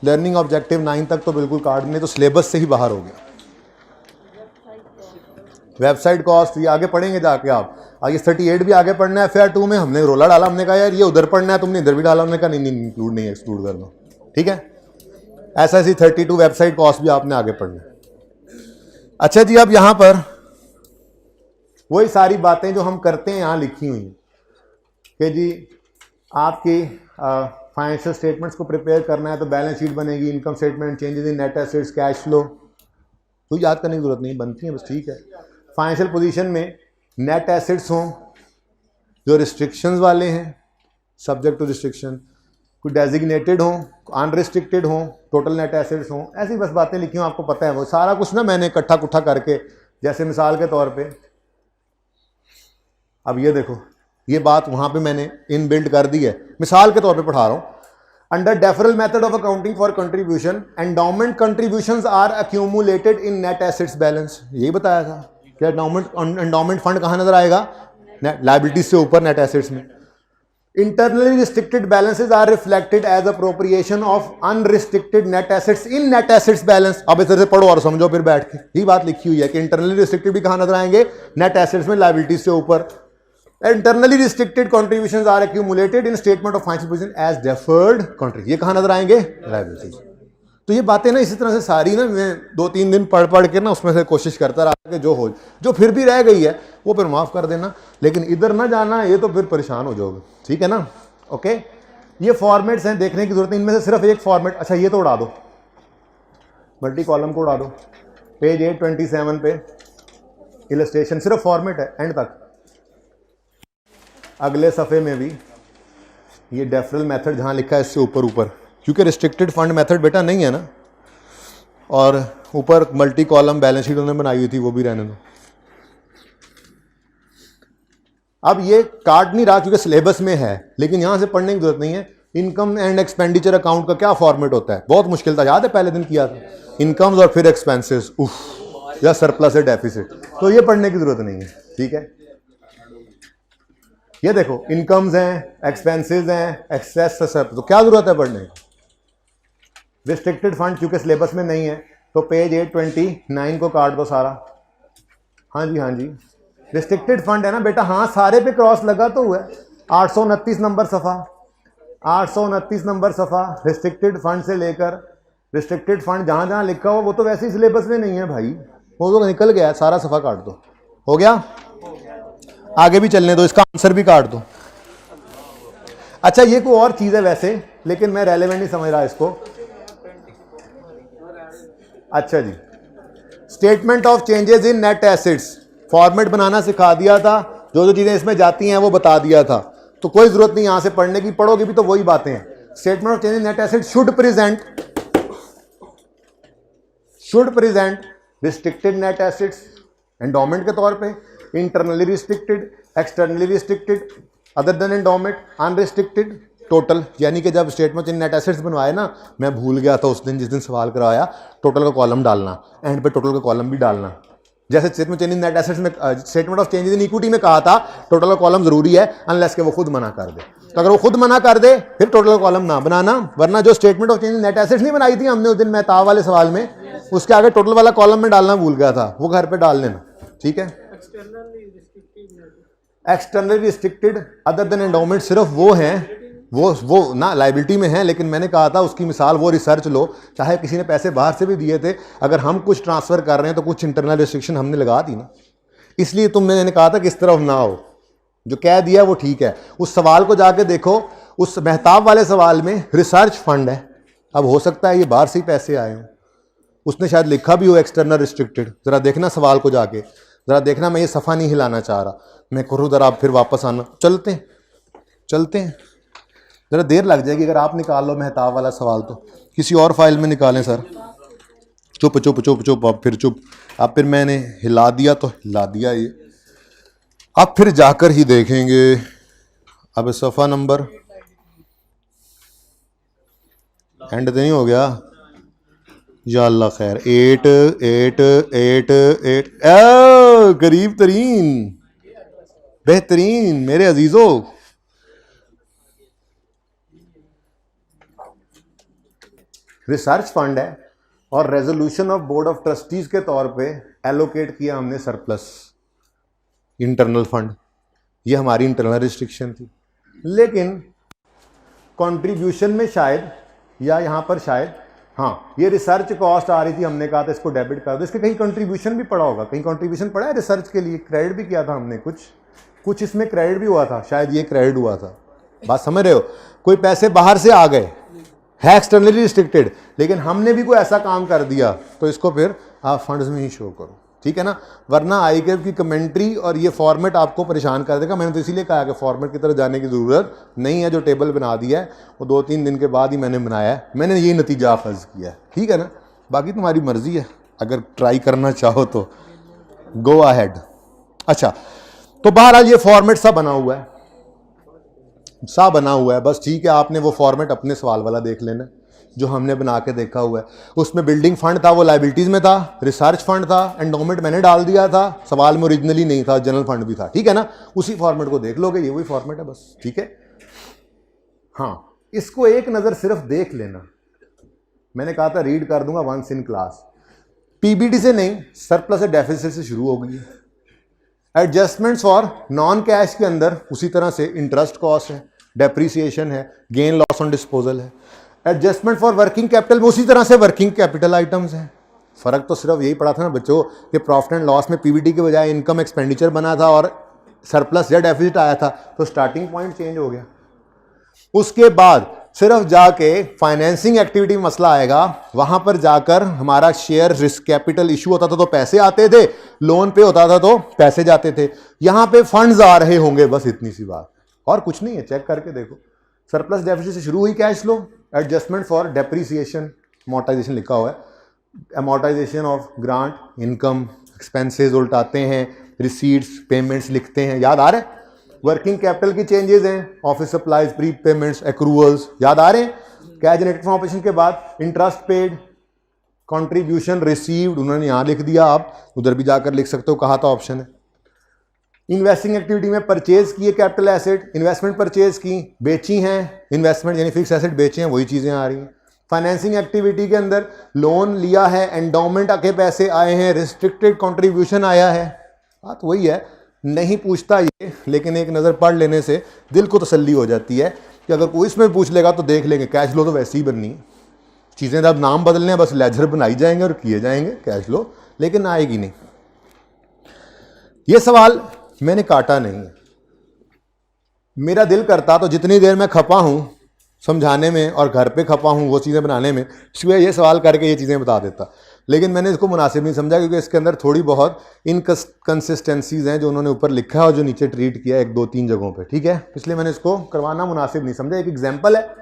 लर्निंग ऑब्जेक्टिव 9 तक तो बिल्कुल काट दें, तो सिलेबस से ही बाहर हो गया। वेबसाइट कॉस्ट ये आगे पढ़ेंगे जाके आप, आगे 38 भी आगे पढ़ना है। FAIR 2 में हमने रोला डाला, हमने कहा यार ये उधर पढ़ना है, तुमने इधर भी डाला, हमने कहा नहीं इंक्लूड नहीं, एक्सक्लूड कर दो, ठीक है। SSC 32 वेबसाइट कॉस्ट भी आपने आगे पढ़ना है। अच्छा जी, अब यहां पर वही सारी बातें जो हम करते हैं यहां लिखी हुई हैं कि जी आपकी फाइनेंशियल स्टेटमेंट्स को प्रिपेयर करना है तो बैलेंस शीट बनेगी, income statement, changes in net assets, cash flow, तो याद करने की जरूरत नहीं, बनती है बस, ठीक है। फाइनेंशियल पोजीशन में नेट एसेट्स हों जो रिस्ट्रिक्शंस वाले हैं, सब्जेक्ट टू रिस्ट्रिक्शन, कोई डेजिग्नेटेड हों, अनरिस्ट्रिक्टेड हों, टोटल नेट एसेट्स हों, ऐसी बस बातें लिखी हों, आपको पता है वो सारा कुछ ना। मैंने इकट्ठा कुट्ठा करके, जैसे मिसाल के तौर पे अब ये देखो, ये बात वहाँ पे मैंने इन बिल्ड कर दी है, मिसाल के तौर पे पढ़ा रहा हूँ। Under deferral method of accounting for contribution, endowment contributions are accumulated in net assets balance, यही बताया था कि एंडाउमेंट फंड कहाँ नजर आएगा, लायबिलिटीज से ऊपर नेट एसेट्स में। Internally restricted balances are reflected as appropriation of unrestricted net assets in net assets balance. अब इस तरह से पढ़ो और समझो फिर बैठ के, यही बात लिखी हुई है कि इंटरनली रिस्ट्रिक्टेड भी कहाँ नजर आएंगे, नेट एसेट्स में, लायबिलिटीज से ऊपर। Internally restricted contributions are accumulated in statement of financial position as deferred कॉन्ट्री, ये कहाँ नजर आएंगे, लायबिलिटीज। तो ये बातें ना इसी तरह से सारी ना मैं 2-3 दिन पढ़ के ना उसमें से कोशिश करता रहा कि जो फिर भी रह गई है वो फिर माफ़ कर देना, लेकिन इधर ना जाना, ये तो फिर परेशान हो जाओगे, ठीक है ना। ओके, ये फॉर्मेट्स हैं, देखने की जरूरत नहीं, इनमें से सिर्फ एक फॉर्मेट, अच्छा ये तो उड़ा दो, मल्टी कॉलम को उड़ा दो, पेज 827 पे इलस्ट्रेशन, सिर्फ फॉर्मेट है एंड तक। अगले सफ़े में भी ये डेफरल मेथड जहाँ लिखा है इससे ऊपर ऊपर, क्योंकि रिस्ट्रिक्टेड फंड मेथड बेटा नहीं है ना, और ऊपर मल्टी कॉलम बैलेंस शीट उन्होंने बनाई हुई थी, वो भी रहने दो। अब ये काट नहीं रहा क्योंकि सिलेबस में है, लेकिन यहां से पढ़ने की जरूरत नहीं है। इनकम एंड एक्सपेंडिचर अकाउंट का क्या फॉर्मेट होता है, बहुत मुश्किल था, याद है पहले दिन किया था, इनकम्स और फिर एक्सपेंसेस, उफ, या सरप्लस है डेफिसिट, तो ये पढ़ने की जरूरत नहीं है, ठीक है। ये देखो इनकम्स हैं, एक्सपेंसेस हैं, एक्सेस सब, तो क्या जरूरत है पढ़ने की। रिस्ट्रिक्टेड फंड क्योंकि सिलेबस में नहीं है तो पेज 829 को काट दो सारा। हाँ जी हाँ जी, रिस्ट्रिक्टेड फंड है ना बेटा, हाँ सारे पे क्रॉस लगा तो हुआ है। 829 नंबर सफ़ा, 829 नंबर सफ़ा, रिस्ट्रिक्टेड फंड से लेकर रिस्ट्रिक्टेड फंड जहाँ जहाँ लिखा हो वो तो वैसे ही सिलेबस में नहीं है भाई, वो तो निकल गया है, सारा सफ़ा काट दो। हो गया, आगे भी चलने दो, इसका आंसर भी काट दो। अच्छा ये कोई और चीज़ है वैसे, लेकिन मैं रेलेवेंट नहीं समझ रहा इसको। अच्छा जी, statement of changes in net assets, format बनाना सिखा दिया था, जो जो चीज़ें इसमें जाती हैं वो बता दिया था, तो कोई ज़रूरत नहीं यहाँ से पढ़ने की, पढ़ोगे भी तो वही बातें हैं। Statement of changes in net assets should present restricted net assets endowment के तौर पे, internally restricted, externally restricted, other than endowment, unrestricted, total. यानी कि जब स्टेटमेंट इन नेट एसेट्स बनवाए ना, मैं भूल गया था उस दिन जिस दिन सवाल कराया, टोटल का कॉलम डालना, एंड पे टोटल का कॉलम भी डालना। जैसे statement change in net assets में, statement of changes in equity में कहा था टोटल का कॉलम जरूरी है अनलेस के वो खुद मना कर दे, तो अगर वो खुद मना कर दे फिर टोटल का कॉलम ना बनाना, वरना जो statement of change in net assets नहीं बनाई थी हमने उस दिन मेहताब वाले सवाल में, उसके आगे टोटल वाला कॉलम में डालना भूल गया था, वो घर पे डाल लेना, ठीक है। Externally restricted other than endowment सिर्फ वो हैं, वो ना लाइबिलिटी में है, लेकिन मैंने कहा था उसकी मिसाल वो रिसर्च लो, चाहे किसी ने पैसे बाहर से भी दिए थे, अगर हम कुछ ट्रांसफ़र कर रहे हैं तो कुछ इंटरनल रिस्ट्रिक्शन हमने लगा दी ना, इसलिए मैंने कहा था कि इस तरफ ना हो, जो कह दिया वो ठीक है। उस सवाल को जाके देखो, उस मेहताब वाले सवाल में रिसर्च फंड है, अब हो सकता है ये बाहर से ही पैसे आए हों, उसने शायद लिखा भी हो एक्सटर्नल रिस्ट्रिक्टेड, ज़रा देखना सवाल को जाके, ज़रा देखना, मैं ये सफ़ा नहीं हिलाना चाह रहा, मैं करूँ ज़रा, आप फिर वापस आना, चलते हैं ज़रा देर लग जाएगी, अगर आप निकाल लो मेहताब वाला सवाल तो किसी और फाइल में निकालें सर। चुप चुप चुप चुप, अब फिर चुप, अब फिर मैंने हिला दिया तो हिला दिया ये, अब फिर जाकर ही देखेंगे। अब सफ़ा नंबर एंड तो नहीं हो गया, या अल्लाह खैर, 8 8 8 8, करीब तरीन, बेहतरीन मेरे अजीज़ों। रिसर्च फंड है और resolution of board of trustees के तौर पे एलोकेट किया हमने सरप्लस इंटरनल फंड, ये हमारी इंटरनल रिस्ट्रिक्शन थी, लेकिन कंट्रीब्यूशन में शायद, या यहाँ पर शायद, हाँ ये रिसर्च कॉस्ट आ रही थी, हमने कहा था इसको डेबिट कर दो, इसके कहीं कंट्रीब्यूशन भी पड़ा होगा, कहीं कंट्रीब्यूशन पड़ा है रिसर्च के लिए, क्रेडिट भी किया था हमने, कुछ इसमें क्रेडिट भी हुआ था, शायद ये क्रेडिट हुआ था, बात समझ रहे हो, कोई पैसे बाहर से आ गए है एक्सटर्नली रिस्ट्रिक्टेड, लेकिन हमने भी कोई ऐसा काम कर दिया तो इसको फिर आप फंड्स में ही शो करो, ठीक है ना, वरना आईकेएफ की कमेंट्री और ये फॉर्मेट आपको परेशान कर देगा। मैंने तो इसीलिए कहा कि फॉर्मेट की तरफ जाने की ज़रूरत नहीं है, जो टेबल बना दिया है वो 2-3 दिन के बाद ही मैंने बनाया है, मैंने ये नतीजा अखज़ किया है, ठीक है ना, बाकी तुम्हारी मर्ज़ी है, अगर ट्राई करना चाहो तो गो अहेड। अच्छा तो बहरहाल ये फॉर्मेट सा बना हुआ है, बस ठीक है, आपने वो फॉर्मेट अपने सवाल वाला देख लेना जो हमने बना के देखा हुआ है, उसमें बिल्डिंग फंड था वो लाइबिलिटीज़ में था, रिसर्च फंड था, एंडोमेंट मैंने डाल दिया था, सवाल में ओरिजिनली नहीं था, जनरल फंड भी था, ठीक है ना, उसी फॉर्मेट को देख लोगे, ये वही फॉर्मेट है बस, ठीक है। हाँ इसको एक नज़र सिर्फ देख लेना, मैंने कहा था रीड कर दूंगा वंस इन क्लास, पीबीटी से नहीं, सरप्लस डेफिसिट से शुरू होगी। एडजस्टमेंट्स फॉर नॉन कैश के अंदर उसी तरह से इंटरेस्ट कॉस्ट है, डेप्रीसिएशन है, गेन लॉस ऑन डिस्पोजल है। एडजस्टमेंट फॉर वर्किंग कैपिटल में उसी तरह से वर्किंग कैपिटल आइटम्स हैं। फ़र्क तो सिर्फ यही पड़ा था ना बच्चों कि प्रॉफिट एंड लॉस में पीबीटी के बजाय इनकम एक्सपेंडिचर बना था और सरप्लस या डेफिसिट आया था, तो स्टार्टिंग पॉइंट चेंज हो गया। उसके बाद सिर्फ जाके फाइनेंसिंग एक्टिविटी मसला आएगा, वहां पर जाकर हमारा शेयर रिस्क कैपिटल इशू होता था तो पैसे आते थे, लोन पे होता था तो पैसे जाते थे, यहां पे फंड्स आ रहे होंगे, बस इतनी सी बात, और कुछ नहीं है, चेक करके देखो। सरप्लस डेफिसिट से शुरू हुई cash flow, adjustment for depreciation, amortisation लिखा हुआ है, amortisation of grant, income, expenses उल्टाते हैं, रिसीट्स, पेमेंट्स लिखते हैं, याद आ रहा है। वर्किंग कैपिटल की चेंजेस हैं, office supplies, prepayments, accruals, याद आ रहे हैं। कैश जनरेटेड फ्रॉम ऑपरेशन के बाद इंटरेस्ट पेड, कंट्रीब्यूशन रिसीव्ड, उन्होंने यहां लिख दिया, आप उधर भी जाकर लिख सकते हो, कहा था ऑप्शन है। इन्वेस्टिंग एक्टिविटी में परचेज किए कैपिटल एसेट, इन्वेस्टमेंट परचेज की, बेची हैं, इन्वेस्टमेंट यानी फिक्स एसेट बेचे हैं, वही चीज़ें आ रही हैं। फाइनेंसिंग एक्टिविटी के अंदर लोन लिया है, एंडोमेंट के पैसे आए हैं, रिस्ट्रिक्टेड कंट्रीब्यूशन आया है, बात वही है। नहीं पूछता ये, लेकिन एक नज़र पढ़ लेने से दिल को तसल्ली हो जाती है कि अगर कोई इसमें पूछ लेगा तो देख लेंगे, कैश फ्लो तो वैसे ही बननी है, चीज़ें अब नाम बदलने हैं, बस लेजर बनाई जाएंगे और किए जाएंगे कैश फ्लो, लेकिन आएगी नहीं। ये सवाल मैंने काटा नहीं है, मेरा दिल करता तो जितनी देर मैं खपा हूं समझाने में और घर पे खपा हूं वो चीज़ें बनाने में, सुबह ये सवाल करके ये चीज़ें बता देता, लेकिन मैंने इसको मुनासिब नहीं समझा क्योंकि इसके अंदर थोड़ी बहुत इनकंसिस्टेंसीज हैं जो उन्होंने ऊपर लिखा है और जो नीचे ट्रीट किया है 1-2-3 जगहों पे, ठीक है, इसलिए मैंने इसको करवाना मुनासिब नहीं समझा। एक एग्जाम्पल है,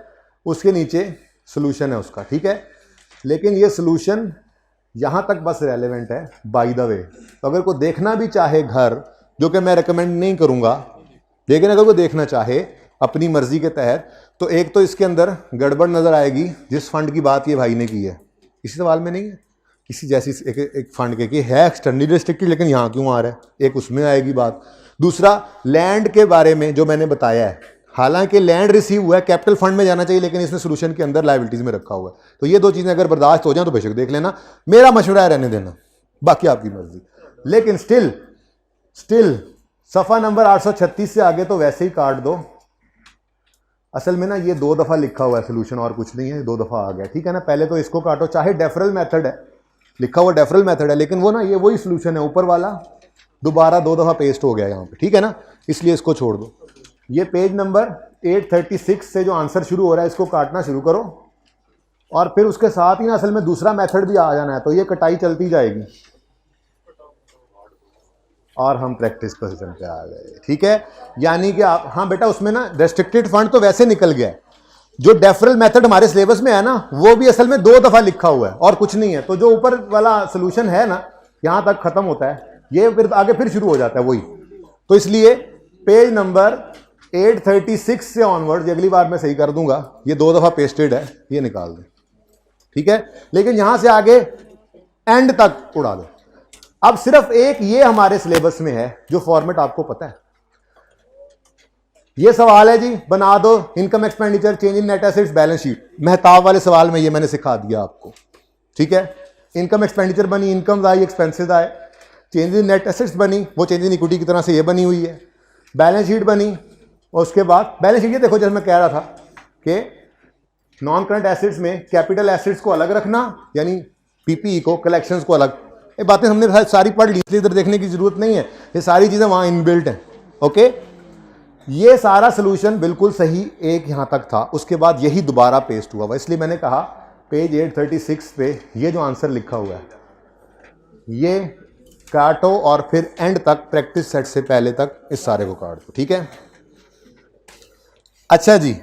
उसके नीचे सोल्यूशन है उसका, ठीक है, लेकिन ये सोल्यूशन यहाँ तक बस रेलेवेंट है बाय द वे। तो अगर कोई देखना भी चाहे घर, जो कि मैं रिकमेंड नहीं करूँगा, लेकिन अगर कोई देखना चाहे अपनी मर्जी के तहत, तो एक तो इसके अंदर गड़बड़ नज़र आएगी, जिस फंड की बात ये भाई ने की है इसी सवाल में नहीं है, किसी जैसी एक फंड के कि है एक्सटर्नली रिस्ट्रिक्टेड, लेकिन यहाँ क्यों आ रहा है, एक उसमें आएगी बात। दूसरा, लैंड के बारे में जो मैंने बताया है, हालांकि लैंड रिसीव हुआ है, कैपिटल फंड में जाना चाहिए, लेकिन इसने सोल्यूशन के अंदर लायबिलिटीज में रखा हुआ है। तो ये दो चीज़ें अगर बर्दाश्त हो जाए तो बेशक देख लेना, मेरा मशवरा है रहने देना, बाकी आपकी मर्जी। लेकिन स्टिल सफ़ा नंबर 836 से आगे तो वैसे ही काट दो। असल में ना ये 2 दफ़ा लिखा हुआ है सोल्यूशन, और कुछ नहीं है, 2 दफ़ा आ गया, ठीक है ना। पहले तो इसको काटो, चाहे डेफरल मेथड है, लिखा हुआ डेफरल मेथड है, लेकिन वो ना ये वही सोल्यूशन है ऊपर वाला, दोबारा 2 दफ़ा पेस्ट हो गया यहाँ पे, ठीक है ना, इसलिए इसको छोड़ दो। ये पेज नंबर 836 से जो आंसर शुरू हो रहा है इसको काटना शुरू करो, और फिर उसके साथ ही ना असल में दूसरा मेथड भी आ जाना है, तो ये कटाई चलती जाएगी और हम प्रैक्टिस पोजीशन पे आ गए, ठीक है। यानी कि आप, हाँ बेटा, उसमें ना रेस्ट्रिक्टेड फंड तो वैसे निकल गया है, जो डेफरल मेथड हमारे सिलेबस में है ना, वो भी असल में 2 दफ़ा लिखा हुआ है और कुछ नहीं है। तो जो ऊपर वाला सोल्यूशन है ना, यहाँ तक खत्म होता है, ये फिर आगे फिर शुरू हो जाता है वही। तो इसलिए पेज नंबर 836 से ऑनवर्ड, अगली बार मैं सही कर दूंगा, ये 2 दफ़ा पेस्टेड है, ये निकाल दें, ठीक है, लेकिन यहां से आगे एंड तक उड़ा दो। अब सिर्फ एक ये हमारे सिलेबस में है जो फॉर्मेट आपको पता है। ये सवाल है जी, बना दो income expenditure, change in net assets, balance sheet. Mehtab वाले सवाल में ये मैंने सिखा दिया आपको, ठीक है। इनकम एक्सपेंडिचर बनी, इनकम आई, एक्सपेंसेस आए। चेंज इन नेट एसेट्स बनी, वो चेंज इन इक्विटी की तरह से ये बनी हुई है। बैलेंस शीट बनी, और उसके बाद बैलेंस शीट, ये देखो जैसे मैं कह रहा था कि नॉन करंट एसेट्स में कैपिटल एसेट्स को अलग रखना, यानी पीपीई को, कलेक्शंस को अलग। ये बातें हमने सारी पढ़ ली, इसलिए इधर देखने की जरूरत नहीं है, ये सारी चीजें वहां इनबिल्ट हैं, ओके। ये सारा सोल्यूशन बिल्कुल सही एक यहां तक था, उसके बाद यही दोबारा पेस्ट हुआ हुआ, इसलिए मैंने कहा पेज 836 पे ये जो आंसर लिखा हुआ है ये काटो और फिर एंड तक, प्रैक्टिस सेट से पहले तक इस सारे को काट दो, ठीक है। अच्छा जी,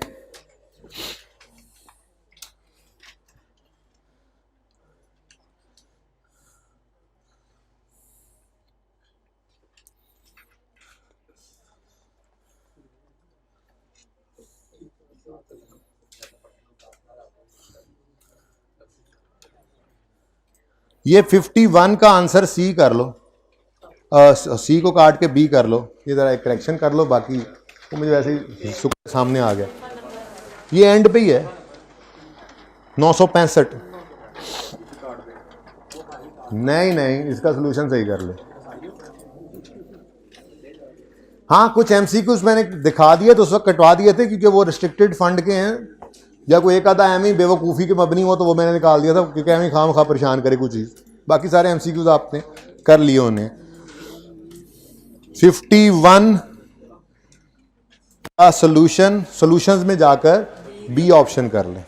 ये 51 का आंसर सी कर लो, सी को काट के बी कर लो, ये जरा एक करेक्शन कर लो, बाकी तो मुझे वैसे ही सामने आ गया। ये एंड पे ही है 965। नहीं, इसका सोल्यूशन सही कर ले। हाँ, कुछ एमसीक्यूज मैंने दिखा दिए तो उस वक्त कटवा दिए थे क्योंकि वो रिस्ट्रिक्टेड फंड के हैं, या कोई एक आधा एम ही बेवकूफ़ी के मबनी हो तो वो मैंने निकाल दिया था क्योंकि एम ही खाम खा परेशान करे कुछ चीज़। बाकी सारे एमसीक्यूज आपने कर लिए उन्हें। 51 का सॉल्यूशंस में जाकर बी ऑप्शन कर लें।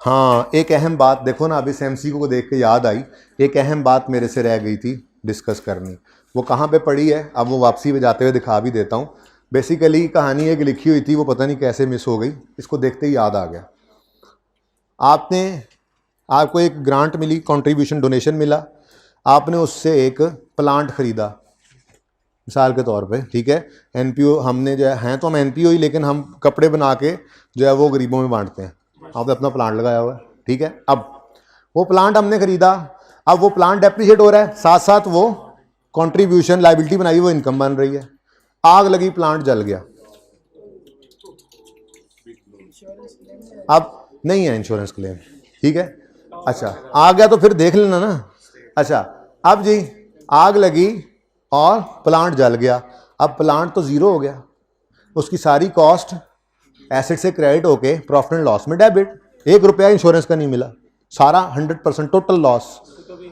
हाँ, एक अहम बात देखो ना, अब इस एमसीक्यू को देख के याद आई, एक अहम बात मेरे से रह गई थी डिस्कस करनी। वो कहाँ पे पड़ी है, अब वो वापसी पे जाते हुए दिखा भी देता हूँ। बेसिकली कहानी एक लिखी हुई थी, वो पता नहीं कैसे मिस हो गई, इसको देखते ही याद आ गया। आपको एक ग्रांट मिली, कंट्रीब्यूशन डोनेशन मिला, आपने उससे एक प्लांट खरीदा मिसाल के तौर पे, ठीक है। एनपीओ हमने जो हैं तो हम एनपीओ ही, लेकिन हम कपड़े बना के जो है वो गरीबों में बांटते हैं। आपने अपना प्लांट लगाया हुआ है, ठीक है। अब वो प्लांट हमने खरीदा, अब वो प्लांट डेप्रिशिएट हो रहा है, साथ साथ वो कंट्रीब्यूशन लायबिलिटी बनाई, वो इनकम बन रही है। आग लगी, प्लांट जल गया, अब नहीं है इंश्योरेंस क्लेम, ठीक है। अच्छा आ गया तो फिर देख लेना ना। अच्छा अब जी आग लगी और प्लांट जल गया, अब प्लांट तो जीरो हो गया, उसकी सारी कॉस्ट एसेट से क्रेडिट होके प्रॉफिट एंड लॉस में डेबिट, 1 रुपया इंश्योरेंस का नहीं मिला, सारा 100% टोटल लॉस।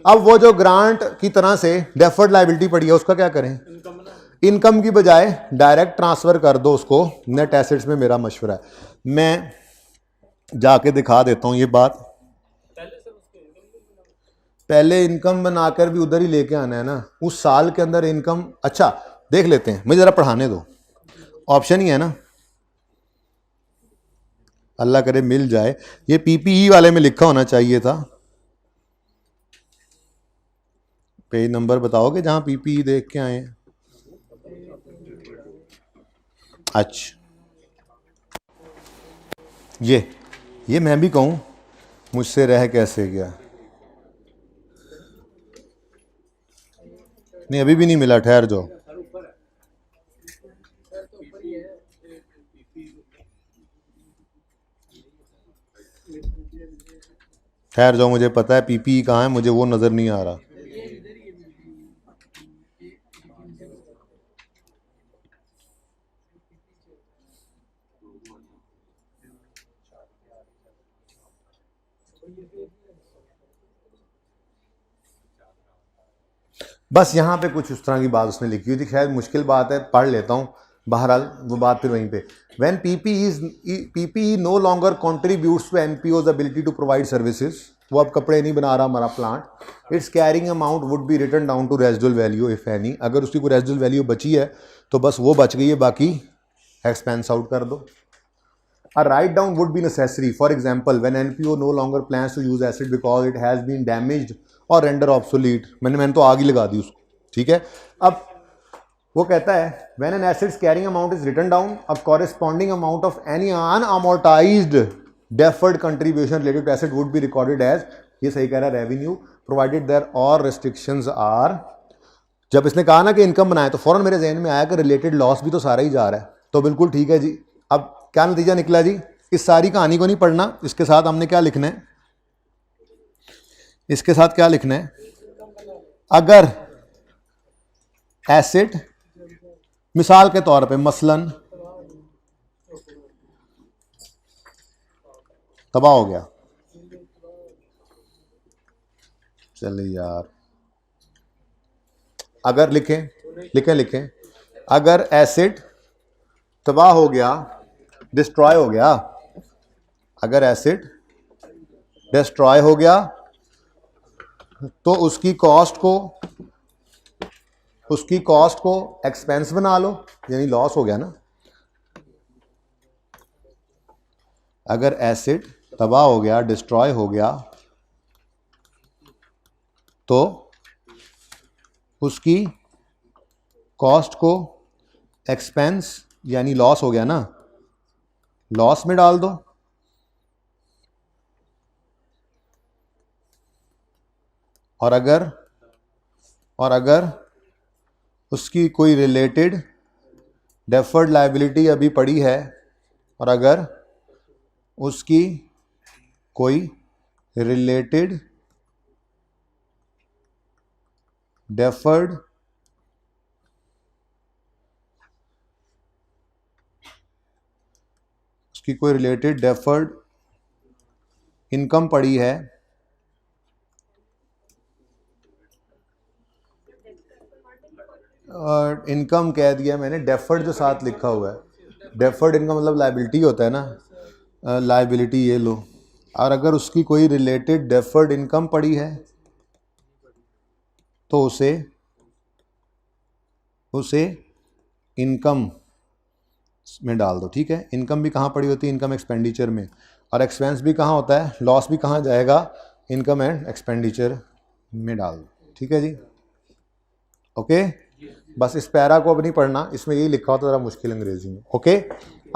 अब वो जो ग्रांट की तरह से डेफर्ड लायबिलिटी पड़ी है उसका क्या करें? इनकम की बजाय डायरेक्ट ट्रांसफर कर दो उसको नेट एसेट्स में, मेरा मशवरा है। मैं जाके दिखा देता हूं ये बात। पहले इनकम बनाकर भी उधर ही लेके आना है ना, उस साल के अंदर इनकम। अच्छा देख लेते हैं, मुझे जरा पढ़ाने दो, ऑप्शन ही है ना, अल्लाह करे मिल जाए। ये पीपीई वाले में लिखा होना चाहिए था, पेज नंबर बताओगे जहां पीपीई देख के आए? अच्छा ये मैं भी कहूं मुझसे रह कैसे गया, नहीं अभी भी नहीं मिला, ठहर जाओ। ठहर जाओ, मुझे पता है पीपीई कहाँ है, मुझे वो नजर नहीं आ रहा। बस यहाँ पे कुछ उस तरह की बात उसने लिखी हुई थी, शायद मुश्किल बात है, पढ़ लेता हूँ। बहरहाल वो बात फिर वहीं पे, when PPE no longer contributes to NPO's ability to provide services, वो अब कपड़े नहीं बना रहा हमारा plant, its carrying amount would be written down to residual value if any, अगर उसकी कोई रेजिडुअल वैल्यू बची है तो बस वो बच गई है, बाकी एक्सपेंस आउट कर दो। A write down would be necessary. For example, when NPO no longer plans to use asset because it has been damaged or render obsolete. मैंने तो आग ही लगा दी उसको, ठीक है। अब वो कहता है when an asset's carrying amount is written down, a corresponding amount of any unamortized deferred contribution related to asset would be recorded as, ये सही कह रहा है, revenue provided there or restrictions are। जब इसने कहा ना कि इनकम बनाए तो फौरन मेरे जहन में आया कि रिलेटेड लॉस भी तो सारा ही जा रहा है, तो बिल्कुल ठीक है जी। अब क्या नतीजा निकला जी? इस सारी कहानी को नहीं पढ़ना, इसके साथ हमने क्या लिखना है, इसके साथ क्या लिखना है, अगर एसेट मिसाल के तौर पे मसलन तबाह हो गया, चलिए यार अगर लिखें अगर एसेट तबाह हो गया, डिस्ट्रॉय हो गया, अगर एसेट डिस्ट्रॉय हो गया तो उसकी कॉस्ट को एक्सपेंस बना लो, यानी लॉस हो गया ना। अगर एसेट तबाह हो गया, डिस्ट्रॉय हो गया, तो उसकी कॉस्ट को एक्सपेंस यानी लॉस हो गया ना, लॉस में डाल दो। और अगर उसकी कोई रिलेटेड डेफर्ड लायबिलिटी अभी पड़ी है, और अगर उसकी कोई रिलेटेड डेफर्ड इनकम पड़ी है, और इनकम कह दिया मैंने, डेफर्ड जो साथ लिखा हुआ है, डेफर्ड इनकम मतलब लायबिलिटी होता है ना, लायबिलिटी ये लो। और अगर उसकी कोई रिलेटेड डेफर्ड इनकम पड़ी है तो उसे इनकम में डाल दो, ठीक है। इनकम भी कहाँ पड़ी होती है? इनकम एक्सपेंडिचर में। और एक्सपेंस भी कहाँ होता है? लॉस भी कहाँ जाएगा? इनकम एंड एक्सपेंडिचर में डाल दो, ठीक है जी। ओके बस इस पैरा को अब नहीं पढ़ना, इसमें यही लिखा होता ज़रा मुश्किल अंग्रेजी में। ओके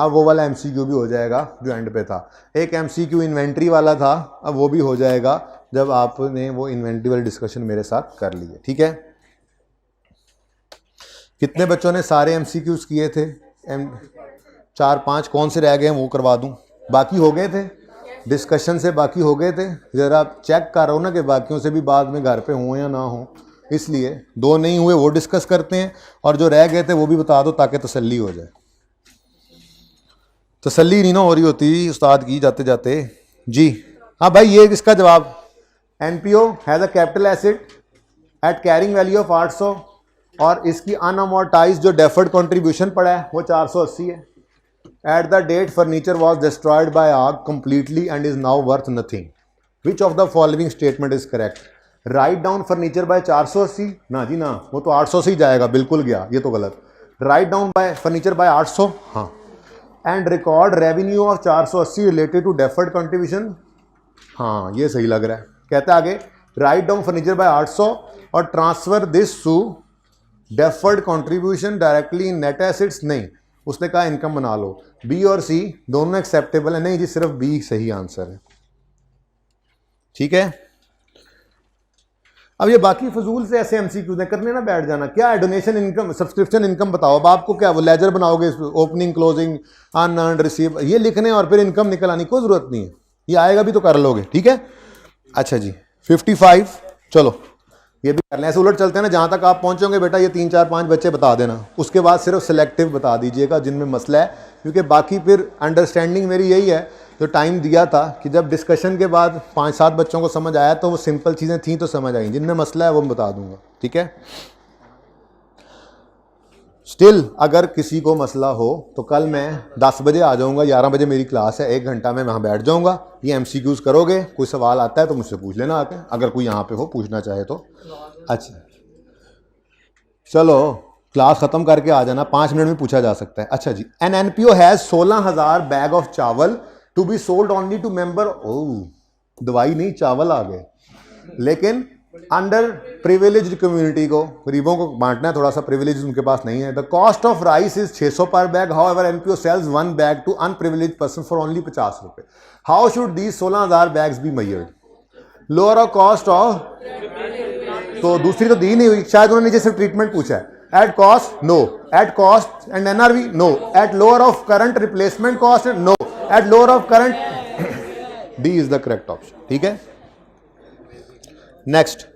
अब वो वाला एमसीक्यू भी हो जाएगा जो एंड पे था। एक एमसीक्यू इन्वेंट्री वाला था, अब वो भी हो जाएगा। जब आपने वो इन्वेंटरी वाली डिस्कशन मेरे साथ कर ली है। ठीक है, कितने बच्चों ने सारे MCQs किए थे? 4-5 कौन से रह गए हैं वो करवा दूं? बाकी हो गए थे डिस्कशन से, बाकी हो गए थे। ज़रा आप चेक कर रहे हो ना कि बाकियों से भी बाद में घर पे हों या ना हो, इसलिए 2 नहीं हुए वो डिस्कस करते हैं, और जो रह गए थे वो भी बता दो ताकि तसल्ली हो जाए। तसल्ली नहीं ना हो रही होती उस्ताद की जाते जाते जी। हाँ भाई, ये इसका जवाब NPO has a capital asset eight carrying value of 800, और इसकी अनअमोर्टाइज जो डेफर्ड कंट्रीब्यूशन पड़ा है वो 480 है। At the date furniture was destroyed by आग completely and is now worth nothing. Which of the following statement is correct? Write down furniture by 480, ना जी ना, वो तो 800 से ही जाएगा, बिल्कुल गया, ये तो गलत। Write down by furniture by 800, हाँ। And record revenue of 480 related to deferred contribution, हाँ ये सही लग रहा है। कहता है आगे राइट डाउन फर्नीचर बाय 800 और transfer this to deferred contribution directly in net assets, नहीं, उसने कहा इनकम बना लो। बी और सी दोनों एक्सेप्टेबल है, नहीं जी सिर्फ बी सही आंसर है। ठीक है, अब ये बाकी फजूल से ऐसे MCQs ने करने ना बैठ जाना। क्या है डोनेशन इनकम, सब्सक्रिप्शन इनकम बताओ। अब आपको क्या वो लेजर बनाओगे, ओपनिंग क्लोजिंग अनअर्न्ड रिसीव, ये लिखने और फिर इनकम निकल आनी कोई जरूरत नहीं है, ये आएगा भी तो कर लोगे। ठीक है, अच्छा जी 55, चलो ये भी कर लें। ऐसे उलट चलते हैं ना, जहाँ तक आप पहुँचोगे बेटा ये 3 4 5 बच्चे बता देना, उसके बाद सिर्फ सिलेक्टिव बता दीजिएगा जिनमें मसला है, क्योंकि बाकी फिर अंडरस्टैंडिंग मेरी यही है जो टाइम दिया था कि जब डिस्कशन के बाद 5-7 बच्चों को समझ आया तो वो सिंपल चीज़ें थी तो समझ आई, जिनमें मसला है वो मैं बता दूंगा। ठीक है, स्टिल अगर किसी को मसला हो तो कल मैं 10 बजे आ जाऊंगा, 11 बजे मेरी क्लास है, 1 घंटा में वहाँ बैठ जाऊंगा। ये MCQs करोगे, कोई सवाल आता है तो मुझसे पूछ लेना आके, अगर कोई यहाँ पे हो पूछना चाहे तो। अच्छा चलो क्लास ख़त्म करके आ जाना, 5 मिनट में पूछा जा सकता है। अच्छा जी, an NPO has 16,000 bag of चावल to be sold only to member, oh दवाई नहीं चावल आ गए, लेकिन अंडर प्रिविलेज्ड कम्युनिटी को, गरीबों को बांटना है, थोड़ा सा प्रिविलेज उनके पास नहीं है। The cost of rice is 600 per bag, however NPO sells 1 bag to unprivileged person for only 50 रुपए। How should these 16,000 bags be measured? Lower of cost of, तो दूसरी तो दी नहीं हुई, शायद उन्होंने नीचे से ट्रीटमेंट पूछा है। At cost no, at cost and NRV no, at lower of current replacement cost no, at lower of current, D is the correct option. ठीक है, next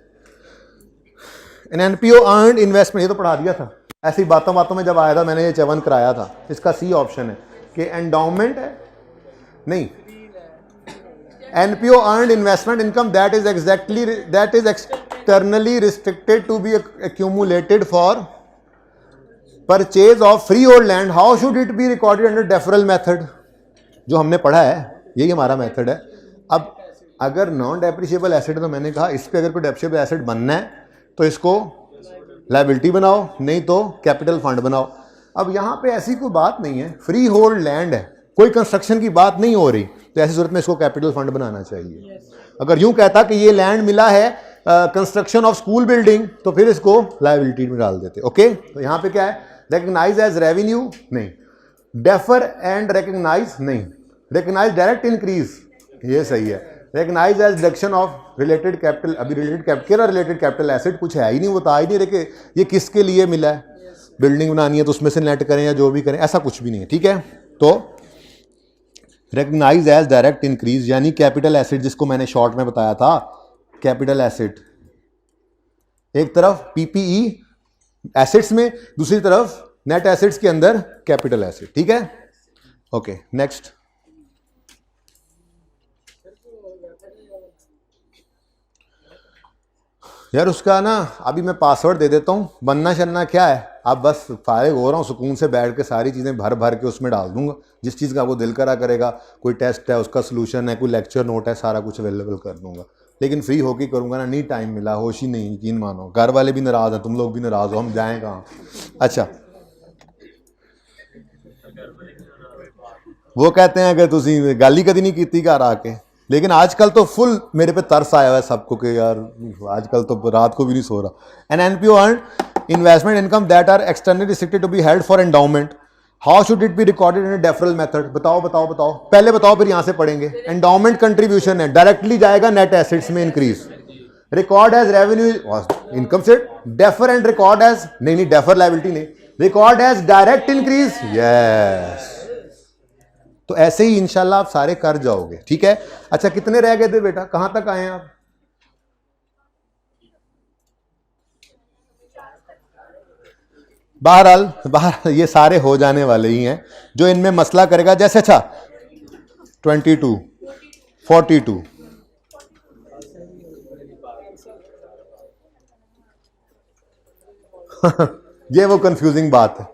an NPO earned investment, ये तो पढ़ा दिया था, ऐसी बातों बातों में जब आया था मैंने ये च्यवन कराया था। इसका सी ऑप्शन है कि एंडाउमेंट है, नहीं, NPO earned investment income that is externally restricted to be accumulated for purchase of freehold land, how should it be recorded under deferral method? जो हमने पढ़ा है यही हमारा मेथड है। अब अगर नॉन डेप्रिशिएबल एसेट, तो मैंने कहा इस पे अगर कोई डेप्रिशिएबल एसेट बनना है तो इसको लायबिलिटी बनाओ, नहीं तो कैपिटल फंड बनाओ। अब यहाँ पे ऐसी कोई बात नहीं है, फ्री होल्ड लैंड है, कोई कंस्ट्रक्शन की बात नहीं हो रही, तो ऐसी सूरत में इसको कैपिटल फंड बनाना चाहिए। अगर यूं कहता कि ये लैंड मिला है कंस्ट्रक्शन ऑफ स्कूल बिल्डिंग, तो फिर इसको लायबिलिटी में डाल देते। ओके, तो यहाँ पे क्या है, रिकग्नाइज एज रेवेन्यू नहीं, डेफर एंड रिकग्नाइज नहीं, रिकग्नाइज डायरेक्ट इंक्रीज ये सही है, recognise as deduction of related capital, अभी related capital related capital asset कुछ है ही नहीं, वो तो आ ही नहीं रहे कि ये किसके लिए मिला है, बिल्डिंग बनानी है तो उसमें से नेट करें या जो भी करें, ऐसा कुछ भी नहीं है। ठीक है, तो रिकग्नाइज एज डायरेक्ट इंक्रीज यानी कैपिटल एसेट, जिसको मैंने शॉर्ट में बताया था, कैपिटल एसेट एक तरफ PPE एसेट्स में, दूसरी तरफ नेट एसेट्स के अंदर कैपिटल एसेट। ठीक है, ओके नेक्स्ट। यार उसका ना अभी मैं पासवर्ड दे देता हूँ, बनना शनना क्या है, आप बस फारिग हो रहा हूँ, सुकून से बैठ के सारी चीज़ें भर भर के उसमें डाल दूंगा, जिस चीज़ का आपको दिल करा करेगा, कोई टेस्ट है उसका सोल्यूशन है, कोई लेक्चर नोट है, सारा कुछ अवेलेबल कर दूंगा, लेकिन फ्री होके करूँगा ना, नहीं टाइम मिला, होश ही नहीं, यकीन मानो, घर वाले भी नाराज़ हैं, तुम लोग भी नाराज़ हो, हम जाएँ कहाँ। अच्छा वो कहते हैं कि तुसी गाली कभी नहीं की घर आके, लेकिन आजकल तो फुल मेरे पे तरस आया हुआ है सबको कि यार आजकल तो रात को भी नहीं सो रहा। An NPO earn investment income that are externally restricted to be held for endowment, how should it be recorded in deferral method? बताओ बताओ बताओ, पहले बताओ फिर यहां से पढ़ेंगे। एंडाउमेंट कंट्रीब्यूशन है, डायरेक्टली जाएगा नेट एसेट्स में increase. Record as revenue income से, डेफर एंड रिकॉर्ड एज, नहीं नहीं डेफर लायबिलिटी नहीं, record as direct increase. Yes, तो ऐसे ही इंशाल्लाह आप सारे कर जाओगे, ठीक है। अच्छा कितने रह गए थे बेटा, कहां तक आए हैं आप? बहरहाल ये सारे हो जाने वाले ही हैं। जो इनमें मसला करेगा, जैसे अच्छा 22, 42, ये वो कंफ्यूजिंग बात है।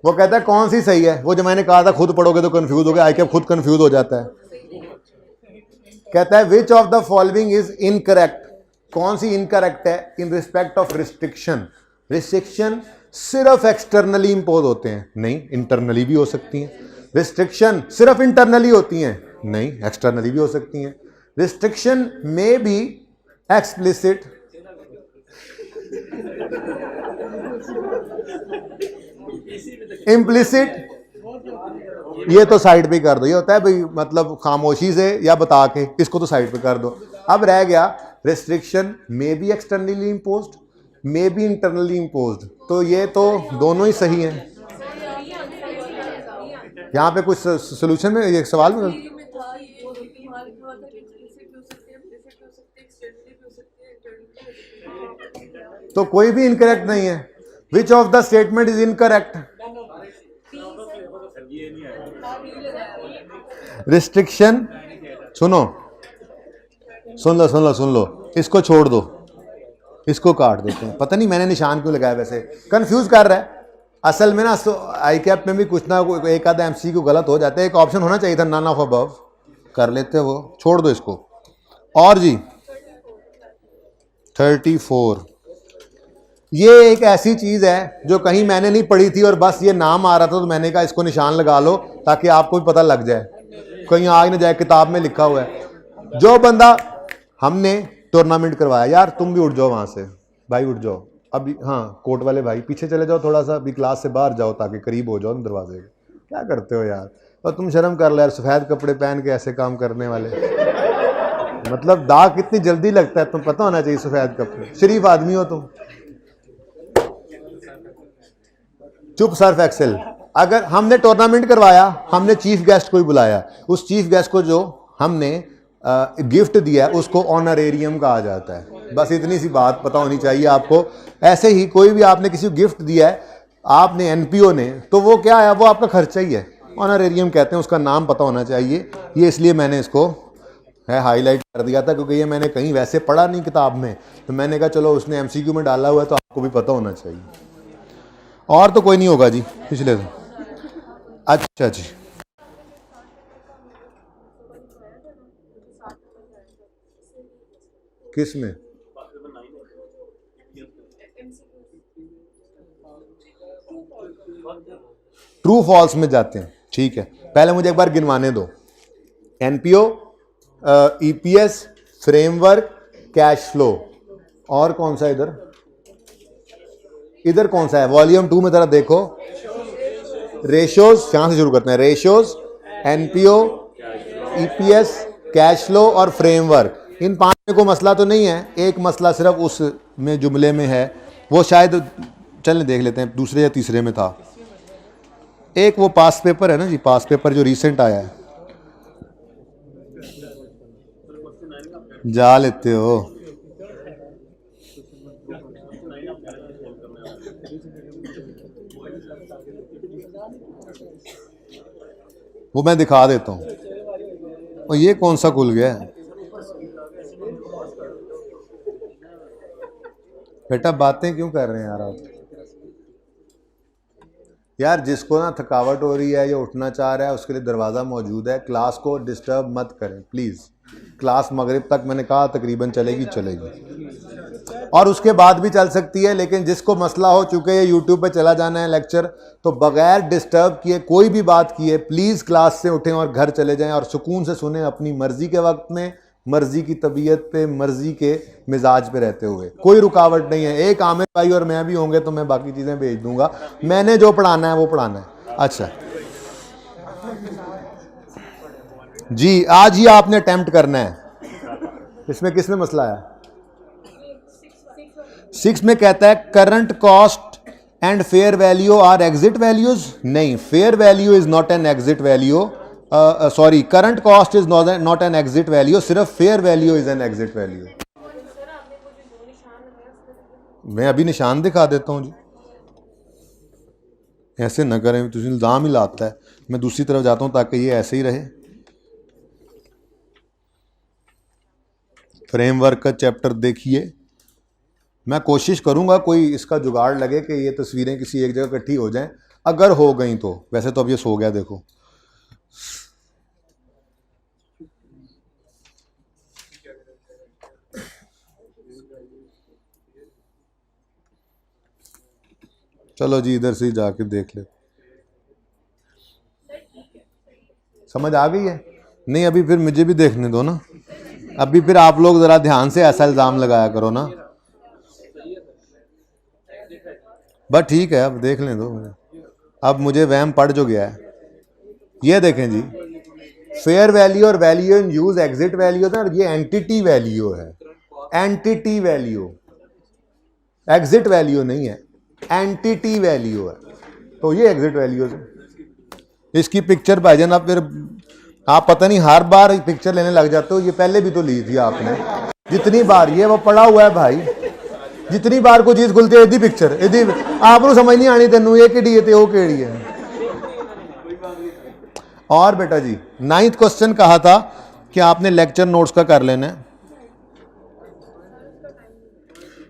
वो कहता है कौन सी सही है, वो जो मैंने कहा था खुद पढ़ोगे तो कंफ्यूज हो गया, आई क्या खुद कंफ्यूज हो जाता है। कहता है विच of the following is incorrect, कौन सी इनकरेक्ट है in respect of restriction. Restriction सिर्फ एक्सटर्नली इंपोज होते हैं, नहीं इंटरनली भी हो सकती हैं। रिस्ट्रिक्शन सिर्फ इंटरनली होती हैं, नहीं एक्सटर्नली भी हो सकती हैं। रिस्ट्रिक्शन में बी एक्सप्लिसिट, इम्प्लिसिट, ये तो साइड पे कर दो। ये होता है भाई मतलब खामोशी से या बता के, इसको तो साइड पे कर दो। अब रह गया restriction may be externally imposed, may be internally imposed, तो ये तो दोनों ही सही हैं। यहाँ पे कुछ सोल्यूशन में ये सवाल में तो कोई भी इनकरेक्ट नहीं है। विच of the statement is incorrect? Restriction, सुनो सुन लो सुन लो सुन लो, इसको छोड़ दो, इसको काट देते हैं। पता नहीं मैंने निशान क्यों लगाया, वैसे कंफ्यूज कर रहा है। असल में ना आई कैप में भी कुछ ना एक आधा एमसीक्यू गलत हो जाता है। एक ऑप्शन होना चाहिए था नन ऑफ अबव, कर लेते वो, छोड़ दो इसको। और जी 34, ये एक ऐसी चीज है जो कहीं मैंने नहीं पढ़ी थी और बस ये नाम आ रहा था तो मैंने कहा इसको निशान लगा लो ताकि आपको भी पता लग जाए, कहीं आ ही ना जाए किताब में लिखा हुआ है। जो बंदा हमने टूर्नामेंट करवाया, यार तुम भी उठ जाओ वहां से भाई, उठ जाओ अभी। हाँ कोर्ट वाले भाई पीछे चले जाओ थोड़ा सा, अभी क्लास से बाहर जाओ ताकि करीब हो जाओ दरवाजे के। क्या करते हो यार, और तुम शर्म कर लो यार, सफेद कपड़े पहन के ऐसे काम करने वाले, मतलब दाग कितनी जल्दी लगता है, तुम पता होना चाहिए सफेद कपड़े, शरीफ आदमी हो तुम। चुप सर्फ एक्सेल। अगर हमने टूर्नामेंट करवाया, हमने चीफ गेस्ट को ही बुलाया, उस चीफ गेस्ट को जो हमने गिफ्ट दिया उसको ऑनरेरियम कहा जाता है। बस इतनी सी बात पता होनी चाहिए आपको। ऐसे ही कोई भी आपने किसी को गिफ्ट दिया है आपने, एनपीओ ने, तो वो क्या है, वो आपका खर्चा ही है, ऑनरेरियम कहते हैं, उसका नाम पता होना चाहिए। ये इसलिए मैंने इसको हाईलाइट कर दिया था क्योंकि ये मैंने कहीं वैसे पढ़ा नहीं किताब में, तो मैंने कहा चलो उसने एमसीक्यू में डाला हुआ है तो आपको भी पता होना चाहिए। और तो कोई नहीं होगा जी पिछले तो। अच्छा जी, किस में? ट्रू फॉल्स में जाते हैं, ठीक है। पहले मुझे एक बार गिनवाने दो। NPO, EPS, framework, cash flow, और कौन सा इधर इधर कौन सा है? वॉल्यूम 2 में जरा देखो, रेशियोज, यहां से शुरू करते हैं। Ratios, NPO, EPS, cash flow और फ्रेमवर्क, इन 5 में कोई मसला तो नहीं है। एक मसला सिर्फ उस में जुमले में है, वो शायद चलें देख लेते हैं, दूसरे या तीसरे में था। एक वो पास पेपर है ना जी, पास पेपर जो रिसेंट आया है, जा लेते हो। वो मैं दिखा देता हूँ। और ये कौन सा खुल गया है बेटा, बातें क्यों कर रहे हैं यार आप? यार जिसको ना थकावट हो रही है या उठना चाह रहा है उसके लिए दरवाज़ा मौजूद है। क्लास को डिस्टर्ब मत करें प्लीज़। क्लास मगरिब तक मैंने कहा तकरीबन चलेगी और उसके बाद भी चल सकती है, लेकिन जिसको मसला हो चुके ये यूट्यूब पे चला जाना है लेक्चर, तो बगैर डिस्टर्ब किए कोई भी बात किए प्लीज़ क्लास से उठें और घर चले जाएं और सुकून से सुने, अपनी मर्ज़ी के वक्त में, मर्ज़ी की तबीयत पे, मर्ज़ी के मिजाज पे रहते हुए। कोई रुकावट नहीं है। एक आमिर भाई और मैं भी होंगे तो मैं बाकी चीज़ें भेज दूंगा। मैंने जो पढ़ाना है वो पढ़ाना है। अच्छा जी, आज ही आपने अटेम्प्ट करना है। इसमें किसमें मसला है? 6 में कहता है current cost and fair value are exit values. नहीं, fair value is not an exit value, sorry, current cost is not an exit value, सिर्फ fair value is an exit value. मैं अभी निशान दिखा देता हूं जी, ऐसे न करें, तुझे इल्ज़ाम ही लाता है। मैं दूसरी तरफ जाता हूं ताकि ये ऐसे ही रहे। फ्रेमवर्क का चैप्टर देखिए, मैं कोशिश करूंगा कोई इसका जुगाड़ लगे कि ये तस्वीरें किसी एक जगह इकट्ठी हो जाएं, अगर हो गई तो। वैसे तो अब ये सो गया, देखो। चलो जी, इधर से ही जाके देख ले। समझ आ गई है? नहीं, अभी फिर मुझे भी देखने दो ना। अभी फिर आप लोग ज़रा ध्यान से ऐसा इल्ज़ाम लगाया करो ना। बस ठीक है, अब देख लें दो मुझे। अब मुझे वहम पड़ जो गया है। ये देखें जी, फेयर वैल्यू और value in use exit value है, और ये एंटिटी वैल्यू है। एंटिटी वैल्यू, एग्जिट वैल्यू नहीं है, एंटिटी वैल्यू है। तो ये एग्जिट वैल्यू है। इसकी पिक्चर भाईजान आप फिर आप पता नहीं हर बार पिक्चर लेने लग जाते हो। ये पहले भी तो ली थी आपने, जितनी बार ये वो पड़ा हुआ है भाई, जितनी बार कोई चीज खुलती है इधी पिक्चर, इधी आपको समझ नहीं आनी तेनू ये केड़ी है ते वो केड़ी है। और बेटा जी, 9th क्वेश्चन कहा था कि आपने लेक्चर नोट्स का कर लेना है।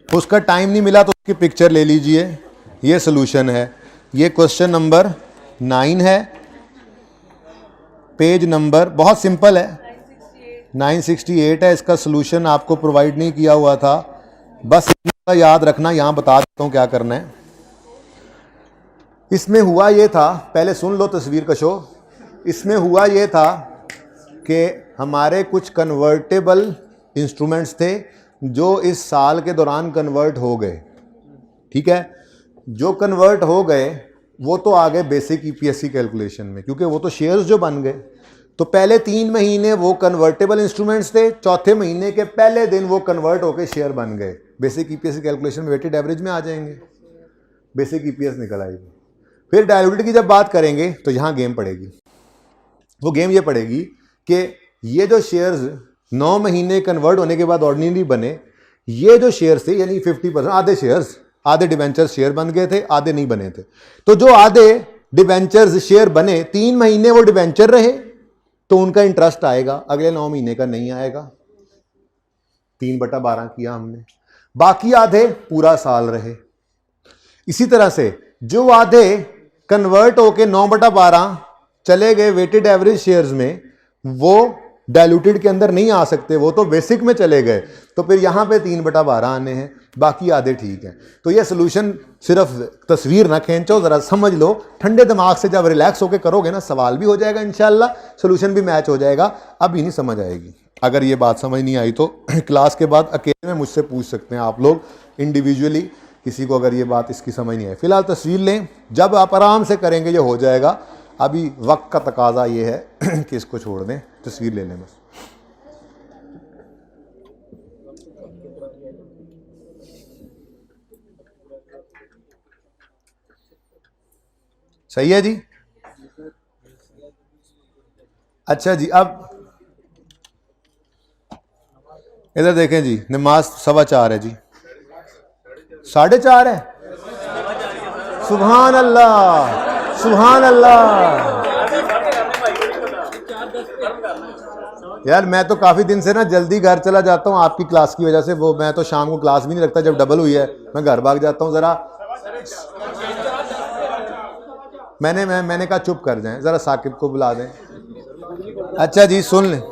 उसका टाइम नहीं मिला तो उसकी पिक्चर ले लीजिए। ये सोल्यूशन है। ये क्वेश्चन नंबर 9 है, पेज नंबर बहुत सिंपल है, 968 है। इसका सोल्यूशन आपको प्रोवाइड नहीं किया हुआ था, बस इतना याद रखना। यहां बता देता हूं क्या करना है। इसमें हुआ ये था, पहले सुन लो तस्वीर कशो। इसमें हुआ ये था कि हमारे कुछ कन्वर्टेबल इंस्ट्रूमेंट्स थे जो इस साल के दौरान कन्वर्ट हो गए। ठीक है, जो कन्वर्ट हो गए वो तो आ गए बेसिक ईपीएस कैलकुलेशन में, क्योंकि वो तो शेयर्स जो बन गए। तो पहले 3 महीने वो कन्वर्टेबल इंस्ट्रूमेंट्स थे, चौथे महीने के पहले दिन वो कन्वर्ट होकर शेयर बन गए। बेसिक ईपीएस कैलकुलेशन में वेटेड एवरेज में आ जाएंगे, बेसिक ईपीएस निकल आएगी। फिर डायल्यूटेड की जब बात करेंगे तो यहाँ गेम पड़ेगी। वो गेम ये पड़ेगी कि ये जो शेयर्स 9 महीने कन्वर्ट होने के बाद ऑर्डिनरी बने, ये जो शेयर्स थे यानी 50%, आधे शेयर्स, आधे डिवेंचर्स शेयर बन गए थे, आधे नहीं बने थे। तो जो आधे डिवेंचर्स शेयर बने, 3 महीने वो डिवेंचर रहे तो उनका इंटरेस्ट आएगा, अगले 9 महीने का नहीं आएगा। 3/12 किया हमने। बाकी आधे पूरा साल रहे। इसी तरह से जो आधे कन्वर्ट होके 9/12 चले गए वेटेड एवरेज शेयर्स में, वो डायल्यूटेड के अंदर नहीं आ सकते, वो तो बेसिक में चले गए। तो फिर यहां पे 3/12 आने हैं, बाकी आधे ठीक हैं। तो ये सोल्यूशन सिर्फ तस्वीर ना खींचो, जरा समझ लो। ठंडे दिमाग से जब रिलैक्स होकर करोगे ना, सवाल भी हो जाएगा इंशाल्लाह, सोल्यूशन भी मैच हो जाएगा। अभी नहीं समझ आएगी। अगर ये बात समझ नहीं आई तो क्लास के बाद अकेले में मुझसे पूछ सकते हैं आप लोग इंडिविजुअली, किसी को अगर ये बात इसकी समझ नहीं आई। फिलहाल तस्वीर लें, जब आप आराम से करेंगे ये हो जाएगा। अभी वक्त का तकाजा ये है कि इसको छोड़ दें, तस्वीर ले लें बस। सही है जी? अच्छा जी, अब इधर देखें जी, नमाज 4:15 है जी, 4:30 है। सुभान अल्लाह, सुभान अल्लाह। यार मैं तो काफ़ी दिन से ना जल्दी घर चला जाता हूँ आपकी क्लास की वजह से। वो मैं तो शाम को क्लास भी नहीं रखता, जब डबल हुई है मैं घर भाग जाता हूँ। ज़रा मैंने कहा चुप कर जाएं, ज़रा साकिब को बुला दें। अच्छा जी, सुन लें।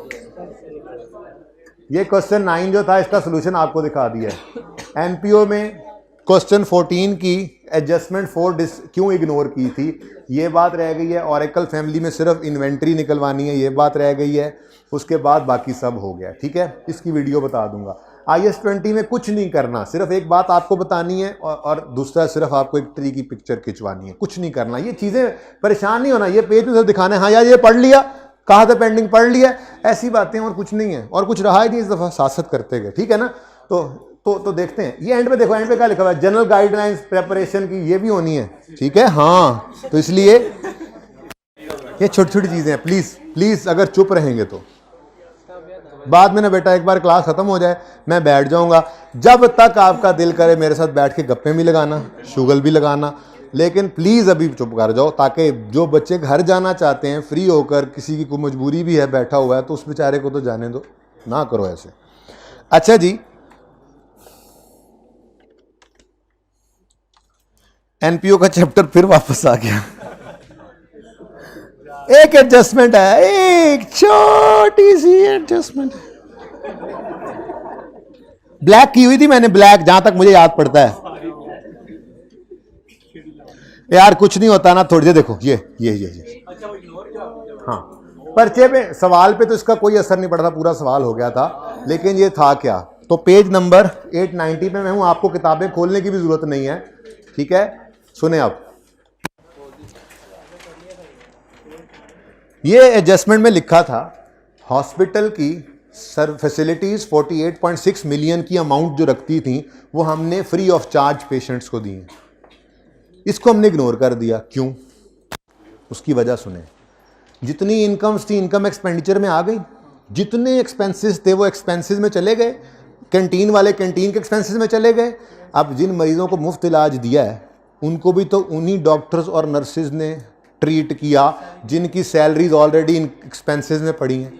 ये क्वेश्चन 9 जो था, इसका सोल्यूशन आपको दिखा दिया है। एनपीओ में क्वेश्चन 14 की एडजस्टमेंट फॉर क्यों इग्नोर की थी, ये बात रह गई है। ऑरेकल फैमिली में सिर्फ इन्वेंट्री निकलवानी है, ये बात रह गई है। उसके बाद बाकी सब हो गया। ठीक है, इसकी वीडियो बता दूंगा। IS-20 में कुछ नहीं करना, सिर्फ एक बात आपको बतानी है और दूसरा सिर्फ आपको एक ट्री की पिक्चर खिंचवानी है, कुछ नहीं करना। ये चीज़ें परेशान नहीं होना, ये पेज में दिखाना है हाँ यार ये पढ़ लिया, कहा था पेंडिंग पढ़ लिया, ऐसी बातें और कुछ नहीं है, और कुछ रहा ही नहीं इस दफ़ा, साथ करते गए, ठीक है ना। तो देखते हैं ये एंड पे, देखो एंड पे क्या लिखा हुआ है, जनरल गाइडलाइंस प्रेपरेशन की, ये भी होनी है, ठीक है। हाँ तो इसलिए ये छोटी छोटी चीज़ें हैं, प्लीज़ प्लीज़ अगर चुप रहेंगे तो बाद में ना बेटा, एक बार क्लास खत्म हो जाए मैं बैठ जाऊंगा, जब तक आपका दिल करे मेरे साथ बैठ के गप्पे भी लगाना, शुगल भी लगाना, लेकिन प्लीज़ अभी चुप कर जाओ, ताकि जो बच्चे घर जाना चाहते हैं फ्री होकर, किसी की कोई मजबूरी भी है बैठा हुआ है, तो उस बेचारे को तो जाने दो, ना करो ऐसे। अच्छा जी, एनपीओ का चैप्टर फिर वापस आ गया। एक एडजस्टमेंट है, एक छोटी सी एडजस्टमेंट, ब्लैक की हुई थी मैंने, ब्लैक जहां तक मुझे याद पड़ता है यार, कुछ नहीं होता ना, थोड़ी देर देखो ये हाँ, पर्चे पे सवाल पे तो इसका कोई असर नहीं पड़ता, पूरा सवाल हो गया था, लेकिन ये था क्या, तो पेज नंबर 890 पे मैं हूं, आपको किताबें खोलने की भी जरूरत नहीं है, ठीक है। सुने आप, ये एडजस्टमेंट में लिखा था हॉस्पिटल की फैसिलिटीज 48.6 मिलियन की अमाउंट जो रखती थी वो हमने फ्री ऑफ चार्ज पेशेंट्स को दी, इसको हमने इग्नोर कर दिया, क्यों? उसकी वजह सुने, जितनी इनकम्स थी इनकम एक्सपेंडिचर में आ गई, जितने एक्सपेंसेस थे वो एक्सपेंसेस में चले गए, कैंटीन वाले कैंटीन के एक्सपेंसेस में चले गए। अब जिन मरीजों को मुफ्त इलाज दिया है उनको भी तो उन्हीं डॉक्टर्स और नर्सेज ने ट्रीट किया जिनकी सैलरीज ऑलरेडी इन एक्सपेंसेस में पड़ी हैं,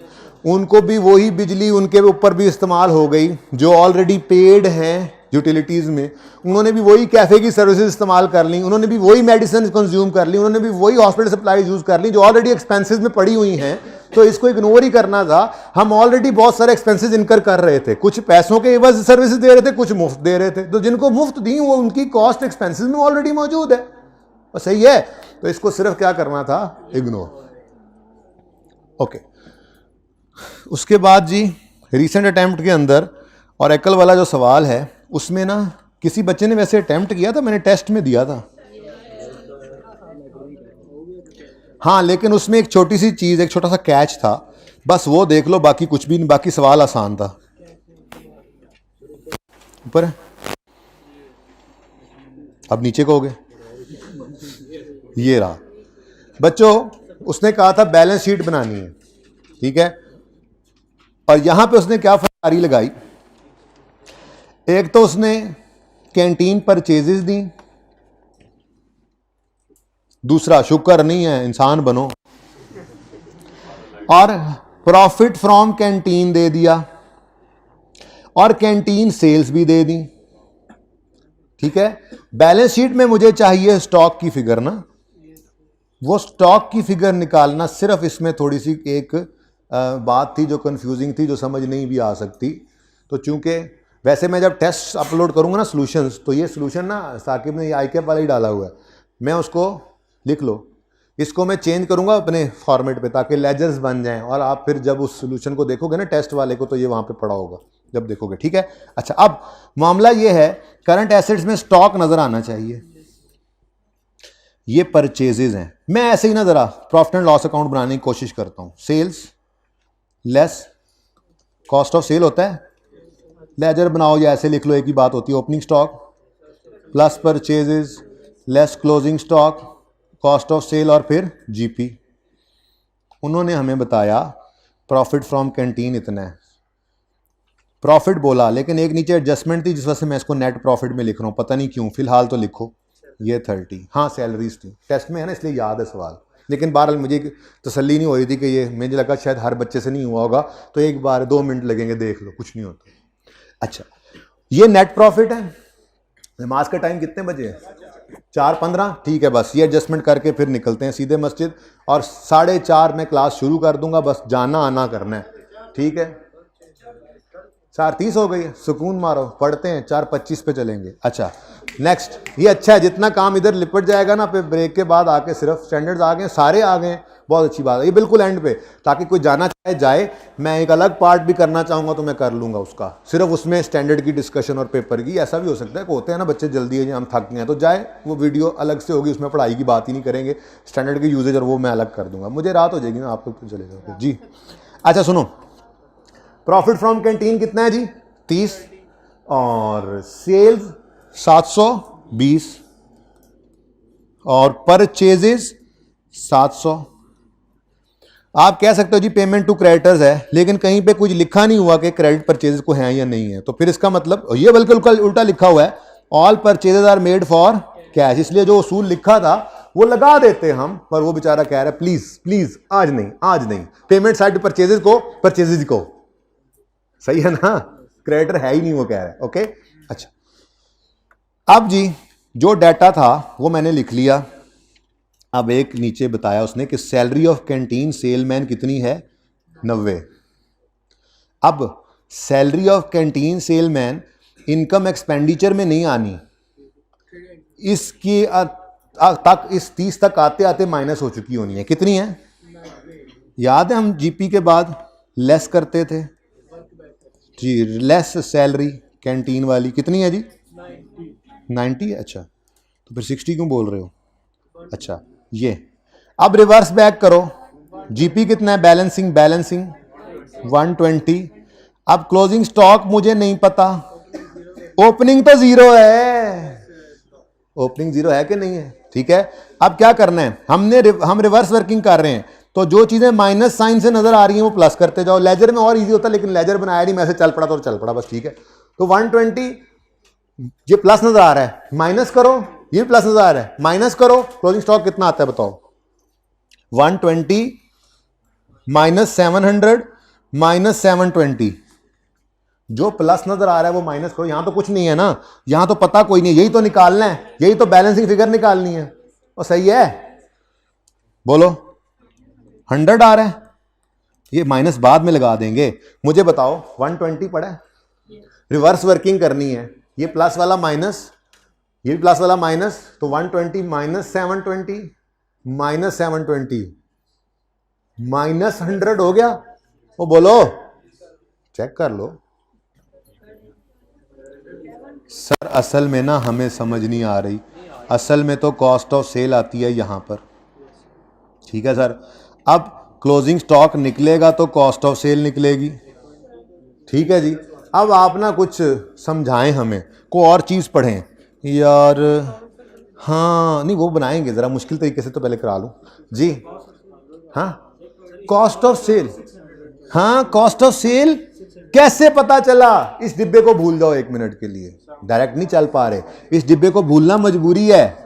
उनको भी वही बिजली उनके ऊपर भी इस्तेमाल हो गई जो ऑलरेडी पेड हैं यूटिलिटीज़ में, उन्होंने भी वही कैफ़े की सर्विसेज इस्तेमाल कर ली, उन्होंने भी वही मेडिसिन कंज्यूम कर ली, उन्होंने भी वही हॉस्पिटल सप्लाई यूज़ कर ली जो ऑलरेडी एक्सपेंसेस में पड़ी हुई हैं। तो इसको इग्नोर ही करना था, हम ऑलरेडी बहुत सारे एक्सपेंसेस इनकर कर रहे थे, कुछ पैसों के एवज सर्विसेज दे रहे थे, कुछ मुफ्त दे रहे थे, तो जिनको मुफ्त दी वो उनकी कॉस्ट एक्सपेंसेस में ऑलरेडी मौजूद है, और सही है, तो इसको सिर्फ क्या करना था, इग्नोर। ओके, उसके बाद जी रीसेंट अटेम्प्ट के अंदर ऑरेकल वाला जो सवाल है उसमें ना किसी बच्चे ने वैसे अटेम्प्ट किया था, मैंने टेस्ट में दिया था, हाँ, लेकिन उसमें एक छोटी सी चीज़, एक छोटा सा कैच था, बस वो देख लो, बाकी कुछ भी नहीं, बाकी सवाल आसान था। ऊपर है, अब नीचे कहोगे, ये रहा बच्चों, उसने कहा था बैलेंस शीट बनानी है, ठीक है, और यहां पे उसने क्या फरमारी लगाई, एक तो उसने कैंटीन परचेजेस दी, दूसरा शुक्र नहीं है इंसान बनो, और प्रॉफिट फ्रॉम कैंटीन दे दिया, और कैंटीन सेल्स भी दे दी, ठीक है। बैलेंस शीट में मुझे चाहिए स्टॉक की फिगर ना, वो स्टॉक की फिगर निकालना, सिर्फ इसमें थोड़ी सी एक बात थी जो कंफ्यूजिंग थी, जो समझ नहीं भी आ सकती, तो चूंकि वैसे मैं जब टेस्ट अपलोड करूंगा ना सोल्यूशंस, तो ये सोल्यूशन ना साकिब ने आईकेप वाला ही डाला हुआ है, मैं उसको लिख लो, इसको मैं चेंज करूंगा अपने फॉर्मेट पे ताकि लेजर्स बन जाएं, और आप फिर जब उस सोल्यूशन को देखोगे ना टेस्ट वाले को, तो ये वहां पे पड़ा होगा जब देखोगे, ठीक है। अच्छा, अब मामला ये है, करंट एसेट्स में स्टॉक नजर आना चाहिए, ये परचेजेज हैं, मैं ऐसे ही ना जरा प्रॉफिट एंड लॉस अकाउंट बनाने की कोशिश करता हूं, sales less cost of sale होता है, लेजर बनाओ या ऐसे लिख लो, एक ही बात होती है, opening stock plus purchases less closing stock cost of sale और फिर जीपी। उन्होंने हमें बताया प्रॉफिट फ्रॉम कैंटीन इतना है, प्रॉफिट बोला, लेकिन एक नीचे एडजस्टमेंट थी जिस वजह से मैं इसको नेट प्रॉफिट में लिख रहा हूं, पता नहीं क्यों, फिलहाल तो लिखो ये 30, हाँ सैलरीज थी, टेस्ट में है ना इसलिए याद है सवाल, लेकिन बहरहाल मुझे तसल्ली नहीं हो रही थी कि ये, मुझे लगा शायद हर बच्चे से नहीं हुआ होगा, तो एक बार 2 मिनट लगेंगे, देख लो, कुछ नहीं होता। अच्छा, ये नेट प्रॉफिट है, नमाज का टाइम कितने बजे है, 4:15, ठीक है, बस ये एडजस्टमेंट करके फिर निकलते हैं सीधे मस्जिद, और 4:30 में क्लास शुरू कर दूंगा, बस जाना आना करना है, ठीक है। 4:30 हो गई है, सुकून मारो, पढ़ते हैं, 4:25 पे चलेंगे। अच्छा नेक्स्ट, ये अच्छा है, जितना काम इधर लिपट जाएगा ना, फिर ब्रेक के बाद आके सिर्फ स्टैंडर्ड्स आ गए, सारे आ गए, बहुत अच्छी बात है, ये बिल्कुल एंड पे, ताकि कोई जाना चाहे जाए। मैं एक अलग पार्ट भी करना चाहूँगा तो मैं कर लूँगा उसका, सिर्फ उसमें स्टैंडर्ड की डिस्कशन और पेपर की। ऐसा भी हो सकता है कि होते हैं ना बच्चे जल्दी है, हम थक गए हैं तो जाए, वो वीडियो अलग से होगी, उसमें पढ़ाई की बात ही नहीं करेंगे, स्टैंडर्ड की यूजेज और वो मैं अलग कर दूंगा। मुझे रात हो जाएगी ना, आप लोग तो चले जाओगे जी। अच्छा सुनो, प्रॉफिट फ्रॉम कैंटीन कितना है जी? 30, और सेल्स 720, और परचेजेस 700। आप कह सकते हो जी पेमेंट टू क्रेडिटर्स है, लेकिन कहीं पे कुछ लिखा नहीं हुआ कि क्रेडिट परचेजेस को है या नहीं है, तो फिर इसका मतलब ये बल्कि उल्टा लिखा हुआ है, all purchases are made for cash. इसलिए जो उसूल लिखा था वो लगा देते हम, पर वो बेचारा कह रहा है प्लीज प्लीज आज नहीं, आज नहीं, पेमेंट साइड परचेजेस को, परचेजेस को। सही है ना, क्रेडिटर है ही नहीं वो कह रहा है। ओके अच्छा, अब जी जो डाटा था वो मैंने लिख लिया। अब एक नीचे बताया उसने कि सैलरी ऑफ कैंटीन सेलमैन कितनी है? 90। अब salary of canteen salesman income expenditure में नहीं आनी, इसकी तक इस 30 तक आते आते माइनस हो चुकी होनी है। कितनी है? याद है हम जीपी के बाद लेस करते थे जी, लेस सैलरी कैंटीन वाली कितनी है जी? 90। अच्छा तो फिर 60 क्यों बोल रहे हो? अच्छा ये अब रिवर्स बैक करो, जीपी कितना है? बैलेंसिंग 120। अब क्लोजिंग स्टॉक मुझे नहीं पता, ओपनिंग तो 0 है, ओपनिंग 0 है कि नहीं है? ठीक है, अब क्या करना है, हम रिवर्स वर्किंग कर रहे हैं, तो जो चीजें माइनस साइन से नजर आ रही हैं वो प्लस करते जाओ। लेजर में और इजी होता है, लेकिन लेजर बनाया नहीं, मैं से चल पड़ा तो चल पड़ा बस। ठीक है, तो 120 ये प्लस नजर आ रहा है, माइनस करो, ये प्लस नजर आ रहा है, माइनस करो, क्लोजिंग स्टॉक कितना आता है बताओ? 120 माइनस 700 माइनस 720, जो प्लस नजर आ रहा है वो माइनस करो। यहां तो कुछ नहीं है ना, यहां तो पता कोई नहीं, यही तो निकालना है, यही तो बैलेंसिंग फिगर निकालनी है। और सही है, बोलो 100 आ रहा है, ये माइनस बाद में लगा देंगे। मुझे बताओ 120 पड़ा है, रिवर्स वर्किंग करनी है, ये प्लस वाला माइनस, ये प्लस वाला माइनस, तो 120 माइनस 720 माइनस 720 माइनस 100 हो गया। वो बोलो, चेक कर लो सर। असल में ना हमें समझ नहीं आ रही, असल में तो कॉस्ट ऑफ सेल आती है यहां पर। ठीक है सर, अब क्लोजिंग स्टॉक निकलेगा तो कॉस्ट ऑफ सेल निकलेगी। ठीक है जी, अब आप ना कुछ समझाएं हमें, को और चीज़ पढ़ें यार। हाँ नहीं वो बनाएंगे, ज़रा मुश्किल तरीके से तो पहले करा लूँ जी। हाँ कॉस्ट ऑफ सेल, हाँ कॉस्ट ऑफ सेल कैसे पता चला? इस डिब्बे को भूल जाओ 1 मिनट के लिए, डायरेक्ट नहीं चल पा रहे, इस डिब्बे को भूलना मजबूरी है।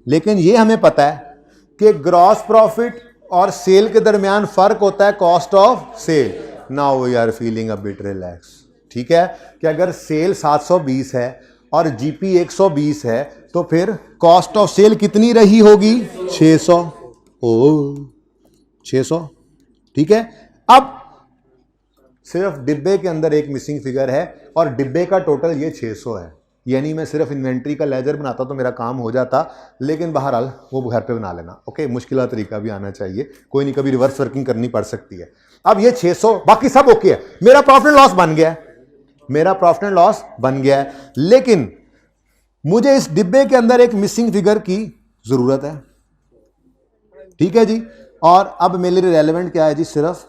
लेकिन ये हमें पता है कि ग्रॉस प्रॉफिट और सेल के दरमियान फर्क होता है cost of sale. Now we are feeling a bit relax. ठीक है, कि अगर सेल 720 है और जीपी 120 है तो फिर कॉस्ट ऑफ सेल कितनी रही होगी? 600। ओ 600। ठीक है, अब सिर्फ डिब्बे के अंदर एक मिसिंग फिगर है और डिब्बे का टोटल ये 600 है। यानी मैं सिर्फ इन्वेंट्री का लेजर बनाता तो मेरा काम हो जाता, लेकिन बहरहाल वो घर पे बना लेना। ओके, मुश्किल तरीका भी आना चाहिए, कोई नहीं, कभी रिवर्स वर्किंग करनी पड़ सकती है। अब ये 600, बाकी सब ओके है, मेरा प्रॉफिट एंड लॉस बन गया है, मेरा प्रॉफिट एंड लॉस बन गया है, लेकिन मुझे इस डिब्बे के अंदर एक मिसिंग फिगर की जरूरत है। ठीक है जी, और अब मेरे लिए रेलेवेंट क्या है जी? सिर्फ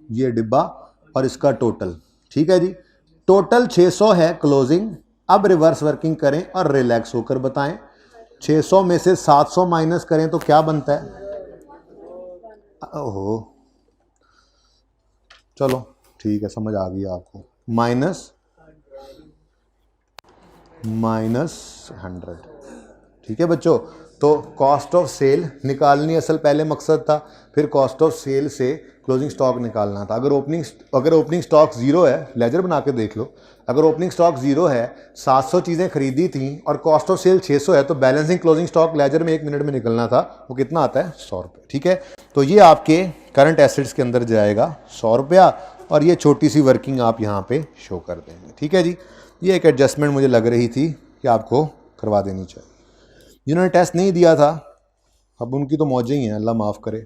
ये डिब्बा और इसका टोटल। ठीक है जी, टोटल 600 है क्लोजिंग। अब रिवर्स वर्किंग करें और रिलैक्स होकर बताएं, 600 में से 700 माइनस करें तो क्या बनता है? ओहो चलो ठीक है, समझ आ गई आपको, माइनस 100। ठीक है बच्चों, तो कॉस्ट ऑफ सेल निकालनी असल पहले मकसद था, फिर कॉस्ट ऑफ सेल से क्लोजिंग स्टॉक निकालना था। अगर ओपनिंग स्टॉक 0 है, लेजर बना के देख लो, अगर ओपनिंग स्टॉक 0 है, 700 चीज़ें खरीदी थी और कॉस्ट ऑफ सेल 600 है, तो बैलेंसिंग क्लोजिंग स्टॉक लेजर में 1 मिनट में निकलना था, वो कितना आता है? 100 रुपये। ठीक है, तो ये आपके करंट एसेट्स के अंदर जाएगा 100 रुपया, और ये छोटी सी वर्किंग आप यहाँ पे शो कर देंगे। ठीक है जी, ये एक एडजस्टमेंट मुझे लग रही थी कि आपको करवा देनी चाहिए। जिन्होंने टेस्ट नहीं दिया था अब उनकी तो मौजें ही हैं, अल्लाह माफ़ करे।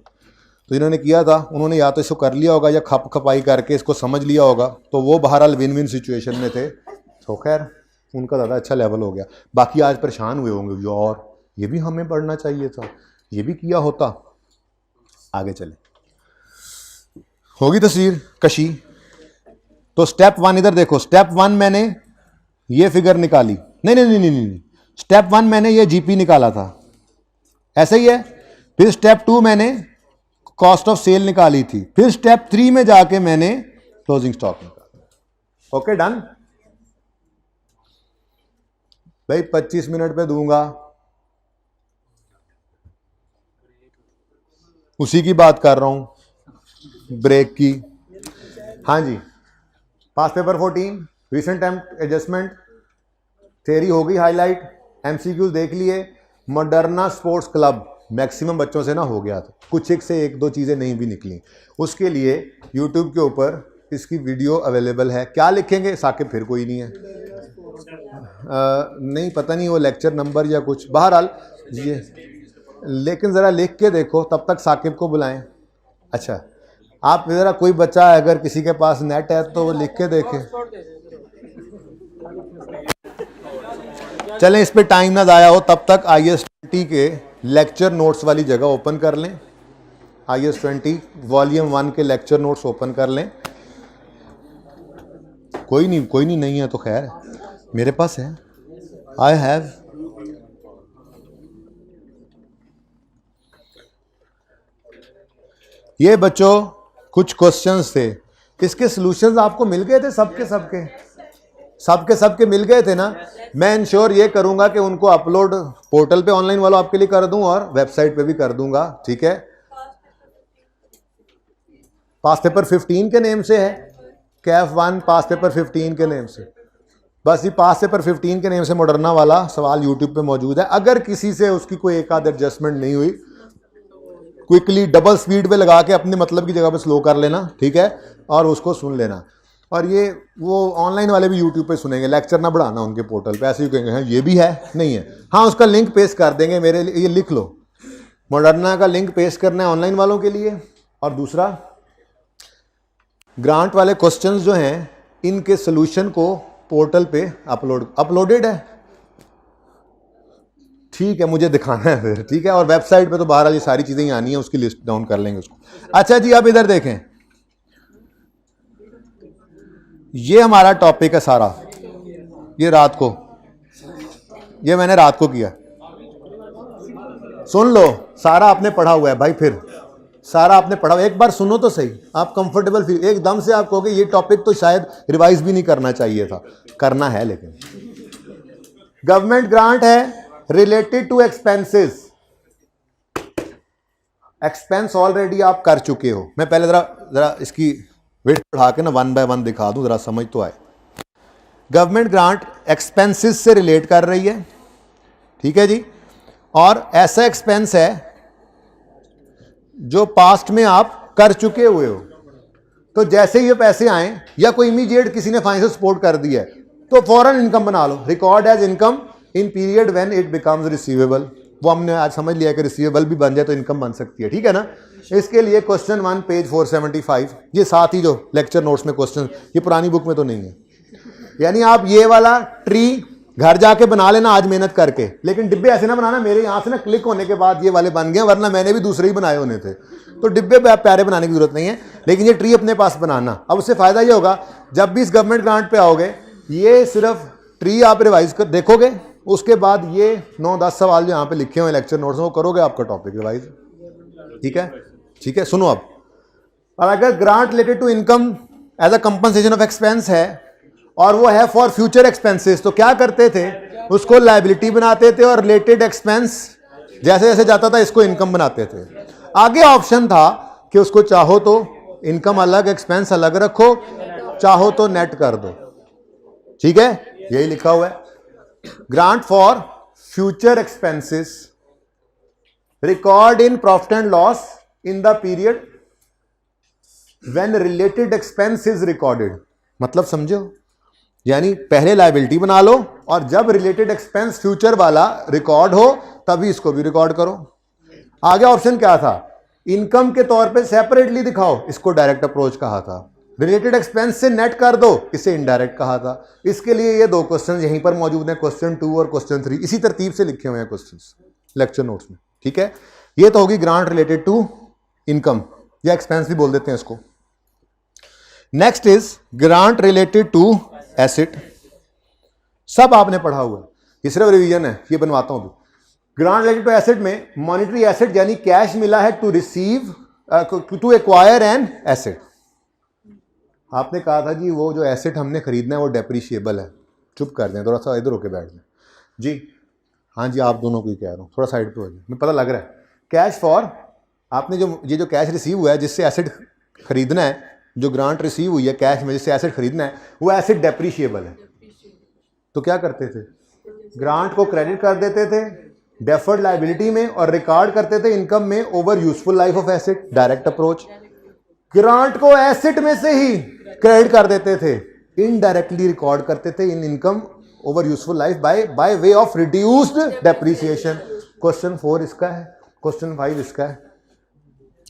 तो इन्होंने किया था, उन्होंने या तो इसको कर लिया होगा या खप खपाई करके इसको समझ लिया होगा, तो वो बहरहाल विन विन सिचुएशन में थे। तो खैर उनका ज़्यादा अच्छा लेवल हो गया। बाकी आज परेशान हुए होंगे यार, ये भी हमें पढ़ना चाहिए था, ये भी किया होता। आगे चले, होगी तस्वीर कशी। तो स्टेप 1 इधर देखो, स्टेप 1 मैंने ये फिगर निकाली, नहीं, स्टेप 1 मैंने ये जीपी निकाला था, ऐसा ही है। फिर स्टेप 2 मैंने कॉस्ट ऑफ सेल निकाली थी, फिर स्टेप 3 में जाके मैंने क्लोजिंग स्टॉक निकाला। ओके डन भाई, 25 मिनट पे दूंगा, उसी की बात कर रहा हूं, ब्रेक की। हाँ जी, past paper 14 recent time adjustment theory हो गई हाईलाइट, एमसीक्यूज देख लिए। मॉडर्ना स्पोर्ट्स क्लब मैक्सिमम बच्चों से ना हो गया था, कुछ एक से एक दो चीज़ें नहीं भी निकली। उसके लिए यूट्यूब के ऊपर इसकी वीडियो अवेलेबल है। क्या लिखेंगे साकिब, फिर कोई नहीं है, नहीं पता नहीं वो लेक्चर नंबर या कुछ, बहरहाल ये, लेकिन ज़रा लिख के देखो, तब तक साकिब को बुलाएं। अच्छा, आप ज़रा कोई बच्चा अगर किसी के पास नेट है तो वो लिख के देखे। चलें, इस पे टाइम ना ज़ाया हो, तब तक IAS 20 के लेक्चर नोट्स वाली जगह ओपन कर लें। IAS 20 वॉल्यूम 1 के लेक्चर नोट्स ओपन कर लें। कोई नहीं है तो खैर मेरे पास है, आई हैव। ये बच्चों कुछ क्वेश्चंस थे, इसके सॉल्यूशंस आपको मिल गए थे, सबके मिल गए थे ना। मैं इंश्योर ये करूंगा कि उनको अपलोड पोर्टल पे ऑनलाइन वालों आपके लिए कर दूं और वेबसाइट पे भी कर दूंगा, ठीक है। पास पेपर 15 के नेम से है, कैफ 1 पास पेपर 15 के नेम से, बस ये पास पेपर 15 के नेम से मॉडर्ना वाला सवाल यूट्यूब पे मौजूद है। अगर किसी से उसकी कोई एक आध एडजस्टमेंट नहीं हुई, क्विकली डबल स्पीड पे लगा के अपने मतलब की जगह पे स्लो कर लेना, ठीक है, और उसको सुन लेना। और ये वो ऑनलाइन वाले भी यूट्यूब पे सुनेंगे, लेक्चर ना बढ़ाना उनके पोर्टल पे, ऐसे ही कहेंगे हाँ ये भी है, नहीं है, हाँ उसका लिंक पेस्ट कर देंगे मेरे लिए, ये लिख लो, मॉडर्ना का लिंक पेस्ट करना है ऑनलाइन वालों के लिए। और दूसरा, ग्रांट वाले क्वेश्चंस जो हैं इनके सोल्यूशन को पोर्टल पे अपलोडेड है, ठीक है, मुझे दिखाना है फिर, ठीक है। और वेबसाइट पे तो बहरहाल ये सारी चीज़ें ही आनी है, उसकी लिस्ट डाउन कर लेंगे उसको। अच्छा जी, अब इधर देखें, ये हमारा टॉपिक है सारा, ये रात को, ये मैंने रात को किया, सुन लो, सारा आपने पढ़ा हुआ है भाई, फिर सारा आपने पढ़ा हुआ, एक बार सुनो तो सही, आप कंफर्टेबल फील, एकदम से आप कहोगे ये टॉपिक तो शायद रिवाइज भी नहीं करना चाहिए था, करना है। लेकिन गवर्नमेंट ग्रांट है related to expenses, expense already आप कर चुके हो। मैं पहले जरा इसकी वेट बढ़ा के ना 1 बाय 1 दिखा दूं, जरा समझ तो आए। गवर्नमेंट ग्रांट एक्सपेंसेस से रिलेट कर रही है, ठीक है जी, और ऐसा एक्सपेंस है जो पास्ट में आप कर चुके हुए हो। तो जैसे ही ये पैसे आए या कोई इमीडिएट किसी ने फाइनेंशियल सपोर्ट कर दिया है तो फौरन इनकम बना लो, record as income in period when it becomes receivable. वो हमने आज समझ लिया कि रिसीवेबल भी बन जाए तो इनकम बन सकती है, ठीक है ना। इसके लिए क्वेश्चन 1 पेज 475, ये साथ ही जो लेक्चर नोट्स में क्वेश्चन, ये पुरानी बुक में तो नहीं है। यानी आप ये वाला ट्री घर जाके बना लेना आज मेहनत करके, लेकिन डिब्बे ऐसे ना बनाना मेरे यहाँ से ना क्लिक होने के बाद ये वाले बन गए, वरना मैंने भी दूसरे ही बनाए होने थे। तो डिब्बे प्यारे बनाने की जरूरत नहीं है, लेकिन ये ट्री अपने पास बनाना। अब उससे फायदा ये होगा, जब भी इस गवर्नमेंट ग्रांट पे आओगे, ये सिर्फ ट्री आप रिवाइज कर देखोगे, उसके बाद ये 9-10 सवाल जो यहाँ पे लिखे हुए लेक्चर नोट्स, वो करोगे, आपका टॉपिक रिवाइज, ठीक है, ठीक है। सुनो अब अगर grant related to income as a compensation of expense है और वो है फॉर फ्यूचर एक्सपेंसेस, तो क्या करते थे, उसको लायबिलिटी बनाते थे और रिलेटेड एक्सपेंस जैसे जैसे जाता था इसको इनकम बनाते थे। आगे ऑप्शन था कि उसको चाहो तो इनकम अलग एक्सपेंस अलग रखो, चाहो तो नेट कर दो, ठीक है, यही लिखा हुआ है। Grant for future expenses record in profit and loss in the period when related expense is recorded. मतलब समझो, यानी पहले लायबिलिटी बना लो और जब रिलेटेड एक्सपेंस फ्यूचर वाला रिकॉर्ड हो तभी इसको भी रिकॉर्ड करो। आगे ऑप्शन क्या था, इनकम के तौर पे सेपरेटली दिखाओ, इसको डायरेक्ट अप्रोच कहा था। रिलेटेड एक्सपेंस से नेट कर दो, इसे इनडायरेक्ट कहा था। इसके लिए ये दो क्वेश्चन यहीं पर मौजूद हैं, क्वेश्चन 2 और क्वेश्चन 3, इसी तरतीब से लिखे हुए हैं क्वेश्चंस लेक्चर नोट्स में, ठीक है। ये तो होगी ग्रांट रिलेटेड टू इनकम या एक्सपेंस भी बोल देते हैं इसको। Next is grant related to asset. सब आपने पढ़ा हुआ है, ये सिर्फ रिवीजन है, ये बनवाता हूं। ग्रांट रिलेटेड टू एसेट में मॉनिटरी एसेट यानी कैश मिला है to receive to acquire an asset. आपने कहा था जी वो जो एसेट हमने खरीदना है वो डेप्रिशिएबल है। चुप कर दें, थोड़ा सा इधर होके बैठ जाए जी। हाँ जी, आप दोनों को ही कह रहा हूँ, थोड़ा साइड पे हो जाए, मुझे पता लग रहा है। कैश फॉर, आपने जो कैश रिसीव हुआ है जिससे एसेट खरीदना है, जो ग्रांट रिसीव हुई है कैश में जिससे एसेट खरीदना है, वो एसेट डेप्रिशिएबल है। तो क्या करते थे, ग्रांट को क्रेडिट कर देते थे डेफर्ड लायबिलिटी में और रिकॉर्ड करते थे इनकम में over useful life of asset, direct approach. Grant को एसेट में से ही क्रेडिट कर देते थे, इनडायरेक्टली रिकॉर्ड करते थे इन income over useful life by way of reduced depreciation. Question 4 इसका है, क्वेश्चन 5 इसका है,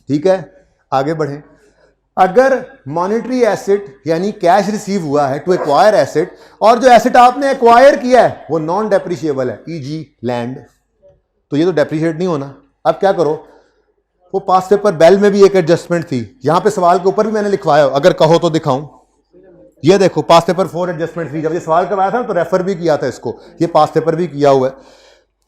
ठीक है। आगे बढ़े। अगर मॉनिटरी एसेट यानी कैश रिसीव हुआ है टू एक्वायर एसेट और जो एसेट आपने एक्वायर किया है वो नॉन डेप्रिशिएबल है, ईजी लैंड, तो ये तो डेप्रिशिएट नहीं होना। अब क्या करो, वो पास पेपर बेल में भी एक एडजस्टमेंट थी, यहां पे सवाल के ऊपर भी मैंने लिखवाया, अगर कहो तो दिखाऊं। ये देखो पास पेपर 4 एडजस्टमेंट थी, जब ये सवाल करवाया था तो रेफर भी किया था इसको, ये पास पेपर भी किया हुआ है।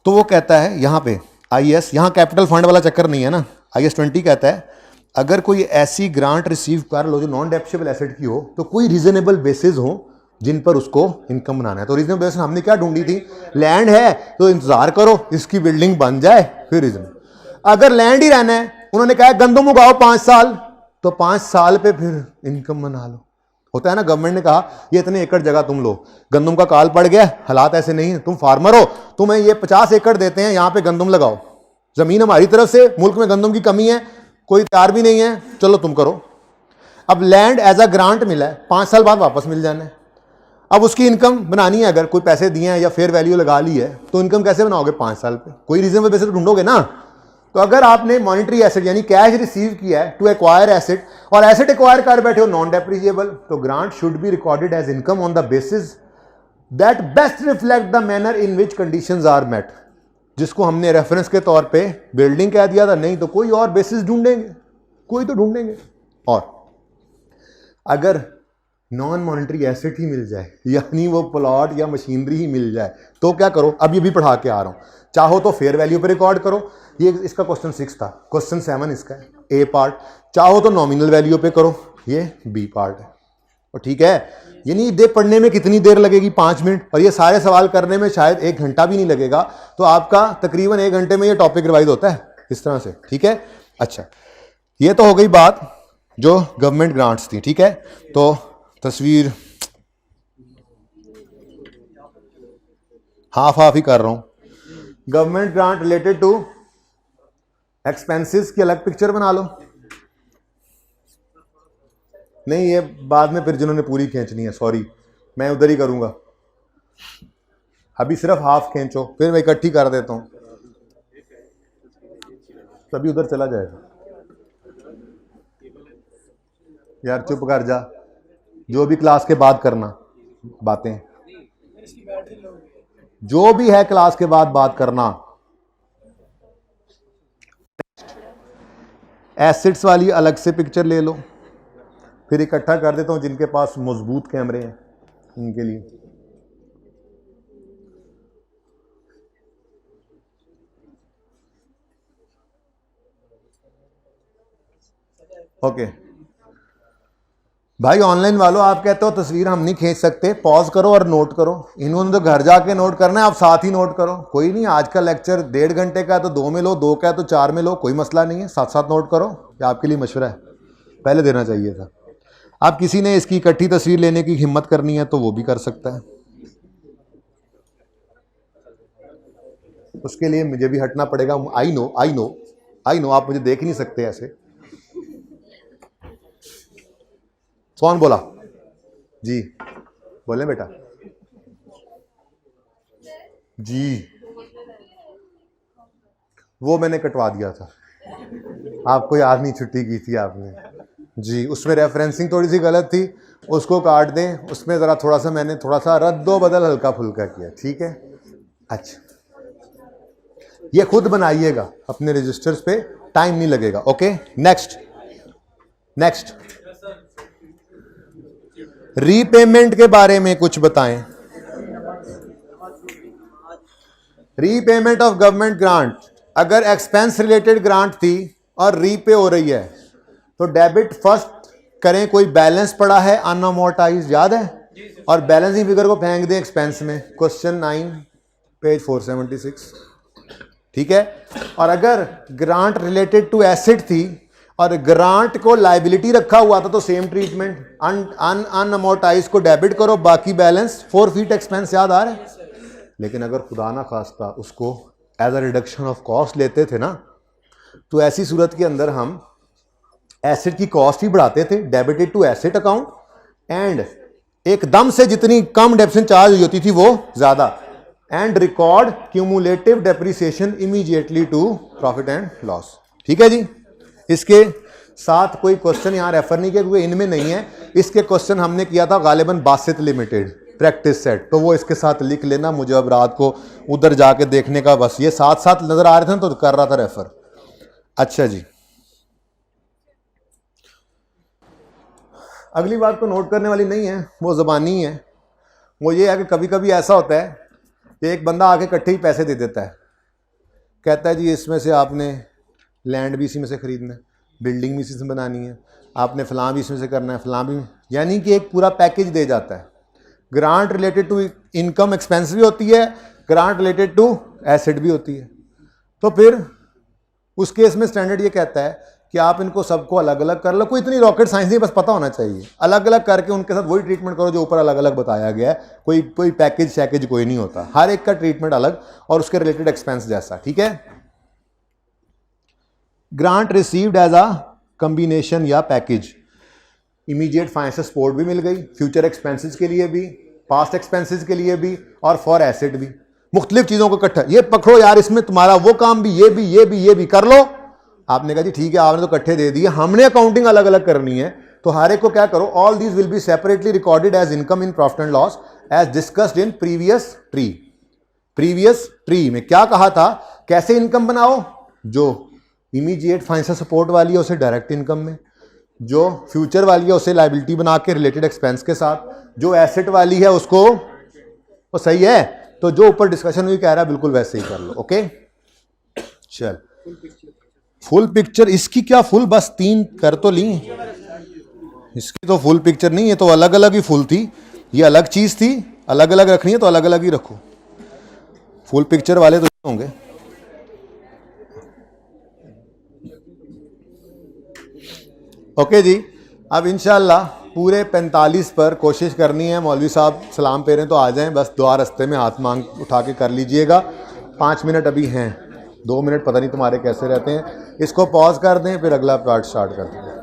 तो वो कहता है यहां पे IAS, यहां कैपिटल फंड वाला चक्कर नहीं है ना, IAS 20 कहता है अगर कोई ऐसी ग्रांट रिसीव कर लो जो नॉन डेप्रिशिएबल एसेट की हो तो कोई रीजनेबल बेसिस हो जिन पर उसको इनकम बनाना है। तो रीजनेबल बेसिस हमने क्या ढूंढी थी, लैंड है तो इंतजार करो इसकी बिल्डिंग बन जाए फिर रीजनेबल। अगर लैंड ही रहना है, उन्होंने कहा गंदम उगाओ 5 साल, तो 5 साल पे फिर इनकम बना लो। होता है ना, गवर्नमेंट ने कहा ये इतने एकड़ जगह तुम लो, गंदम का काल पड़ गया, हालात ऐसे नहीं है, तुम फार्मर हो, तुम्हें ये 50 एकड़ देते हैं, यहां पे गंदम लगाओ, जमीन हमारी तरफ से, मुल्क में गंदम की कमी है, कोई तैयार भी नहीं है, चलो तुम करो। अब लैंड एज अ ग्रांट मिला है, 5 साल बाद वापस मिल जाना है। अब उसकी इनकम बनानी है, अगर कोई पैसे दिए हैं या फेयर वैल्यू लगा ली है तो इनकम कैसे बनाओगे 5 साल पे, कोई रीजनेबल बेसिस ढूंढोगे ना। तो अगर आपने मॉनिटरी एसेट यानी कैश रिसीव किया है टू एक्वायर एसेट और एसेट एक्वायर कर बैठे हो नॉन डेप्रिशिएबल, तो grant should be recorded as income on the basis that best reflect the manner in which conditions are met, जिसको हमने रेफरेंस के तौर पे बिल्डिंग कह दिया था, नहीं तो कोई और बेसिस ढूंढेंगे, कोई तो ढूंढेंगे। और अगर नॉन मॉनिटरी एसेट ही मिल जाए यानी वो प्लॉट या मशीनरी ही मिल जाए तो क्या करो, अब ये भी पढ़ा के आ रहा हूं। चाहो तो फेयर वैल्यू पे रिकॉर्ड करो, ये इसका क्वेश्चन 6 था, क्वेश्चन 7 इसका है, ए पार्ट। चाहो तो नॉमिनल वैल्यू पे करो, ये बी पार्ट है। और ठीक है, यानी दे पढ़ने में कितनी देर लगेगी, 5 मिनट, और ये सारे सवाल करने में शायद 1 घंटा भी नहीं लगेगा। तो आपका तकरीबन 1 घंटे में ये टॉपिक रिवाइज होता है इस तरह से, ठीक है। अच्छा, ये तो हो गई बात जो गवर्नमेंट ग्रांट्स थी, ठीक है। तो तस्वीर हाफ हाफ ही कर रहा हूं। Government grant related to expenses की अलग पिक्चर बना लो। नहीं, ये बाद में फिर जिन्होंने पूरी खींचनी है, सॉरी, मैं उधर ही करूंगा, अभी सिर्फ हाफ खींचो, फिर मैं इकट्ठी कर देता हूं, तभी उधर चला जाएगा। यार चुप कर जा, जो भी क्लास के बाद करना बातें, जो भी है क्लास के बाद बात करना। एसिड्स वाली अलग से पिक्चर ले लो, फिर इकट्ठा कर देता हूं जिनके पास मजबूत कैमरे हैं उनके लिए। ओके भाई, ऑनलाइन वालों आप कहते हो तस्वीर हम नहीं खींच सकते, पॉज करो और नोट करो। इन्होंने तो घर जाके नोट करना है, आप साथ ही नोट करो, कोई नहीं। आज का लेक्चर 1.5 घंटे का है तो 2 में लो, 2 का है तो 4 में लो, कोई मसला नहीं है, साथ साथ नोट करो। ये आपके लिए मशवरा है, पहले देना चाहिए था। आप किसी ने इसकी इकट्ठी तस्वीर लेने की हिम्मत करनी है तो वो भी कर सकता है, उसके लिए मुझे भी हटना पड़ेगा। I know I know I know, आप मुझे देख ही नहीं सकते ऐसे। कौन बोला जी, बोले बेटा जी। वो मैंने कटवा दिया था, आपको याद नहीं, छुट्टी की थी आपने जी, उसमें रेफरेंसिंग थोड़ी सी गलत थी, उसको काट दें, उसमें ज़रा थोड़ा सा मैंने थोड़ा सा रद्दो बदल हल्का फुल्का किया, ठीक है। अच्छा, ये खुद बनाइएगा अपने रजिस्टर्स पे, टाइम नहीं लगेगा। ओके, नेक्स्ट रीपेमेंट के बारे में कुछ बताएं। रीपेमेंट ऑफ गवर्नमेंट ग्रांट, अगर एक्सपेंस रिलेटेड ग्रांट थी और रीपे हो रही है तो डेबिट फर्स्ट करें, कोई बैलेंस पड़ा है अनअमोर्टाइज, याद है, और बैलेंसिंग फिगर को फेंक दें एक्सपेंस में, क्वेश्चन 9 पेज 476, ठीक है। और अगर ग्रांट रिलेटेड टू एसेट थी और ग्रांट को लाइबिलिटी रखा हुआ था तो सेम ट्रीटमेंट, अनअमोर्टाइज को डेबिट करो, बाकी बैलेंस फॉरफीट एक्सपेंस, याद आ रहा है। लेकिन अगर खुदा ना खास्ता उसको as a reduction of cost लेते थे ना, तो ऐसी सूरत के अंदर हम एसेट की कॉस्ट ही बढ़ाते थे, debited to asset account, and एकदम से जितनी कम डेप्रिसिएशन चार्ज हुई होती थी वो ज्यादा, and record cumulative depreciation immediately to profit and loss, ठीक है जी। इसके साथ कोई क्वेश्चन यहां रेफर नहीं किया क्योंकि इनमें नहीं है, इसके क्वेश्चन हमने किया था गालिबन बासित लिमिटेड प्रैक्टिस सेट, तो वो इसके साथ लिख लेना, मुझे अब रात को उधर जाके देखने का, बस ये साथ साथ नजर आ रहे थे ना तो कर रहा था रेफर। अच्छा जी, अगली बात तो नोट करने वाली नहीं है, वो ज़बानी है। वो ये है कि कभी कभी ऐसा होता है कि एक बंदा आके इकट्ठे ही पैसे दे देता है, कहता है जी इसमें से आपने लैंड भी इसी में से खरीदना है, बिल्डिंग भी इसी से बनानी है, आपने फलां भी इसमें से करना है, फलां भी, यानी कि एक पूरा पैकेज दे जाता है। Grant related to income expense भी होती है, ग्रांट रिलेटेड टू एसेट भी होती है। तो फिर उस केस में स्टैंडर्ड ये कहता है कि आप इनको सबको अलग अलग कर लो, कोई इतनी रॉकेट साइंस नहीं, बस पता होना चाहिए, अलग अलग करके उनके साथ वही ट्रीटमेंट करो जो ऊपर अलग अलग बताया गया है, कोई पैकेज कोई नहीं होता, हर एक का ट्रीटमेंट अलग और उसके रिलेटेड एक्सपेंस जैसा, ठीक है। Grant received as a combination या पैकेज, इमीडिएट फाइनेंशियल सपोर्ट भी मिल गई, फ्यूचर एक्सपेंसेस के लिए भी, पास्ट एक्सपेंसेस के लिए भी, और फॉर एसेट भी, मुख्तलिफ चीज़ों को इकट्ठा, ये पकड़ो यार इसमें तुम्हारा वो काम भी, ये भी कर लो। आपने कहा जी ठीक है, आपने तो इकट्ठे दे दिए, हमने अकाउंटिंग अलग अलग करनी है, तो हर एक को क्या करो, all these will be separately recorded as income in profit and loss as discussed in previous tree. Previous tree में क्या कहा था, कैसे इनकम बनाओ, जो इमीडिएट फाइनेंशियल सपोर्ट वाली है उसे डायरेक्ट इनकम में, जो फ्यूचर वाली है उसे लाइबिलिटी बना के रिलेटेड एक्सपेंस के साथ, जो एसेट वाली है उसको, वो सही है, तो जो ऊपर डिस्कशन हुई कह रहा है बिल्कुल वैसे ही कर लो। ओके चल, फुल पिक्चर इसकी क्या, फुल बस 3 कर तो ली, इसकी तो फुल पिक्चर नहीं है, तो अलग अलग ही फुल थी, ये अलग चीज थी, अलग अलग रखनी है तो अलग अलग ही रखो, फुल पिक्चर वाले तो होंगे। ओके जी, अब इंशाल्लाह पूरे 45 पर कोशिश करनी है, मौलवी साहब सलाम फेरें तो आ जाएं, बस दुआ रास्ते में हाथ मांग उठा के कर लीजिएगा। 5 मिनट अभी हैं, 2 मिनट पता नहीं तुम्हारे कैसे रहते हैं, इसको पॉज कर दें फिर अगला पार्ट स्टार्ट कर दें।